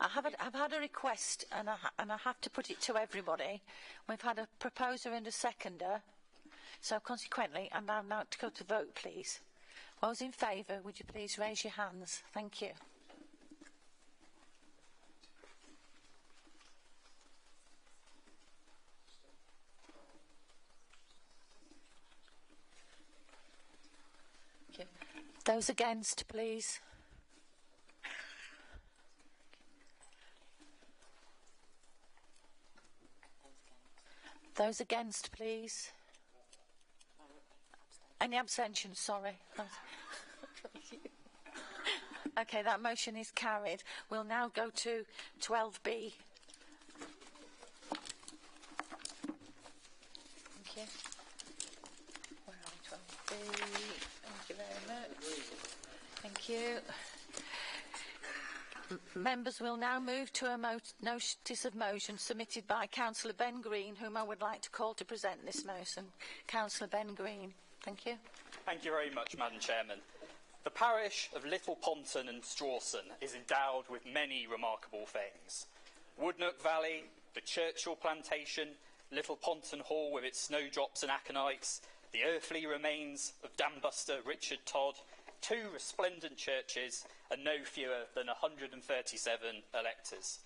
I've had a request, and I have to put it to everybody. We've had a proposer and a seconder, so consequently, I'm now to go to vote, please. Those in favour, would you please raise your hands? Thank you. Those against, please. Those against, please. Any abstentions? Sorry. Okay, that motion is carried. We'll now go to 12B. Thank you. Where are we? 12B. Thank you very much. Thank you. Members will now move to a notice of motion submitted by Councillor Ben Green, whom I would like to call to present this motion. Councillor Ben Green. Thank you. Thank you very much, Madam Chairman. The parish of Little Ponton and Strawson is endowed with many remarkable things. Woodnook Valley, the Churchill Plantation, Little Ponton Hall with its snowdrops and aconites, the earthly remains of dambuster Richard Todd, 2 resplendent churches, and no fewer than 137 electors.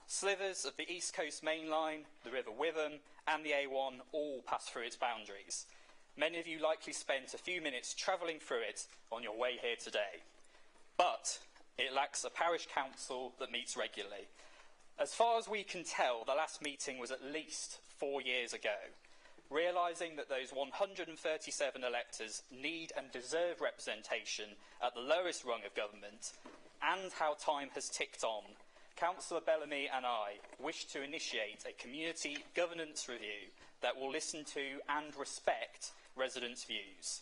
Slivers of the East Coast Main Line, the River Witham, and the A1 all pass through its boundaries. Many of you likely spent a few minutes travelling through it on your way here today. But it lacks a parish council that meets regularly. As far as we can tell, the last meeting was at least 4 years ago. Realising that those 137 electors need and deserve representation at the lowest rung of government, and how time has ticked on, Councillor Bellamy and I wish to initiate a community governance review that will listen to and respect residents' views.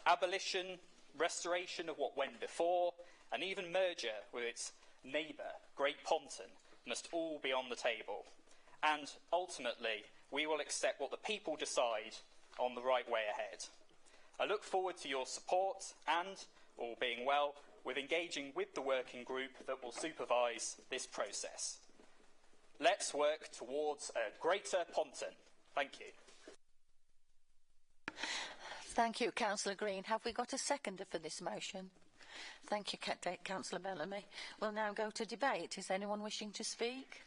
Abolition, restoration of what went before, and even merger with its neighbour, Great Ponton, must all be on the table. And ultimately, we will accept what the people decide on the right way ahead. I look forward to your support and, all being well, with engaging with the working group that will supervise this process. Let's work towards a greater Ponton. Thank you. Thank you, Councillor Green. Have we got a seconder for this motion? Thank you, Councillor Bellamy. We'll now go to debate. Is anyone wishing to speak?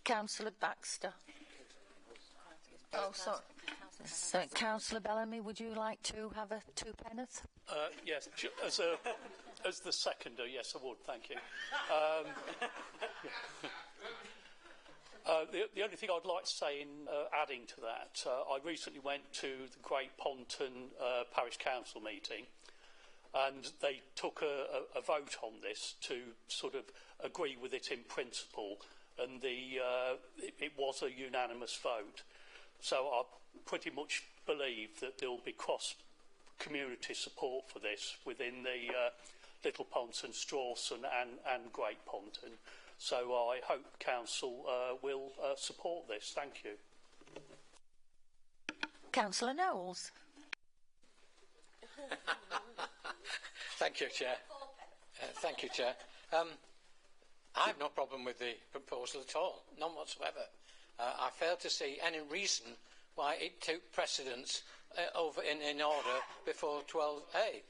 Councillor Baxter. Oh, sorry. So, Councillor Bellamy, would you like to have a 2 penneth? Yes, As the seconder, yes, I would, thank you. The only thing I'd like to say in adding to that, I recently went to the Great Ponton Parish Council meeting, and they took a vote on this to sort of agree with it in principle, and it was a unanimous vote. So I pretty much believe that there will be cross-community support for this within the Little Ponton, Strawson and Great Ponton. So I hope Council will support this. Thank you. Councillor Knowles. Thank you, Chair. Thank you, Chair. I have no problem with the proposal at all, none whatsoever. I fail to see any reason why it took precedence over in order before 12A.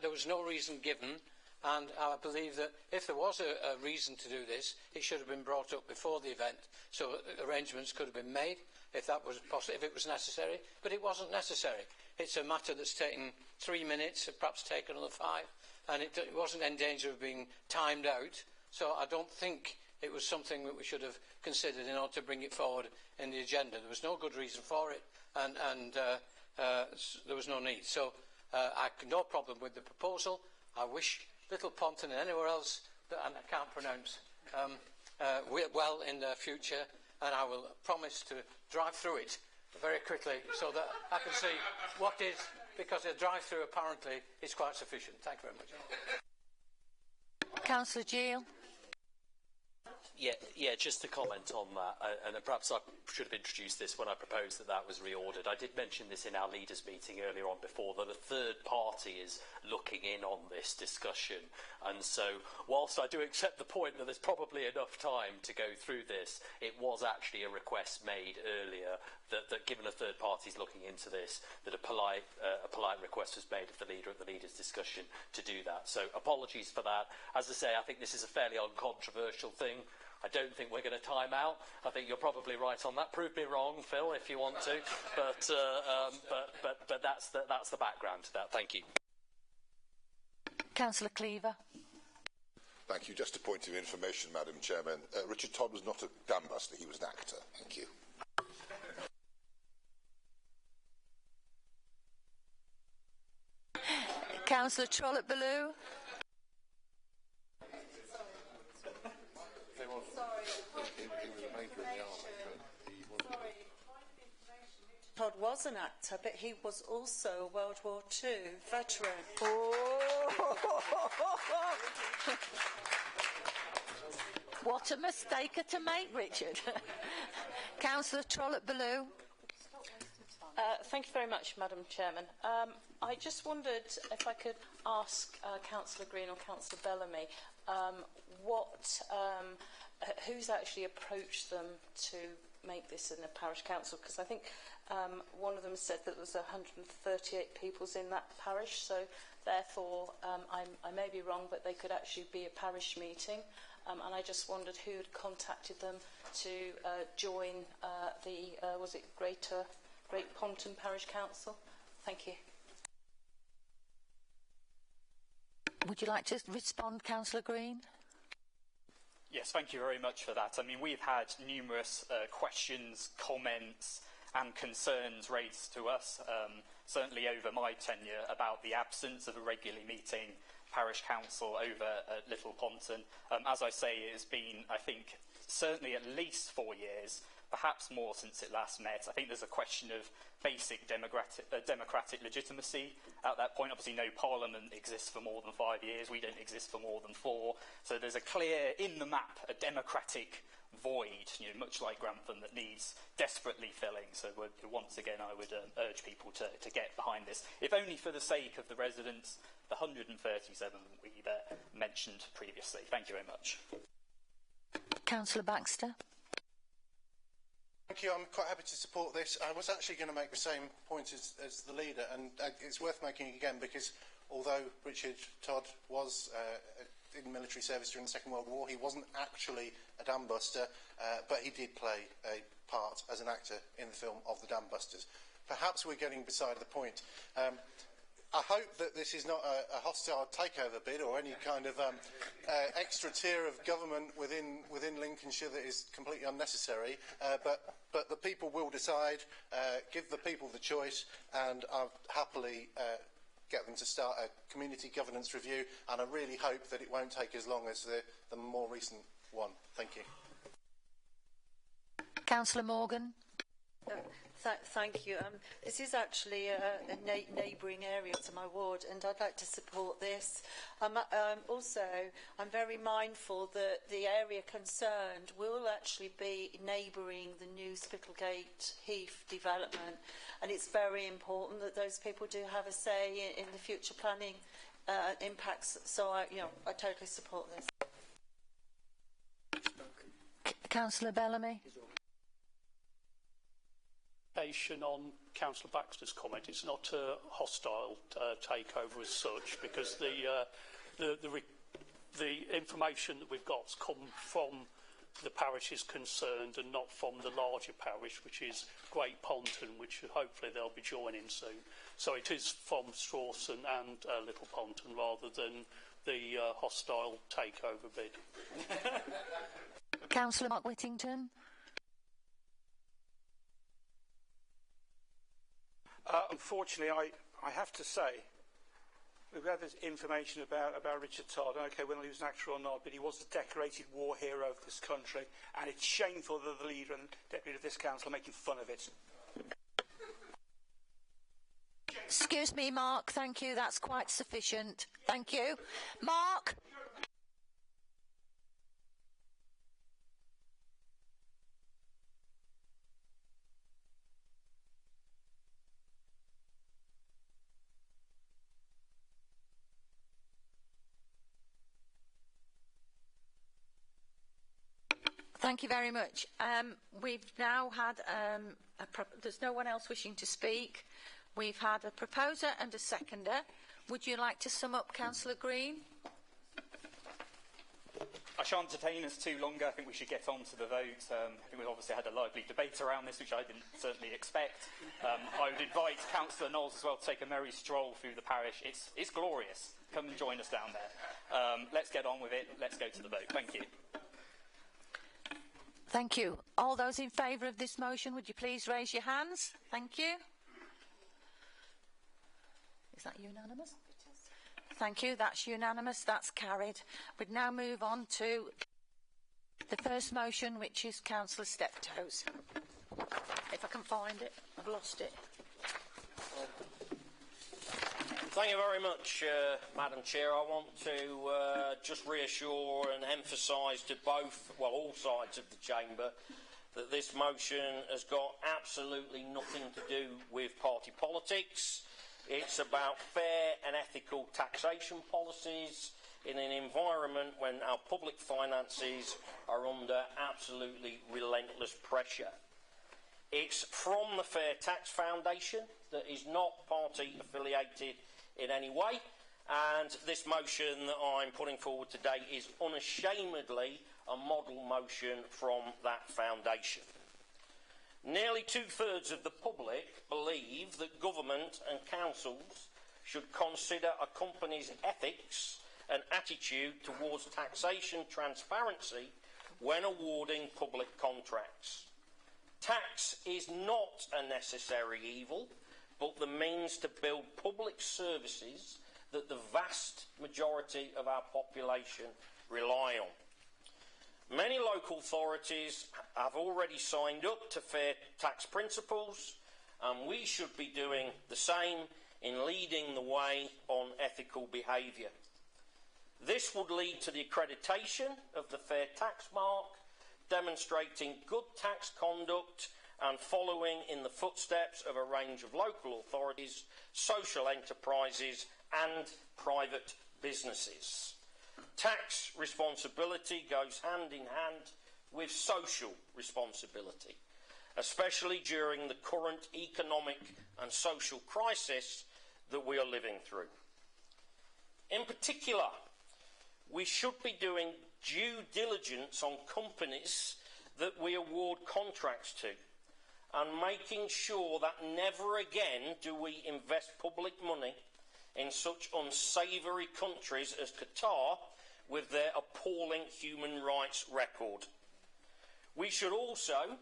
There was no reason given, and I believe that if there was a reason to do this, it should have been brought up before the event, so arrangements could have been made if that was possible, if it was necessary. But it wasn't necessary. It's a matter that's taken 3 minutes, perhaps take another 5, and it wasn't in danger of being timed out. So I don't think it was something that we should have considered in order to bring it forward in the agenda. There was no good reason for it, and there was no need. So I have no problem with the proposal. I wish Little Ponton and anywhere else that I can't pronounce well in the future, and I will promise to drive through it very quickly so that I can see what is, because a drive-through apparently is quite sufficient. Thank you very much. Councillor Gill. Yeah, just to comment on that, and perhaps I should have introduced this when I proposed that was reordered. I did mention this in our leaders' meeting earlier on before, that a third party is looking in on this discussion. And so, whilst I do accept the point that there's probably enough time to go through this, it was actually a request made earlier that given a third party is looking into this, that a polite request was made of the leader at the leaders' discussion to do that. So, apologies for that. As I say, I think this is a fairly uncontroversial thing. I don't think we're going to time out. I think you're probably right on that. Prove me wrong, Phil, if you want to. But that's the background to that. Thank you. Councillor Cleaver. Thank you. Just a point of information, Madam Chairman. Richard Todd was not a dam buster. He was an actor. Thank you. Councillor Trollope-Ballou. Todd was an actor, but he was also a World War II veteran. What a mistake to make, Richard. Councillor Trollope-Ballou. Thank you very much, Madam Chairman. I just wondered if I could ask Councillor Green or Councillor Bellamy who's actually approached them to make this in a parish council, because I think one of them said that there was 138 peoples in that parish, so therefore I may be wrong, but they could actually be a parish meeting, and I just wondered who had contacted them to join was it Great Ponton Parish Council? Thank you. Would you like to respond, Councillor Green? Yes, thank you very much for that. I mean, we've had numerous questions, comments and concerns raised to us, certainly over my tenure, about the absence of a regularly meeting parish council over at Little Ponton. As I say, it has been, I think, certainly at least 4 years, perhaps more since it last met. I think there's a question of basic democratic legitimacy at that point. Obviously, no parliament exists for more than 5 years. We don't exist for more than 4. So there's a clear, in the map, a democratic void, much like Grantham, that needs desperately filling. So once again, I would urge people to get behind this, if only for the sake of the residents, the 137 we mentioned previously. Thank you very much. Councillor Baxter. Thank you. I'm quite happy to support this. I was actually going to make the same point as the leader, and it's worth making again because although Richard Todd was in military service during the Second World War, he wasn't actually a dam buster, but he did play a part as an actor in the film of the Dam Busters. Perhaps we're getting beside the point. I hope that this is not a hostile takeover bid or any kind of extra tier of government within Lincolnshire that is completely unnecessary. But the people will decide. Give the people the choice, and I'll happily get them to start a community governance review. And I really hope that it won't take as long as the more recent one. Thank you. Councillor Morgan. Thank you. This is actually a neighbouring area to my ward, and I'd like to support this. Also, I'm very mindful that the area concerned will actually be neighbouring the new Spittlegate Heath development, and it's very important that those people do have a say in the future planning impacts. So, I totally support this. Councillor Bellamy. On Councillor Baxter's comment, it's not a hostile takeover as such, because the information that we've got has come from the parishes concerned and not from the larger parish, which is Great Ponton, which hopefully they'll be joining soon. So it is from Strawson and Little Ponton rather than the hostile takeover bid. Councillor Mark Whittington. Unfortunately, I have to say, we've had this information about Richard Todd. Okay, whether he was an actor or not, but he was the decorated war hero of this country, and it's shameful that the leader and deputy of this council are making fun of it. Excuse me, Mark. Thank you. That's quite sufficient. Thank you. Mark. Thank you very much. We've now had, there's no one else wishing to speak. We've had a proposer and a seconder. Would you like to sum up, Councillor Green? I shan't detain us too longer. I think we should get on to the vote. I think we've obviously had a lively debate around this, which I didn't certainly expect. I would invite Councillor Knowles as well to take a merry stroll through the parish. It's glorious. Come and join us down there. Let's get on with it. Let's go to the vote. Thank you. Thank you. All those in favour of this motion, would you please raise your hands? Thank you. Is that unanimous? It is. Thank you. That's unanimous. That's carried. We'd now move on to the first motion, which is Councillor Steptoe's. If I can find it. I've lost it. Thank you very much, Madam Chair. I want to just reassure and emphasise to all sides of the chamber that this motion has got absolutely nothing to do with party politics. It's about fair and ethical taxation policies in an environment when our public finances are under absolutely relentless pressure. It's from the Fair Tax Foundation that is not party affiliated in any way, and this motion that I'm putting forward today is unashamedly a model motion from that foundation. Nearly two-thirds of the public believe that government and councils should consider a company's ethics and attitude towards taxation transparency when awarding public contracts. Tax is not a necessary evil, but the means to build public services that the vast majority of our population rely on. Many local authorities have already signed up to fair tax principles, and we should be doing the same in leading the way on ethical behaviour. This would lead to the accreditation of the Fair Tax Mark, demonstrating good tax conduct and following in the footsteps of a range of local authorities, social enterprises and private businesses. Tax responsibility goes hand in hand with social responsibility, especially during the current economic and social crisis that we are living through. In particular, we should be doing due diligence on companies that we award contracts to, and making sure that never again do we invest public money in such unsavoury countries as Qatar with their appalling human rights record. We should also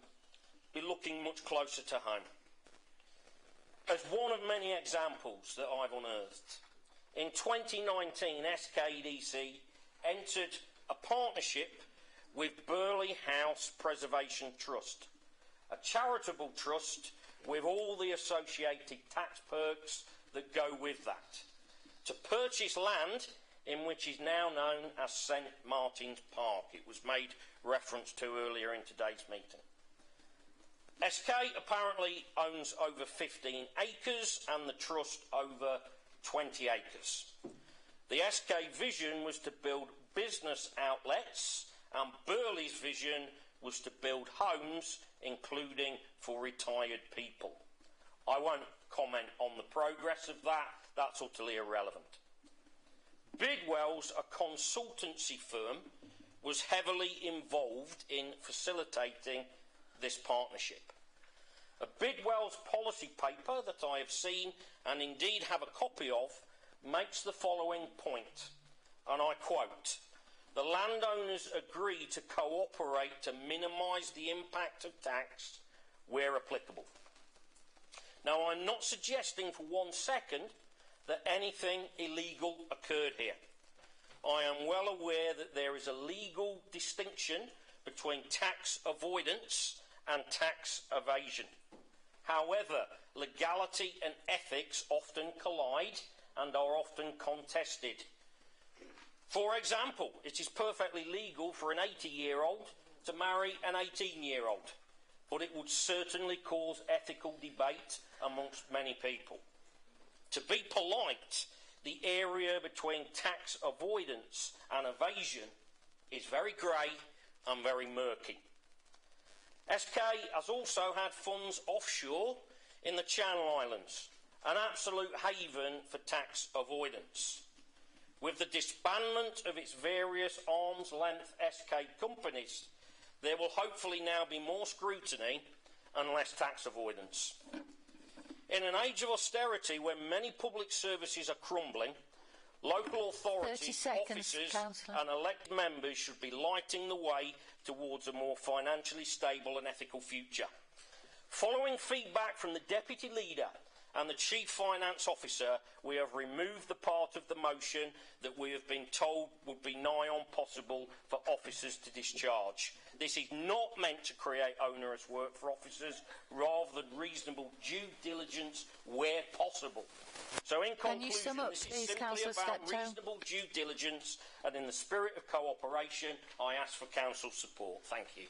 be looking much closer to home. As one of many examples that I've unearthed, in 2019 SKDC entered a partnership with Burley House Preservation Trust, a charitable trust with all the associated tax perks that go with that, to purchase land in which is now known as St Martin's Park. It was made reference to earlier in today's meeting. SK apparently owns over 15 acres and the trust over 20 acres. The SK vision was to build business outlets, and Burley's vision was to build homes, including for retired people. I won't comment on the progress of that, that's utterly irrelevant. Bidwell's, a consultancy firm, was heavily involved in facilitating this partnership. A Bidwell's policy paper that I have seen and indeed have a copy of makes the following point, and I quote, "The landowners agree to cooperate to minimise the impact of tax where applicable." Now, I'm not suggesting for 1 second that anything illegal occurred here. I am well aware that there is a legal distinction between tax avoidance and tax evasion. However, legality and ethics often collide and are often contested. For example, it is perfectly legal for an 80-year-old to marry an 18-year-old, but it would certainly cause ethical debate amongst many people. To be polite, the area between tax avoidance and evasion is very grey and very murky. SK has also had funds offshore in the Channel Islands, an absolute haven for tax avoidance. With the disbandment of its various arm's-length SK companies, there will hopefully now be more scrutiny and less tax avoidance. In an age of austerity when many public services are crumbling, local authorities, officers and elected members should be lighting the way towards a more financially stable and ethical future. Following feedback from the Deputy Leader and the Chief Finance Officer, we have removed the part of the motion that we have been told would be nigh on possible for officers to discharge. This is not meant to create onerous work for officers, rather than reasonable due diligence where possible. So in conclusion, this is simply about reasonable due diligence, and in the spirit of cooperation, I ask for Council's support. Thank you.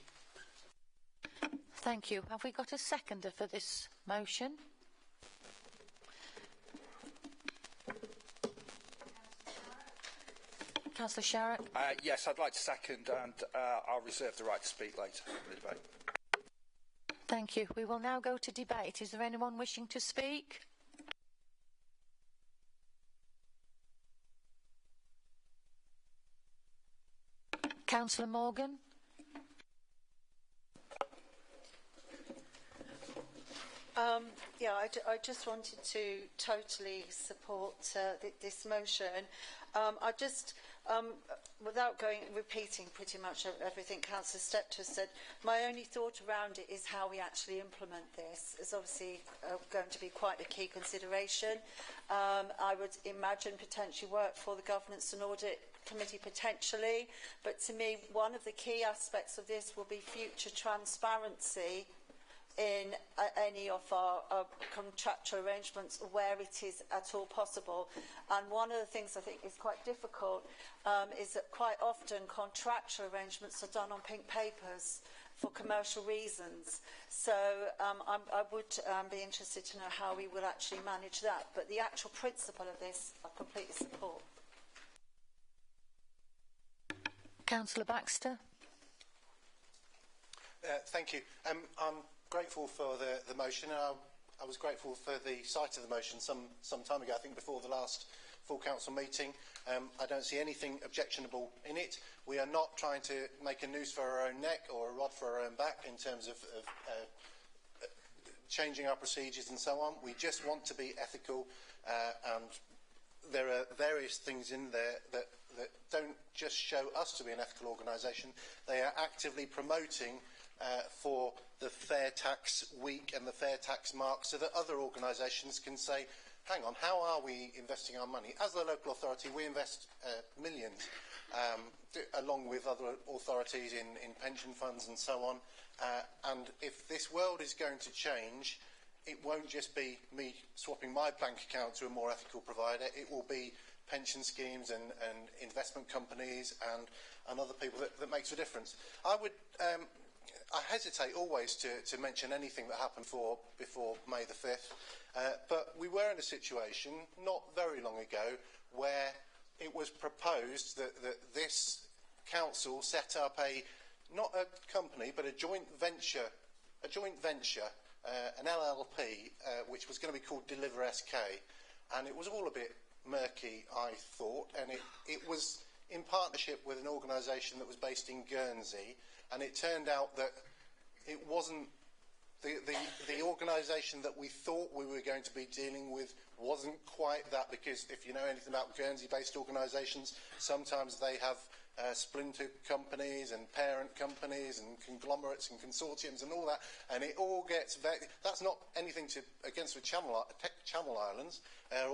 Thank you. Have we got a seconder for this motion? Councillor Sharrock? Yes, I'd like to second, and I'll reserve the right to speak later in the debate. Thank you. We will now go to debate. Is there anyone wishing to speak? Councillor Morgan? I just wanted to totally support this motion. Without repeating pretty much everything Councillor Steptoe said, my only thought around it is how we actually implement this. It's obviously going to be quite a key consideration. I would imagine potentially work for the Governance and Audit Committee potentially, but to me one of the key aspects of this will be future transparency in any of our contractual arrangements where it is at all possible. And one of the things I think is quite difficult is that quite often contractual arrangements are done on pink papers for commercial reasons. So I would be interested to know how we will actually manage that. But the actual principle of this I completely support. Councillor Baxter? Thank you. I'm grateful for the motion. I was grateful for the sight of the motion some time ago, I think before the last full council meeting. I don't see anything objectionable in it. We are not trying to make a noose for our own neck or a rod for our own back in terms of changing our procedures and so on. We just want to be ethical and there are various things in there that don't just show us to be an ethical organisation. They are actively promoting for the Fair Tax Week and the Fair Tax Mark, so that other organisations can say, hang on, how are we investing our money? As the local authority, we invest millions, along with other authorities in pension funds and so on. And if this world is going to change, it won't just be me swapping my bank account to a more ethical provider. It will be pension schemes and investment companies and other people that makes a difference. I hesitate always to mention anything that happened before May the 5th, but we were in a situation not very long ago where it was proposed that this council set up not a company but a joint venture, an LLP, which was going to be called Deliver SK, and it was all a bit murky, I thought, and it was in partnership with an organisation that was based in Guernsey, and it turned out that it wasn't the organisation that we thought we were going to be dealing with wasn't quite that, because if you know anything about Guernsey-based organisations, sometimes they have splinter companies and parent companies and conglomerates and consortiums and all that, and it all gets that's not anything against the Channel Islands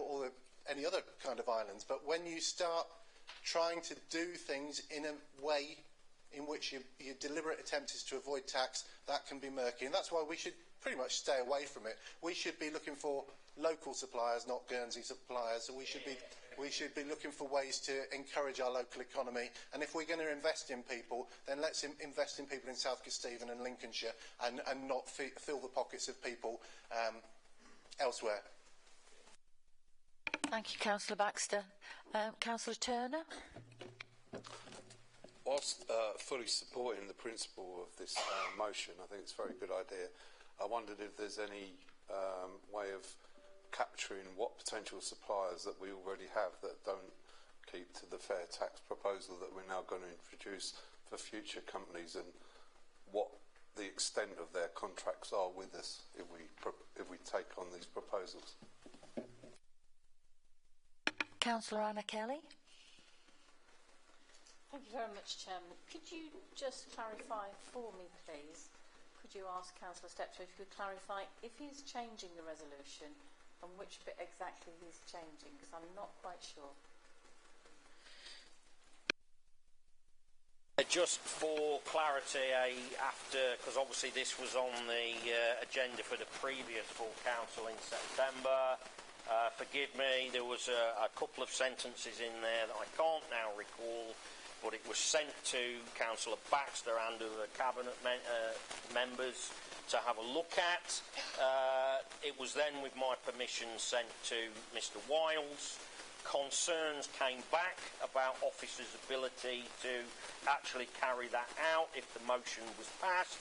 or any other kind of islands, but when you start trying to do things in a way in which your deliberate attempt is to avoid tax, that can be murky, and that's why we should pretty much stay away from it. We should be looking for local suppliers, not Guernsey suppliers. So we should be looking for ways to encourage our local economy, and if we're going to invest in people, then let's invest in people in South Kesteven and Lincolnshire, and not fill the pockets of people elsewhere. Thank you, Councillor Baxter. Councillor Turner? Whilst fully supporting the principle of this motion, I think it's a very good idea. I wondered if there's any way of capturing what potential suppliers that we already have that don't keep to the fair tax proposal that we're now going to introduce for future companies, and what the extent of their contracts are with us if we take on these proposals. Councillor Anna Kelly? Thank you very much, Chairman. Could you just clarify for me, please? Could you ask Councillor Steptoe if you could clarify if he's changing the resolution and which bit exactly he's changing, because I'm not quite sure. Just for clarity, because obviously this was on the agenda for the previous full council in September. Forgive me, there was a couple of sentences in there that I can't now recall, but it was sent to Councillor Baxter and other cabinet members to have a look at. It was then, with my permission, sent to Mr Wiles. Concerns came back about officers' ability to actually carry that out if the motion was passed,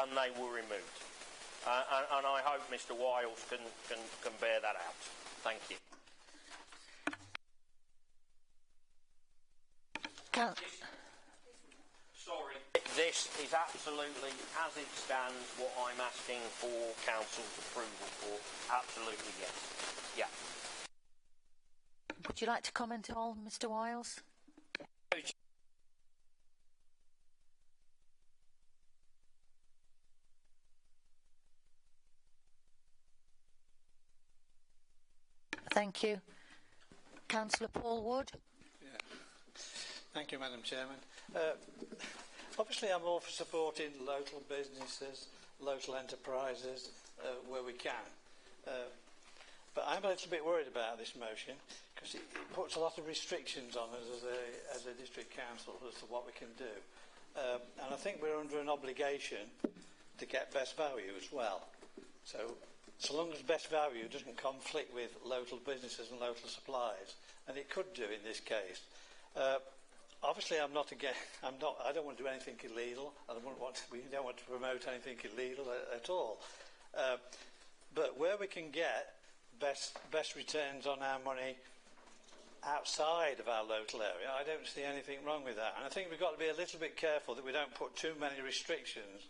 and they were removed. And I hope Mr Wiles can bear that out. Thank you. Sorry. This is absolutely, as it stands, what I'm asking for Council's approval for. Absolutely, yes. Yeah. Would you like to comment at all, Mr Wiles? Thank you. Councillor Paul Wood. Yeah. Thank you, Madam Chairman. Obviously, I'm all for supporting local businesses, local enterprises, where we can. But I'm a little bit worried about this motion because it puts a lot of restrictions on us as a district council as to what we can do. And I think we're under an obligation to get best value as well. So long as best value doesn't conflict with local businesses and local suppliers, and it could do in this case. Obviously, I don't want to do anything illegal. We don't want to promote anything illegal at all. But where we can get best returns on our money outside of our local area, I don't see anything wrong with that. And I think we've got to be a little bit careful that we don't put too many restrictions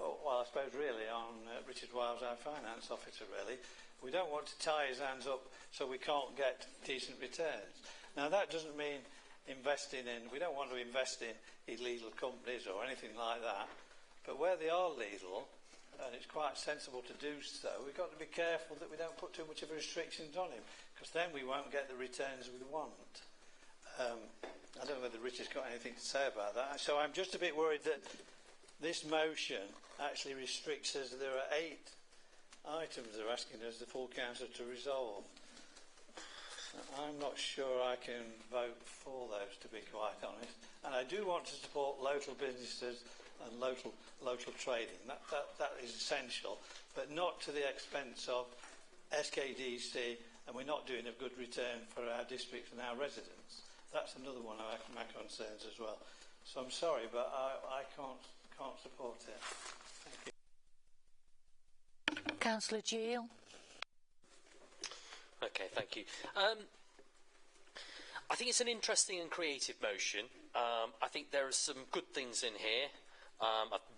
well, I suppose really on Richard Wiles, our finance officer, really. We don't want to tie his hands up so we can't get decent returns. Now, that doesn't mean we don't want to invest in illegal companies or anything like that, but where they are legal, and it's quite sensible to do so, we've got to be careful that we don't put too much of restrictions on him, because then we won't get the returns we want. I don't know whether Richard's got anything to say about that. So I'm just a bit worried that this motion actually restricts us. There are 8 items they're asking us, the full council, to resolve. I'm not sure I can vote for those, to be quite honest. And I do want to support local businesses and local trading. That is essential, but not to the expense of SKDC, and we're not doing a good return for our districts and our residents. That's another one of my concerns as well. So I'm sorry, but I can't support it. Thank you. Councillor Gill. Okay, thank you. I think it's an interesting and creative motion. I think there are some good things in here.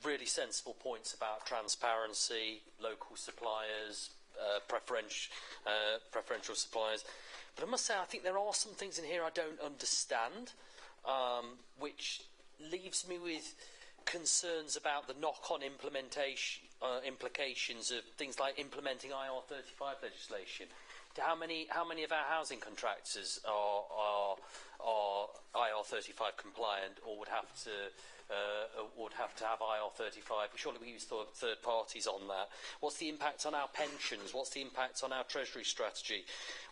Really sensible points about transparency, local suppliers, preferential suppliers. But I must say, I think there are some things in here I don't understand, which leaves me with concerns about the knock-on implications of things like implementing IR35 legislation. How many of our housing contractors are IR35 compliant, or would have to have IR35? Surely we use third parties on that. What's the impact on our pensions? What's the impact on our treasury strategy?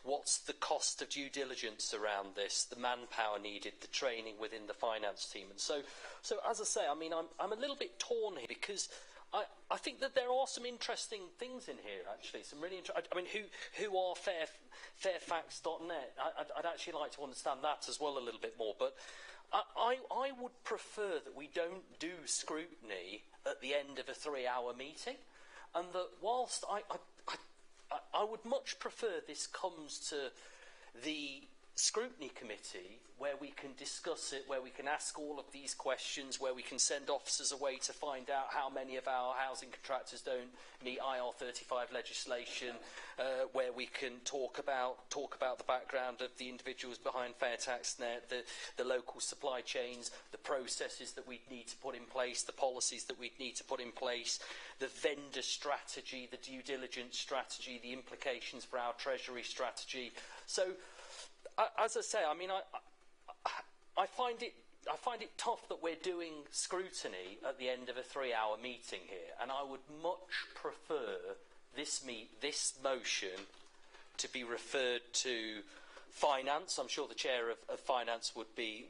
What's the cost of due diligence around this? The manpower needed, the training within the finance team, and so as I say, I mean, I'm a little bit torn here because I think that there are some interesting things in here, actually. Some really I mean, who are fairfacts.net? I'd actually like to understand that as well a little bit more. But I would prefer that we don't do scrutiny at the end of a 3-hour meeting, and that whilst I would much prefer this comes to the scrutiny committee, where we can discuss it, where we can ask all of these questions, where we can send officers away to find out how many of our housing contractors don't meet IR35 legislation, where we can talk about the background of the individuals behind FairTaxNet, the local supply chains, the processes that we need to put in place, the policies that we need to put in place, the vendor strategy, the due diligence strategy, the implications for our treasury strategy. So, as I say, I mean, I find it tough that we're doing scrutiny at the end of a 3-hour meeting here, and I would much prefer this motion to be referred to finance. I'm sure the chair of finance would be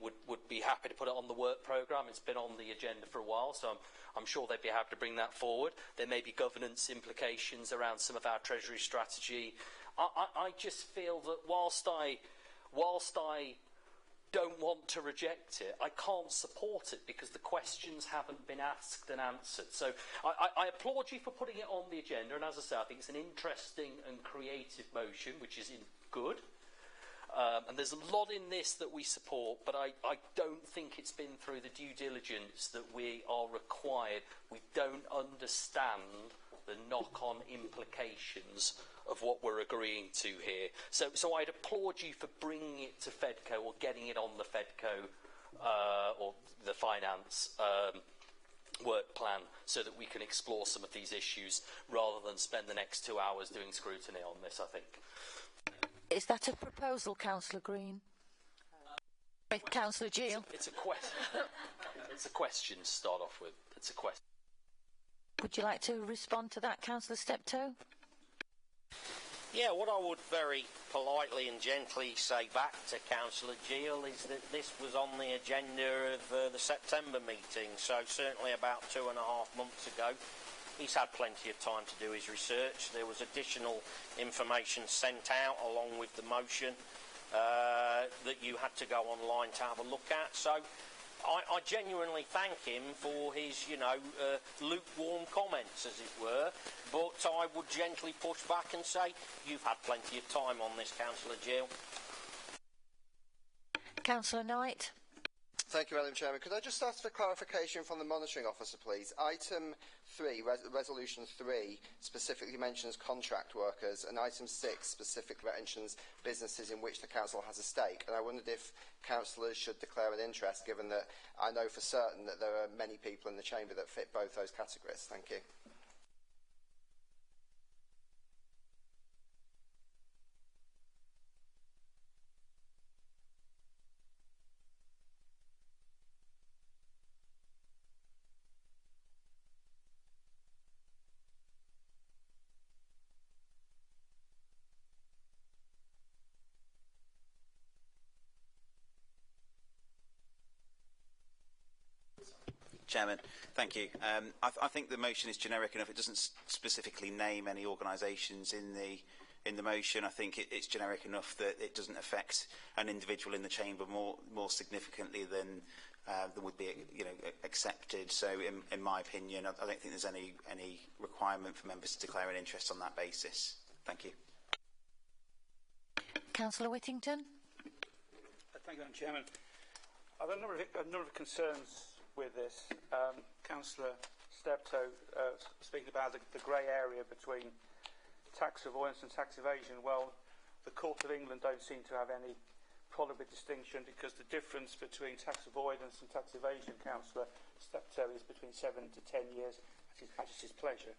happy to put it on the work programme. It's been on the agenda for a while, so I'm sure they'd be happy to bring that forward. There may be governance implications around some of our treasury strategy. I just feel that whilst I don't want to reject it, I can't support it because the questions haven't been asked and answered. So I applaud you for putting it on the agenda, and as I say, I think it's an interesting and creative motion, which is good. And there's a lot in this that we support, but I don't think it's been through the due diligence that we are required. We don't understand the knock-on implications of what we're agreeing to here. So I'd applaud you for bringing it to FEDCO or getting it on the FEDCO or the finance work plan so that we can explore some of these issues rather than spend the next 2 hours doing scrutiny on this, I think. Is that a proposal, Councillor Green? Councillor Gill? It's a question. It's a question to start off with. It's a question. Would you like to respond to that, Councillor Steptoe? Yeah, what I would very politely and gently say back to Councillor Gill is that this was on the agenda of the September meeting, so certainly about 2.5 months ago. He's had plenty of time to do his research. There was additional information sent out along with the motion that you had to go online to have a look at. So I genuinely thank him for his, lukewarm comments, as it were. But I would gently push back and say, you've had plenty of time on this, Councillor Gill. Councillor Knight? Thank you, Madam Chairman. Could I just ask for clarification from the Monitoring Officer, please? Item 3, Resolution 3, specifically mentions contract workers, and Item 6 specifically mentions businesses in which the Council has a stake. And I wondered if councillors should declare an interest, given that I know for certain that there are many people in the Chamber that fit both those categories. Thank you. Chairman, thank you. I think the motion is generic enough. It doesn't specifically name any organisations in the motion. I think it's generic enough that it doesn't affect an individual in the chamber more significantly than would be accepted. So, in my opinion, I don't think there's any requirement for members to declare an interest on that basis. Thank you. Councillor Whittington. Thank you, Madam Chairman. I have a number of concerns with this. Councillor Steptoe speaking about the grey area between tax avoidance and tax evasion. Well, the Court of England don't seem to have any problem with distinction, because the difference between tax avoidance and tax evasion, Councillor Steptoe, is between 7 to 10 years at His Majesty's pleasure.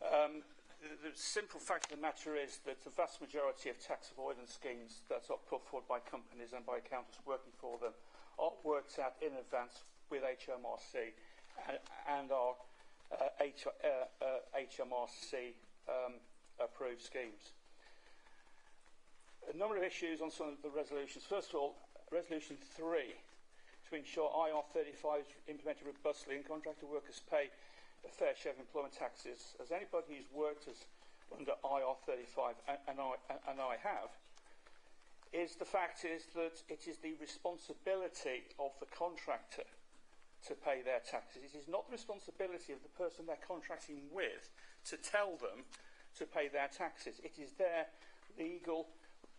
The simple fact of the matter is that the vast majority of tax avoidance schemes that are put forward by companies and by accountants working for them are worked out in advance with HMRC and are HMRC approved schemes. A number of issues on some of the resolutions. First of all, Resolution 3, to ensure IR35 is implemented robustly and contractor workers pay a fair share of employment taxes. As anybody who's worked under IR35, and I have, the fact is that it is the responsibility of the contractor to pay their taxes. It is not the responsibility of the person they're contracting with to tell them to pay their taxes. It is their legal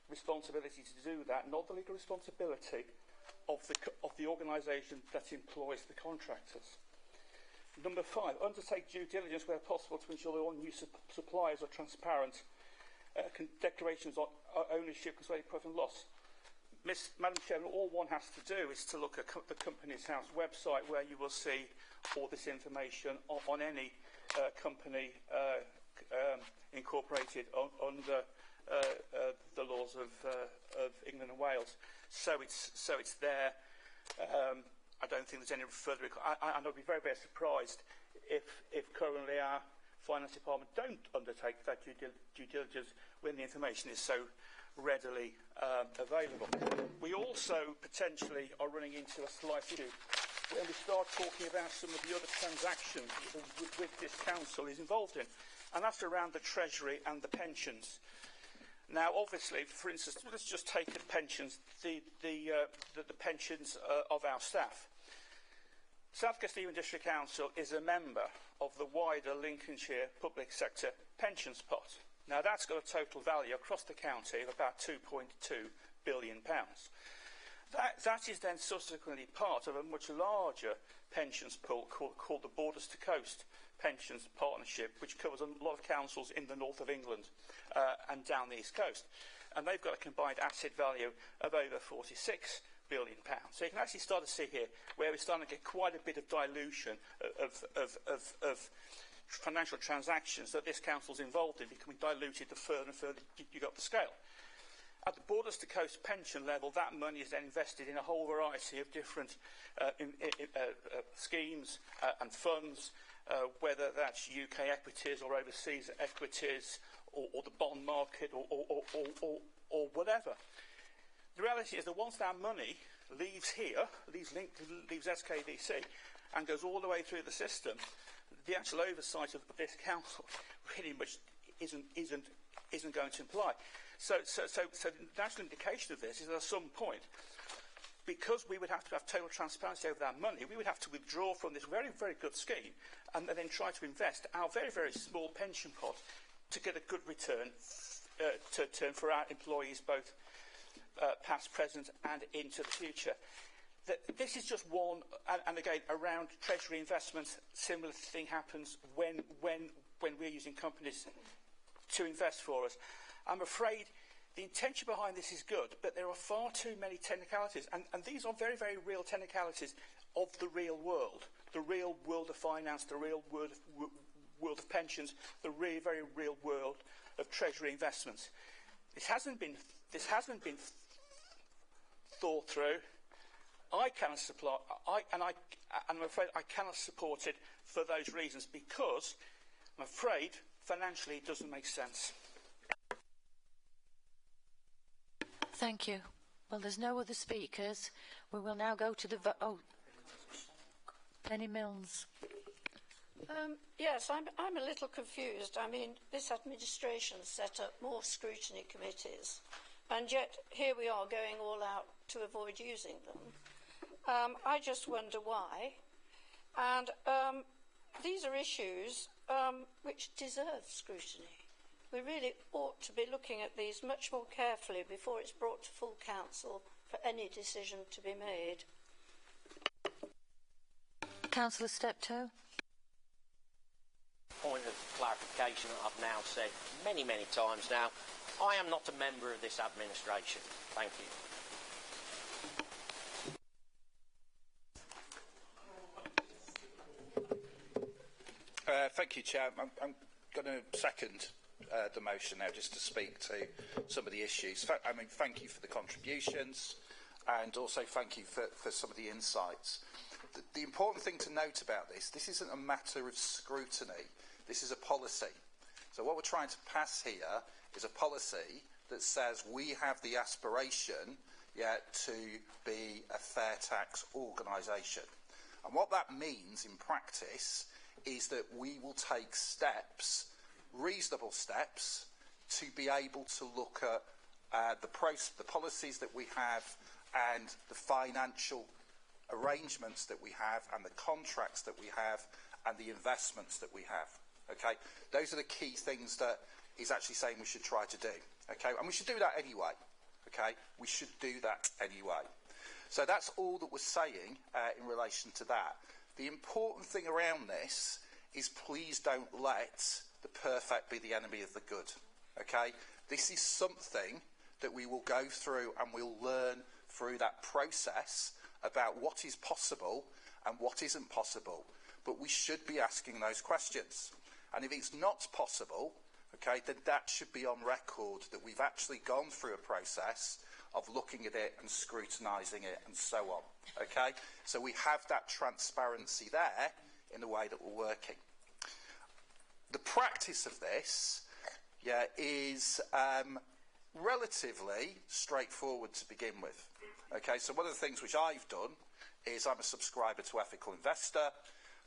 responsibility to do that, not the legal responsibility of the organisation that employs the contractors. Number 5, undertake due diligence where possible to ensure that all new suppliers are transparent. Declarations on ownership, concerning profit and loss. Madam Chairman, all one has to do is to look at the Companies House website, where you will see all this information on any company incorporated under the laws of England and Wales. So it's there. I don't think there's any further. And I'd be very, very surprised if currently our Finance Department don't undertake that due diligence when the information is so readily available. We also potentially are running into a slight issue when we start talking about some of the other transactions with this council is involved in, and that's around the Treasury and the pensions. Now, obviously, for instance, let's just take the pensions, the pensions of our staff. South Kesteven District Council is a member of the wider Lincolnshire public sector pensions pot. Now, that's got a total value across the county of about £2.2 billion. That is then subsequently part of a much larger pensions pool called the Borders to Coast Pensions Partnership, which covers a lot of councils in the north of England and down the east coast. And they've got a combined asset value of over £46 billion. So you can actually start to see here where we're starting to get quite a bit of dilution of financial transactions that this council's involved in, becoming diluted the further and further you go up the scale. At the Borders to Coast pension level, that money is then invested in a whole variety of different schemes and funds, whether that's UK equities or overseas equities or the bond market or whatever. The reality is that once that money leaves here, leaves SKDC, and goes all the way through the system, the actual oversight of this council really much isn't going to apply. So the natural indication of this is that at some point, because we would have to have total transparency over that money, we would have to withdraw from this very, very good scheme and then try to invest our very, very small pension pot to get a good return for our employees, both past, present and into the future. This is just one, and again, around Treasury investments, similar thing happens when we're using companies to invest for us. I'm afraid the intention behind this is good, but there are far too many technicalities, and these are very, very real technicalities of the real world of finance, the real world of pensions, the very, very real world of Treasury investments. This hasn't been thought through. I'm afraid I cannot support it for those reasons, because I'm afraid financially it doesn't make sense. Thank you. Well, there's no other speakers. We will now go to the vote. Oh, Penny Mills. Yes, I'm a little confused. I mean, this administration set up more scrutiny committees, and yet here we are going all out to avoid using them. I just wonder why. And these are issues which deserve scrutiny. We really ought to be looking at these much more carefully before it's brought to full council for any decision to be made. Councillor Steptoe. Point of clarification that I've now said many, many times now. I am not a member of this administration. Thank you. Thank you, Chair. I'm going to second the motion now, just to speak to some of the issues. Thank you for the contributions, and also thank you for some of the insights. The important thing to note about this isn't a matter of scrutiny. This is a policy. So what we're trying to pass here is a policy that says we have the aspiration to be a fair tax organisation. And what that means in practice is that we will take steps, reasonable steps, to be able to look at the policies that we have and the financial arrangements that we have and the contracts that we have and the investments that we have. Okay, those are the key things that he's actually saying we should try to do. Okay, and we should do that anyway. Okay, we should do that anyway. So that's all that we're saying in relation to that. The important thing around this is please don't let the perfect be the enemy of the good. Okay, this is something that we will go through and we'll learn through that process about what is possible and what isn't possible. But we should be asking those questions. And if it's not possible, okay, then that should be on record that we've actually gone through a process of looking at it and scrutinising it and so on. Okay? So we have that transparency there in the way that we're working. The practice of this is relatively straightforward to begin with. Okay, so one of the things which I've done is I'm a subscriber to Ethical Investor,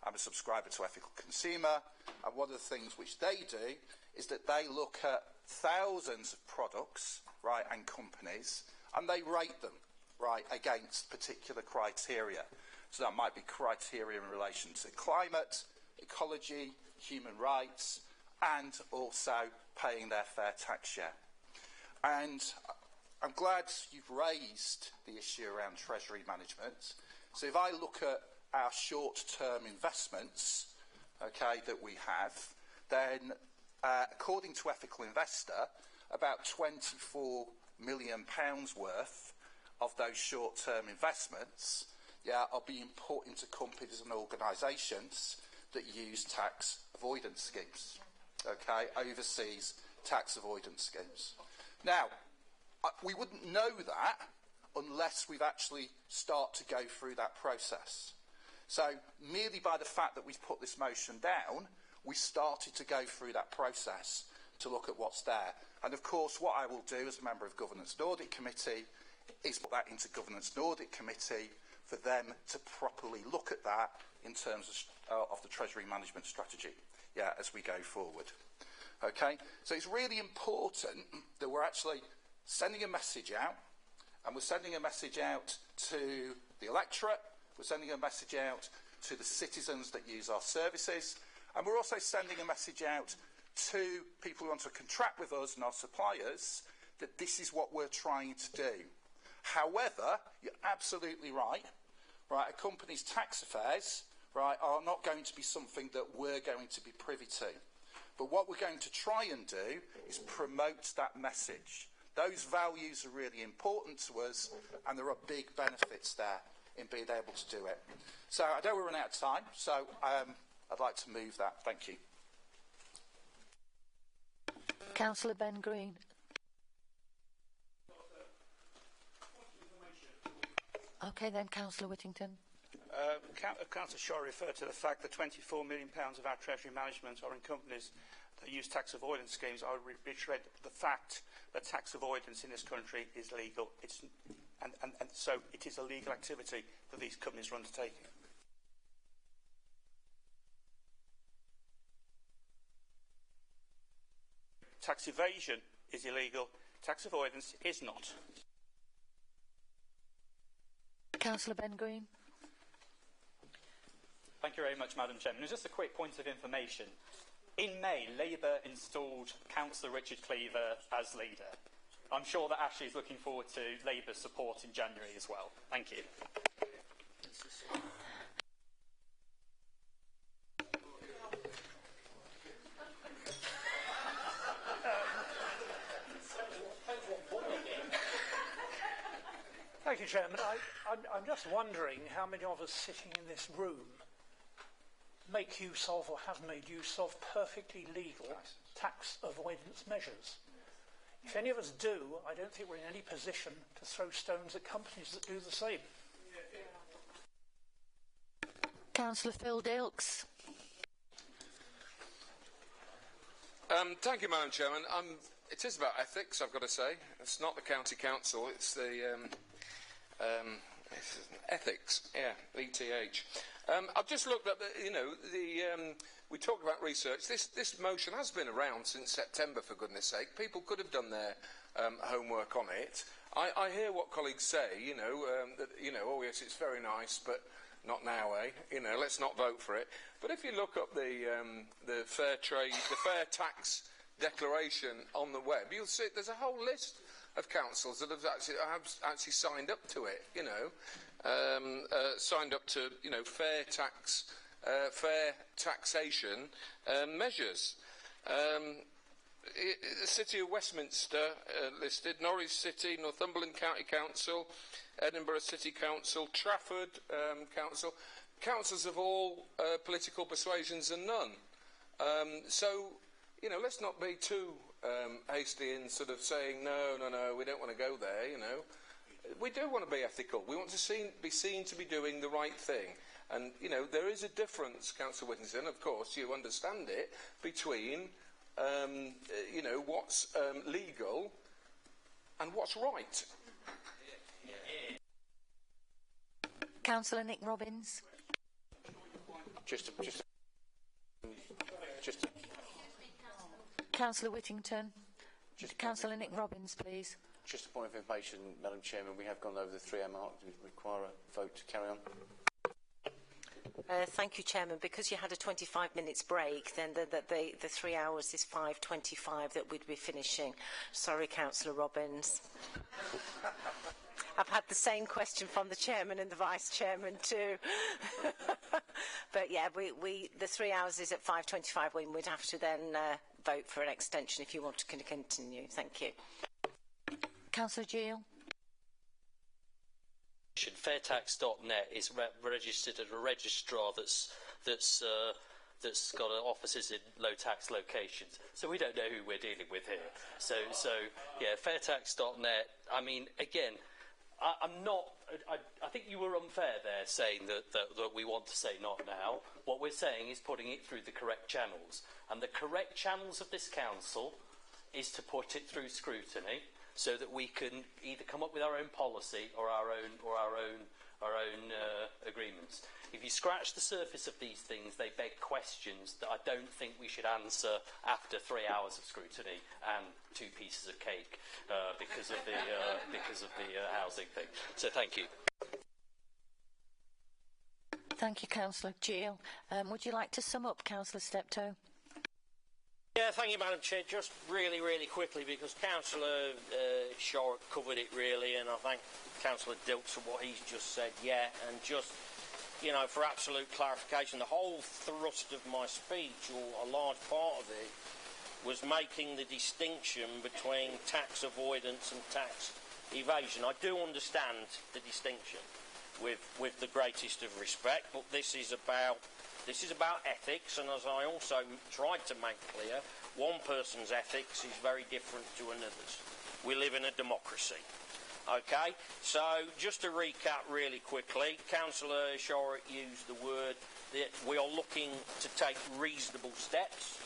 I'm a subscriber to Ethical Consumer, and one of the things which they do is that they look at thousands of products, right, and companies, and they rate them, right, against particular criteria. So that might be criteria in relation to climate, ecology, human rights, and also paying their fair tax share. And I'm glad you've raised the issue around Treasury management. So if I look at our short-term investments, okay, that we have, then according to Ethical Investor, about £24 million worth of those short-term investments are being put into companies and organisations that use tax avoidance schemes, okay, overseas tax avoidance schemes. Now, we wouldn't know that unless we've actually start to go through that process. So merely by the fact that we've put this motion down, we started to go through that process to look at what's there. And of course, what I will do as a member of Governance and Audit Committee is put that into Governance and Audit Committee for them to properly look at that in terms of the Treasury management strategy, as we go forward. Okay, so it's really important that we're actually sending a message out, and we're sending a message out to the electorate, we're sending a message out to the citizens that use our services, and we're also sending a message out to people who want to contract with us and our suppliers that this is what we're trying to do. However, you're absolutely right, right, a company's tax affairs, right, are not going to be something that we're going to be privy to. But what we're going to try and do is promote that message. Those values are really important to us, and there are big benefits there in being able to do it. So I don't want to run out of time, so I'd like to move that. Thank you. Councillor Ben Green. Okay then, Councillor Whittington. Councillor Shaw referred to the fact that £24 million of our treasury management are in companies that use tax avoidance schemes. I would reiterate the fact that tax avoidance in this country is legal. And so it is a legal activity that these companies are undertaking. Tax evasion is illegal. Tax avoidance is not. Councillor Ben Green. Thank you very much, Madam Chairman. Just a quick point of information. In May, Labour installed Councillor Richard Cleaver as leader. I'm sure that Ashley is looking forward to Labour's support in January as well. Thank you. Thank you, Chairman. I'm just wondering how many of us sitting in this room make use of or have made use of perfectly legal tax avoidance measures. If any of us do, I don't think we're in any position to throw stones at companies that do the same. Councillor Phil Dilks. Thank you, Madam Chairman. It is about ethics, I've got to say. It's not the County Council, it's the ethics, ETH. I've just looked at we talk about research. This motion has been around since September, for goodness sake. People could have done their homework on it. I hear what colleagues say, that, oh yes, it's very nice, but not now, eh? Let's not vote for it. But if you look up the fair tax declaration on the web, you'll see there's a whole list of councils that have actually signed up to it, signed up to, fair taxation measures. The City of Westminster listed, Norwich City, Northumberland County Council, Edinburgh City Council, Trafford Council, councils of all political persuasions and none. So, let's not be too hasty in sort of saying, no, we don't want to go there, We do want to be ethical. We want to be seen to be doing the right thing. And, there is a difference, Councillor Whittington, of course, you understand it, between, what's legal and what's right. Councillor Nick Robbins. Councillor Whittington. Councillor Nick Robbins, please. Just a point of information, Madam Chairman, we have gone over the 3-hour mark. We require a vote to carry on. Thank you, Chairman. Because you had a 25 minutes break, then the 3 hours is 5:25 that we'd be finishing. Sorry, Councillor Robbins. I've had the same question from the Chairman and the Vice Chairman too. But yeah, the 3 hours is at 5:25 when we'd have to then vote for an extension if you want to continue. Thank you. Councillor Gill. Fairtax.net is registered as a registrar that's got offices in low tax locations. So we don't know who we're dealing with here. So yeah, Fairtax.net. I mean, again, I think you were unfair there saying that we want to say not now. What we're saying is putting it through the correct channels, and the correct channels of this council is to put it through scrutiny, so that we can either come up with our own policy or our own agreements. If you scratch the surface of these things, they beg questions that I don't think we should answer after 3 hours of scrutiny and 2 pieces of cake because of the housing thing. So thank you. Thank you, Councillor Gill. Would you like to sum up, Councillor Steptoe? Yeah, thank you, Madam Chair. Just really, really quickly, because Councillor Shorrock covered it really, and I thank Councillor Dilks for what he's just said. Yeah, and just, you know, for absolute clarification, the whole thrust of my speech, or a large part of it, was making the distinction between tax avoidance and tax evasion. I do understand the distinction, with the greatest of respect, but this is about ethics, and as I also tried to make clear, one person's ethics is very different to another's. We live in a democracy. Okay, so just to recap really quickly, Councillor Shorrock used the word that we are looking to take reasonable steps.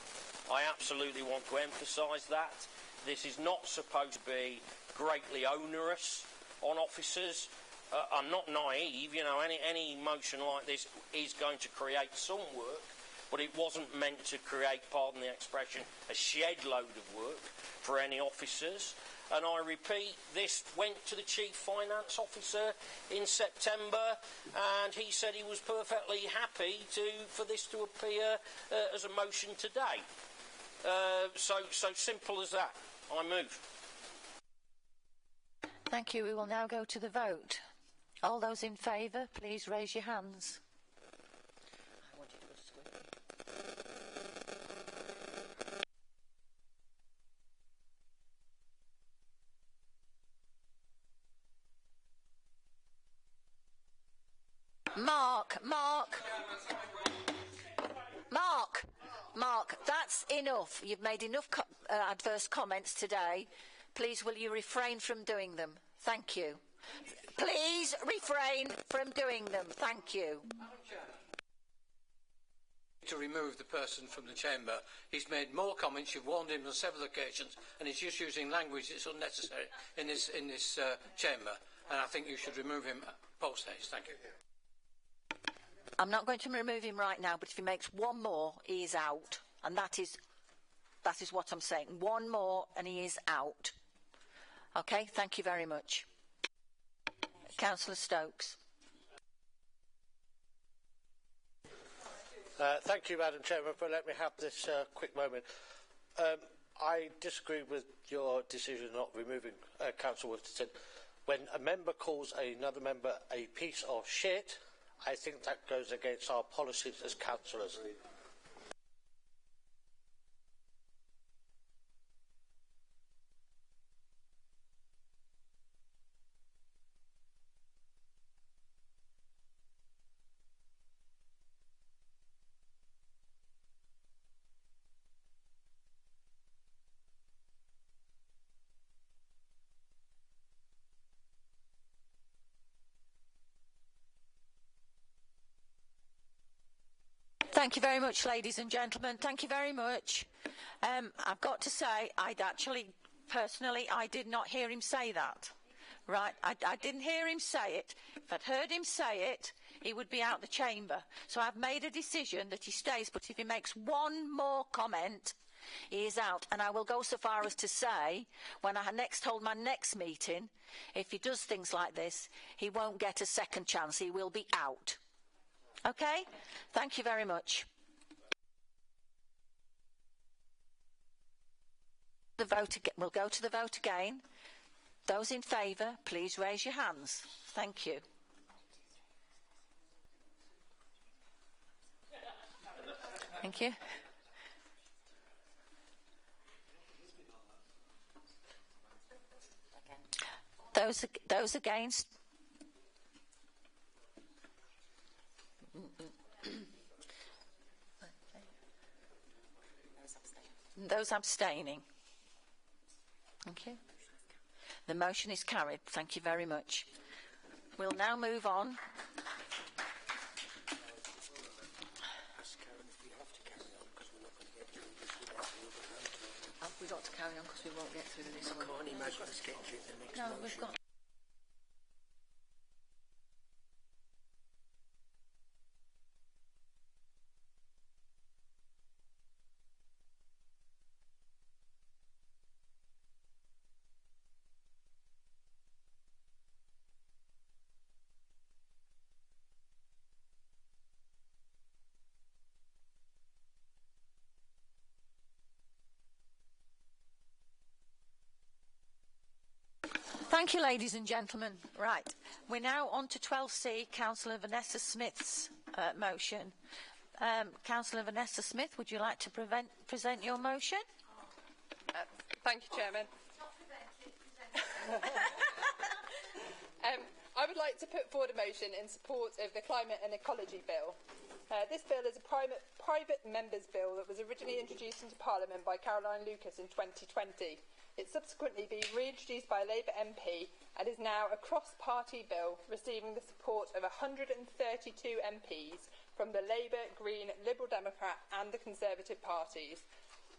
I absolutely want to emphasise that. This is not supposed to be greatly onerous on officers. I'm not naive, you know, any motion like this is going to create some work, but it wasn't meant to create, pardon the expression, a shed load of work for any officers. And I repeat, this went to the Chief Finance Officer in September, and he said he was perfectly happy for this to appear as a motion today. So simple as that. I move. Thank you. We will now go to the vote. All those in favour, please raise your hands. Mark, that's enough. You've made enough adverse comments today. Please, will you refrain from doing them? Thank you. Please refrain from doing them. Thank you. To remove the person from the chamber. He's made more comments. You've warned him on several occasions, and he's just using language that's unnecessary in this chamber. And I think you should remove him post haste. Thank you. I'm not going to remove him right now, but if he makes one more, he is out. And that is what I'm saying. One more and he is out. Okay, thank you very much. Councillor Stokes. Thank you, Madam Chairman, for letting me have this quick moment. I disagree with your decision not removing Councillor Wilkinson. When a member calls another member a piece of shit, I think that goes against our policies as councillors. Thank you very much, ladies and gentlemen. Thank you very much. I've got to say, personally, I did not hear him say that. Right? I didn't hear him say it. If I'd heard him say it, he would be out the chamber. So I've made a decision that he stays, but if he makes one more comment, he is out. And I will go so far as to say, when I hold my next meeting, if he does things like this, he won't get a second chance. He will be out. Okay? Thank you very much. We'll go to the vote again. Those in favour, please raise your hands. Thank you. Thank you. Those against? Those abstaining. Thank you. The motion is carried. Thank you very much. We'll now move on. We've got to carry on because we won't get through this one. I can't imagine us getting through the next motion. We've got. Thank you, ladies and gentlemen. Right, we're now on to 12C, Councillor Vanessa Smith's motion. Councillor Vanessa Smith, would you like to present your motion? Thank you, Chairman. I would like to put forward a motion in support of the Climate and Ecology Bill. This bill is a private members' bill that was originally introduced into Parliament by Caroline Lucas in 2020. It's subsequently been reintroduced by a Labour MP and is now a cross-party bill receiving the support of 132 MPs from the Labour, Green, Liberal Democrat and the Conservative parties.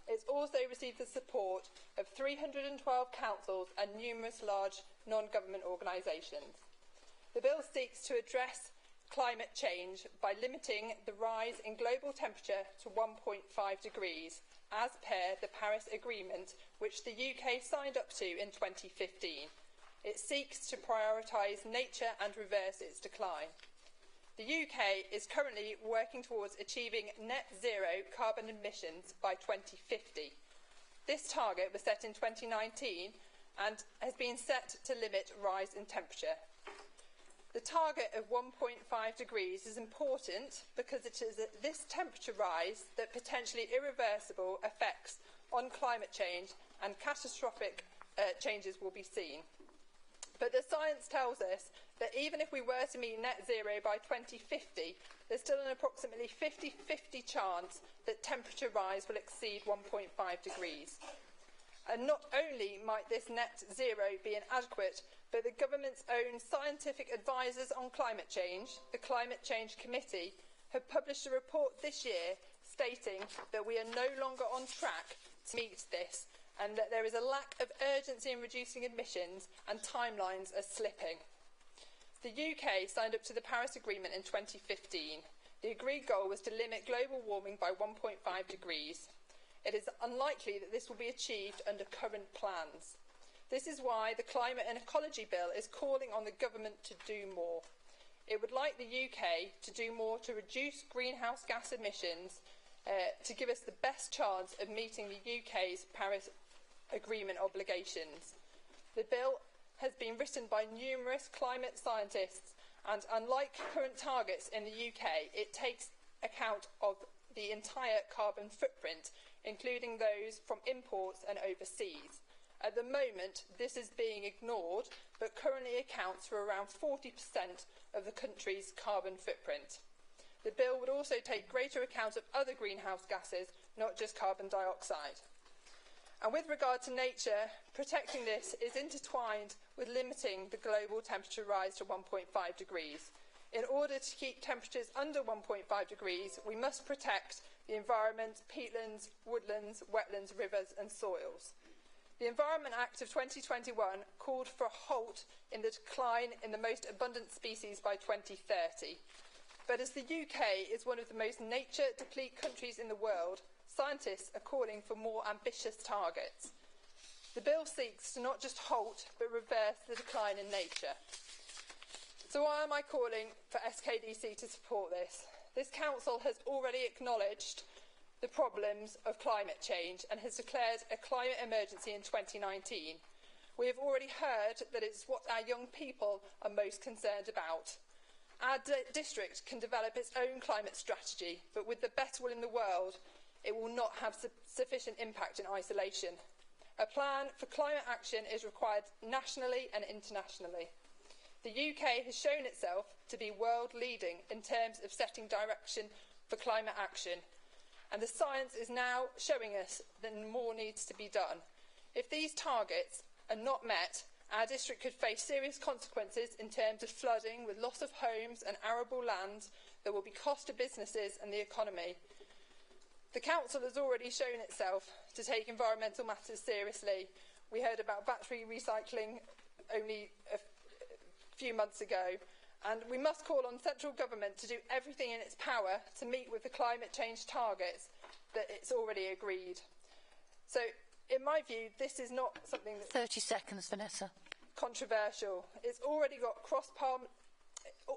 It's also received the support of 312 councils and numerous large non-government organisations. The bill seeks to address climate change by limiting the rise in global temperature to 1.5 degrees, as per the Paris Agreement, which the UK signed up to in 2015. It seeks to prioritise nature and reverse its decline. The UK is currently working towards achieving net zero carbon emissions by 2050. This target was set in 2019 and has been set to limit rise in temperature. The target of 1.5 degrees is important because it is this temperature rise that potentially irreversible effects on climate change and catastrophic changes will be seen. But the science tells us that even if we were to meet net zero by 2050, there's still an approximately 50-50 chance that temperature rise will exceed 1.5 degrees. And not only might this net zero be inadequate, but the government's own scientific advisors on climate change, the Climate Change Committee, have published a report this year stating that we are no longer on track to meet this and that there is a lack of urgency in reducing emissions and timelines are slipping. The UK signed up to the Paris Agreement in 2015. The agreed goal was to limit global warming by 1.5 degrees. It is unlikely that this will be achieved under current plans. This is why the Climate and Ecology Bill is calling on the government to do more. It would like the UK to do more to reduce greenhouse gas emissions to give us the best chance of meeting the UK's Paris Agreement obligations. The bill has been written by numerous climate scientists and unlike current targets in the UK, it takes account of the entire carbon footprint, including those from imports and overseas. At the moment, this is being ignored, but currently accounts for around 40% of the country's carbon footprint. The bill would also take greater account of other greenhouse gases, not just carbon dioxide. And with regard to nature, protecting this is intertwined with limiting the global temperature rise to 1.5 degrees. In order to keep temperatures under 1.5 degrees, we must protect the environment, peatlands, woodlands, wetlands, rivers and soils. The Environment Act of 2021 called for a halt in the decline in the most abundant species by 2030. But as the UK is one of the most nature-depleted countries in the world, scientists are calling for more ambitious targets. The bill seeks to not just halt, but reverse the decline in nature. So why am I calling for SKDC to support this? This council has already acknowledged the problems of climate change and has declared a climate emergency in 2019. We have already heard that it's what our young people are most concerned about. Our district can develop its own climate strategy, but with the best will in the world, it will not have sufficient impact in isolation. A plan for climate action is required nationally and internationally. The UK has shown itself to be world-leading in terms of setting direction for climate action, and the science is now showing us that more needs to be done. If these targets are not met, our district could face serious consequences in terms of flooding with loss of homes and arable land that will be cost to businesses and the economy. The council has already shown itself to take environmental matters seriously. We heard about battery recycling only a few months ago, and we must call on central government to do everything in its power to meet with the climate change targets that it's already agreed. So, in my view, this is not something that's 30 seconds, Vanessa. Controversial. It's already got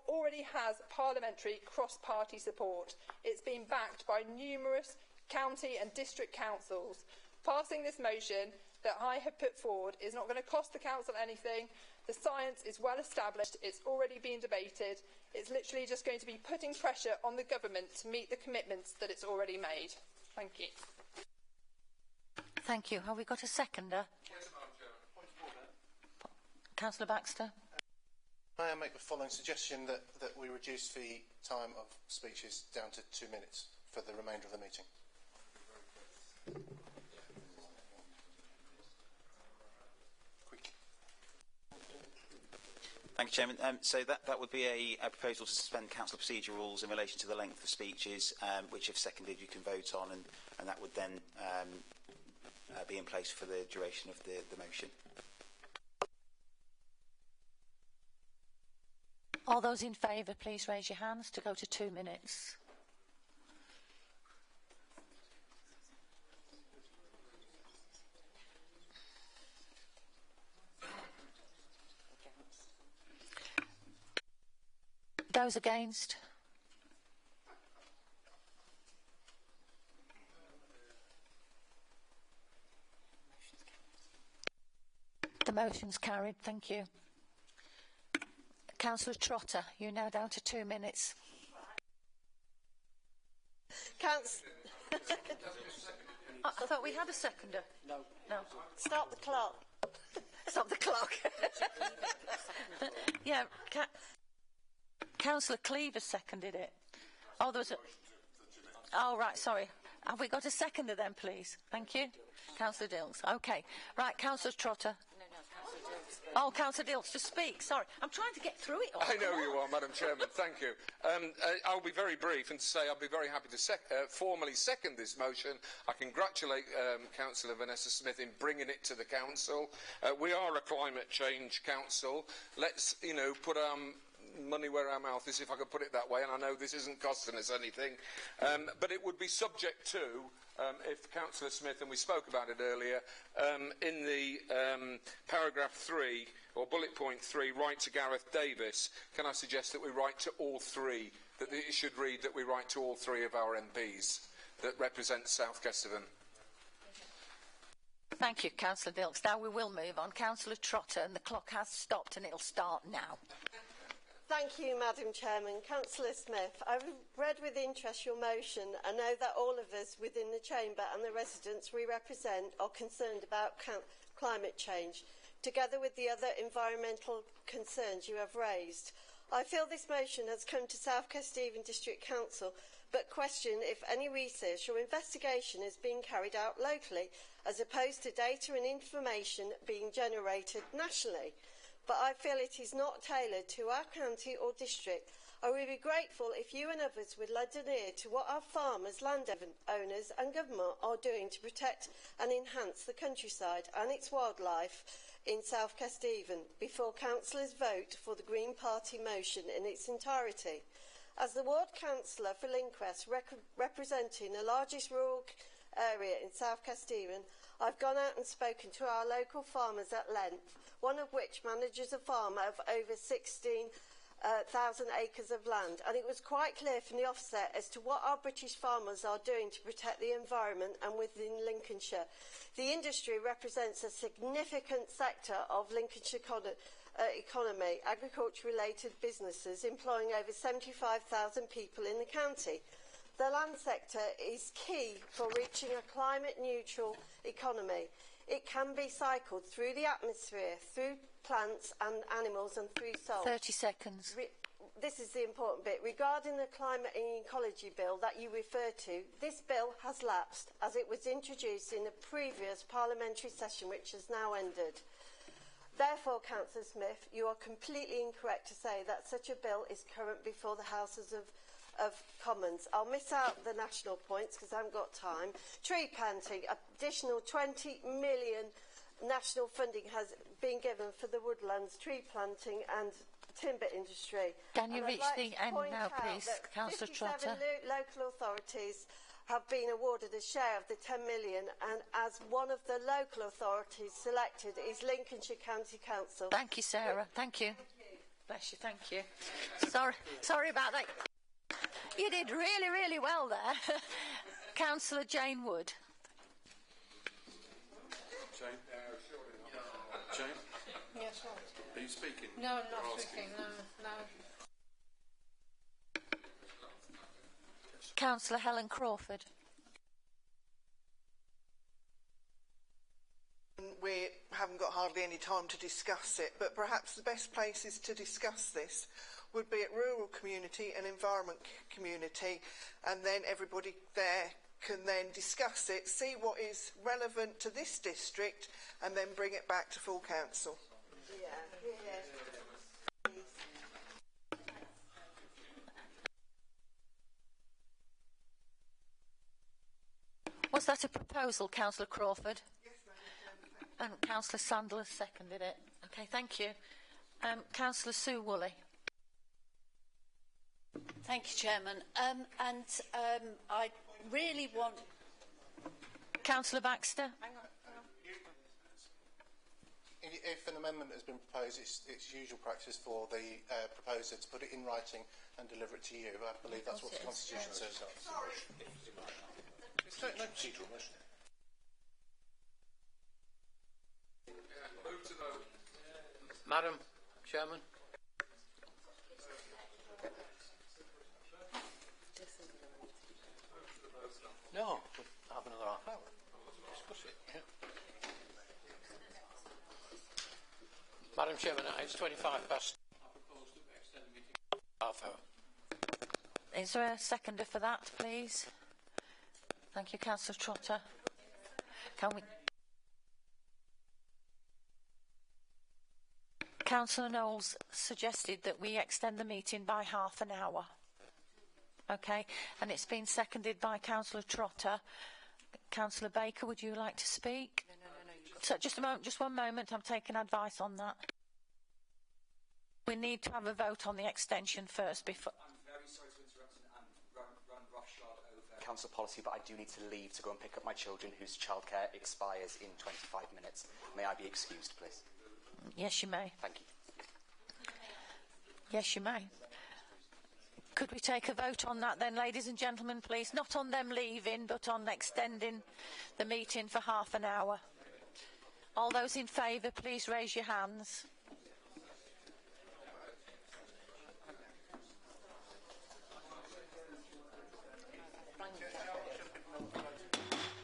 already has parliamentary cross-party support. It's been backed by numerous county and district councils. Passing this motion that I have put forward is not going to cost the council anything. The science is well established. It's already been debated. It's literally just going to be putting pressure on the government to meet the commitments that it's already made. Thank you. Thank you. Have we got a seconder? Yes, Madam Chair. Councillor Baxter. May I make the following suggestion that we reduce the time of speeches down to 2 minutes for the remainder of the meeting? Thank you, Chairman. So that would be a proposal to suspend council procedure rules in relation to the length of speeches, which if seconded you can vote on, and that would then be in place for the duration of the motion. All those in favour, please raise your hands to go to 2 minutes. Those against? The motion's carried. Thank you. Councillor Trotter, you're now down to 2 minutes. I thought we had a seconder. No. No. Stop the clock. Stop the clock. Yeah. Councillor Cleaver seconded it. Oh, there was a... Oh, right, sorry. Have we got a seconder then, please? Thank you. Councillor Dills. OK. Right, Councillor Trotter. Oh, Councillor Dills, to speak. Sorry. I'm trying to get through it all. I know you are, Madam Chairman. Thank you. I'll be very brief and to say I'll be very happy to formally second this motion. I congratulate Councillor Vanessa Smith in bringing it to the council. We are a climate change council. Let's, put our money where our mouth is, if I could put it that way, and I know this isn't costing us anything, but it would be subject to, if Councillor Smith, and we spoke about it earlier, in the paragraph 3, or bullet point 3, write to Gareth Davis, can I suggest that we write to all three, that it should read that we write to all three of our MPs that represent South Kesteven. Thank you, Councillor Dilks. Now we will move on. Councillor Trotter, and the clock has stopped and it'll start now. Thank you, Madam Chairman. Councillor Smith, I've read with interest your motion. I know that all of us within the Chamber and the residents we represent are concerned about climate change, together with the other environmental concerns you have raised. I feel this motion has come to South Kesteven District Council, but question if any research or investigation is being carried out locally, as opposed to data and information being generated nationally. But I feel it is not tailored to our county or district. I would be grateful if you and others would lend an ear to what our farmers, landowners and government are doing to protect and enhance the countryside and its wildlife in South Kesteven before councillors vote for the Green Party motion in its entirety. As the ward councillor for Linquest, representing the largest rural area in South Kesteven, I've gone out and spoken to our local farmers at length, one of which manages a farm of over 16,000 acres of land, and it was quite clear from the offset as to what our British farmers are doing to protect the environment and within Lincolnshire. The industry represents a significant sector of Lincolnshire economy, agriculture-related businesses employing over 75,000 people in the county. The land sector is key for reaching a climate-neutral economy. It can be cycled through the atmosphere, through plants and animals and through soil. 30 seconds. This is the important bit. Regarding the Climate and Ecology Bill that you refer to, this bill has lapsed as it was introduced in the previous parliamentary session, which has now ended. Therefore, Councillor Smith, you are completely incorrect to say that such a bill is current before the Houses of Commons. I'll miss out the national points because I haven't got time. Tree planting, additional 20 million national funding has been given for the woodlands, tree planting and timber industry. Can you reach the end now, please, Councillor Trotter? 57 local authorities have been awarded a share of the 10 million, and as one of the local authorities selected is Lincolnshire County Council. Thank you, Sarah. Thank you. Bless you. Thank you. Sorry about that. You did really, really well there. Councillor Jane Wood. Are you speaking? No, I'm not speaking. No, no. Councillor Helen Crawford. We haven't got hardly any time to discuss it, but perhaps the best places to discuss this would be at rural community and environment community, and then everybody there can then discuss it, see what is relevant to this district, and then bring it back to full council. Was that a proposal, Councillor Crawford? Yes, ma'am. And Councillor Sandler seconded it. Okay, thank you. Councillor Sue Woolley. Thank you, Chairman. I really want... Councillor Baxter. Hang on. If an amendment has been proposed, it's usual practice for the proposer to put it in writing and deliver it to you. I believe that's what the Constitution says. It's no procedural motion. Move to vote. Madam Chairman. No, we'll have another half hour. Discuss it, yeah. Madam Chairman, it's 25 past. I propose that we extend the meeting half hour. Is there a seconder for that, please? Thank you, Councillor Trotter. Can we... Councillor Knowles suggested that we extend the meeting by half an hour. Okay, and it's been seconded by Councillor Trotter. Councillor Baker, would you like to speak? No. So just a moment, just one moment. I'm taking advice on that. We need to have a vote on the extension first before. I'm very sorry to interrupt and run roughshod over council policy, but I do need to leave to go and pick up my children whose childcare expires in 25 minutes. May I be excused, please? Yes, you may. Thank you. Yes, you may. Could we take a vote on that then, ladies and gentlemen, please? Not on them leaving, but on extending the meeting for half an hour. All those in favour, please raise your hands.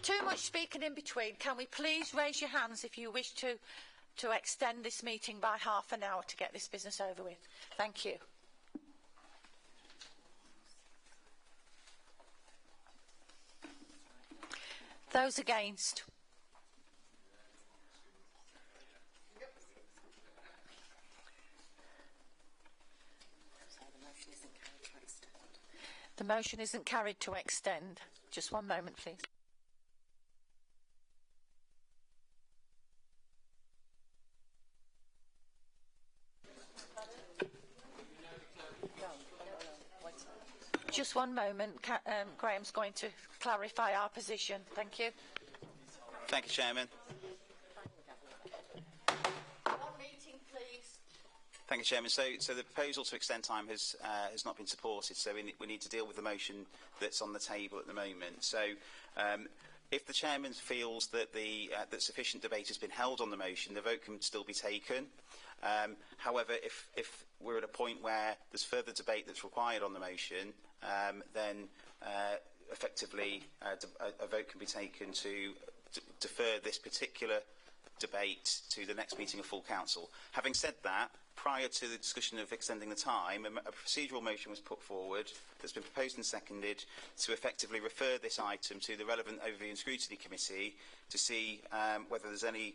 Too much speaking in between. Can we please raise your hands if you wish to extend this meeting by half an hour to get this business over with? Thank you. Those against? The motion isn't carried to extend. Just one moment, please. Just one moment. Graham's going to clarify our position. Thank you. Thank you, Chairman. One meeting, please. Thank you, Chairman. So the proposal to extend time has not been supported, so we need to deal with the motion that's on the table at the moment. So if the Chairman feels that that sufficient debate has been held on the motion, the vote can still be taken. However, if we're at a point where there's further debate that's required on the motion, then effectively a vote can be taken to defer this particular debate to the next meeting of full council. Having said that, prior to the discussion of extending the time, a procedural motion was put forward that's been proposed and seconded to effectively refer this item to the relevant Overview and Scrutiny Committee to see whether there's any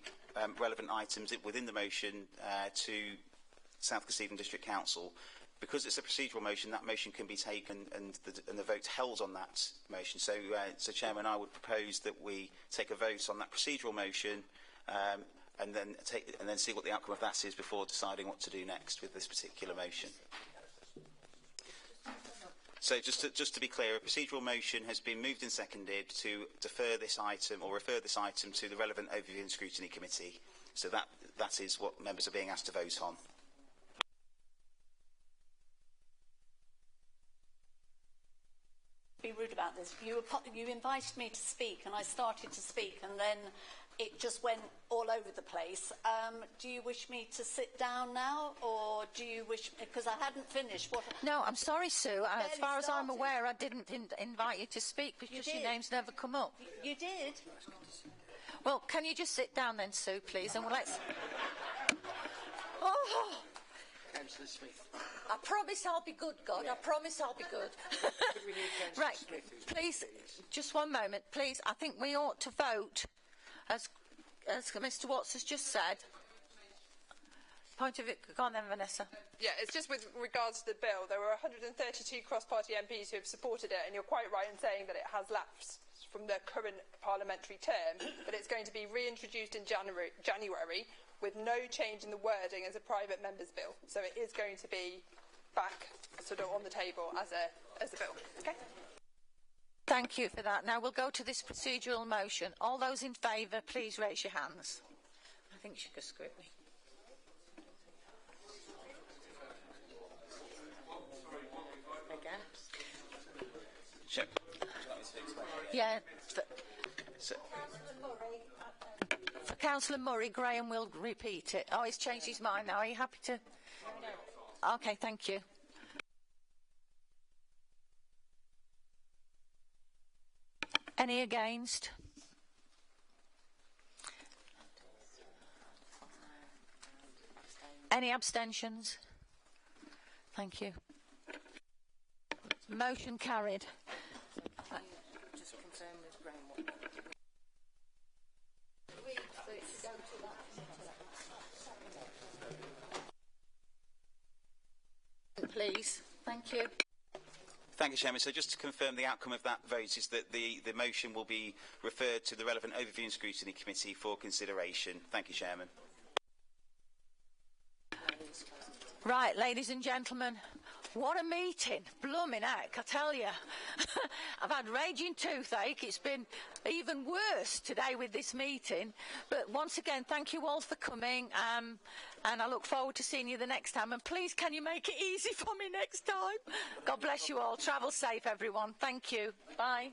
relevant items within the motion to South Kesteven District Council. Because it's a procedural motion, that motion can be taken and the vote held on that motion. So, Chairman, I would propose that we take a vote on that procedural motion and then see what the outcome of that is before deciding what to do next with this particular motion. So just to be clear, a procedural motion has been moved and seconded to defer this item or refer this item to the relevant Overview and Scrutiny Committee. So that is what members are being asked to vote on. Be rude about this. You invited me to speak, and I started to speak, and then it just went all over the place. Do you wish me to sit down now, or do you wish... Because I hadn't finished. No, I'm sorry, Sue. As far as I'm aware, I didn't invite you to speak because your name's never come up. You did. Well, can you just sit down then, Sue, please, and let's... Oh! Councillor Smith. I promise I'll be good, God. I promise I'll be good. Right, please, just one moment, please. I think we ought to vote, as Mr Watts has just said. Point of it. Go on then, Vanessa. Yeah, it's just with regards to the bill. There were 132 cross-party MPs who have supported it, and you're quite right in saying that it has lapsed from the current parliamentary term, but it's going to be reintroduced in January with no change in the wording as a private member's bill. So it is going to be back sort of on the table as a bill. Okay? Thank you for that. Now we'll go to this procedural motion. All those in favour, please raise your hands. I think she could scrutiny. Again? Sure. Yeah. For Councillor Murray, Graham will repeat it. Oh, he's changed his mind now. Are you happy to? Okay, thank you. Any against? Any abstentions? Thank you. Motion carried. Just confirm with Graham Please. Thank you. Thank you, Chairman. So just to confirm, the outcome of that vote is that the motion will be referred to the relevant Overview and Scrutiny Committee for consideration. Thank you, Chairman. Right, ladies and gentlemen, what a meeting. Blooming heck, I tell you. I've had raging toothache. It's been even worse today with this meeting. But once again, thank you all for coming. And I look forward to seeing you the next time. And please, can you make it easy for me next time? God bless you all. Travel safe, everyone. Thank you. Bye.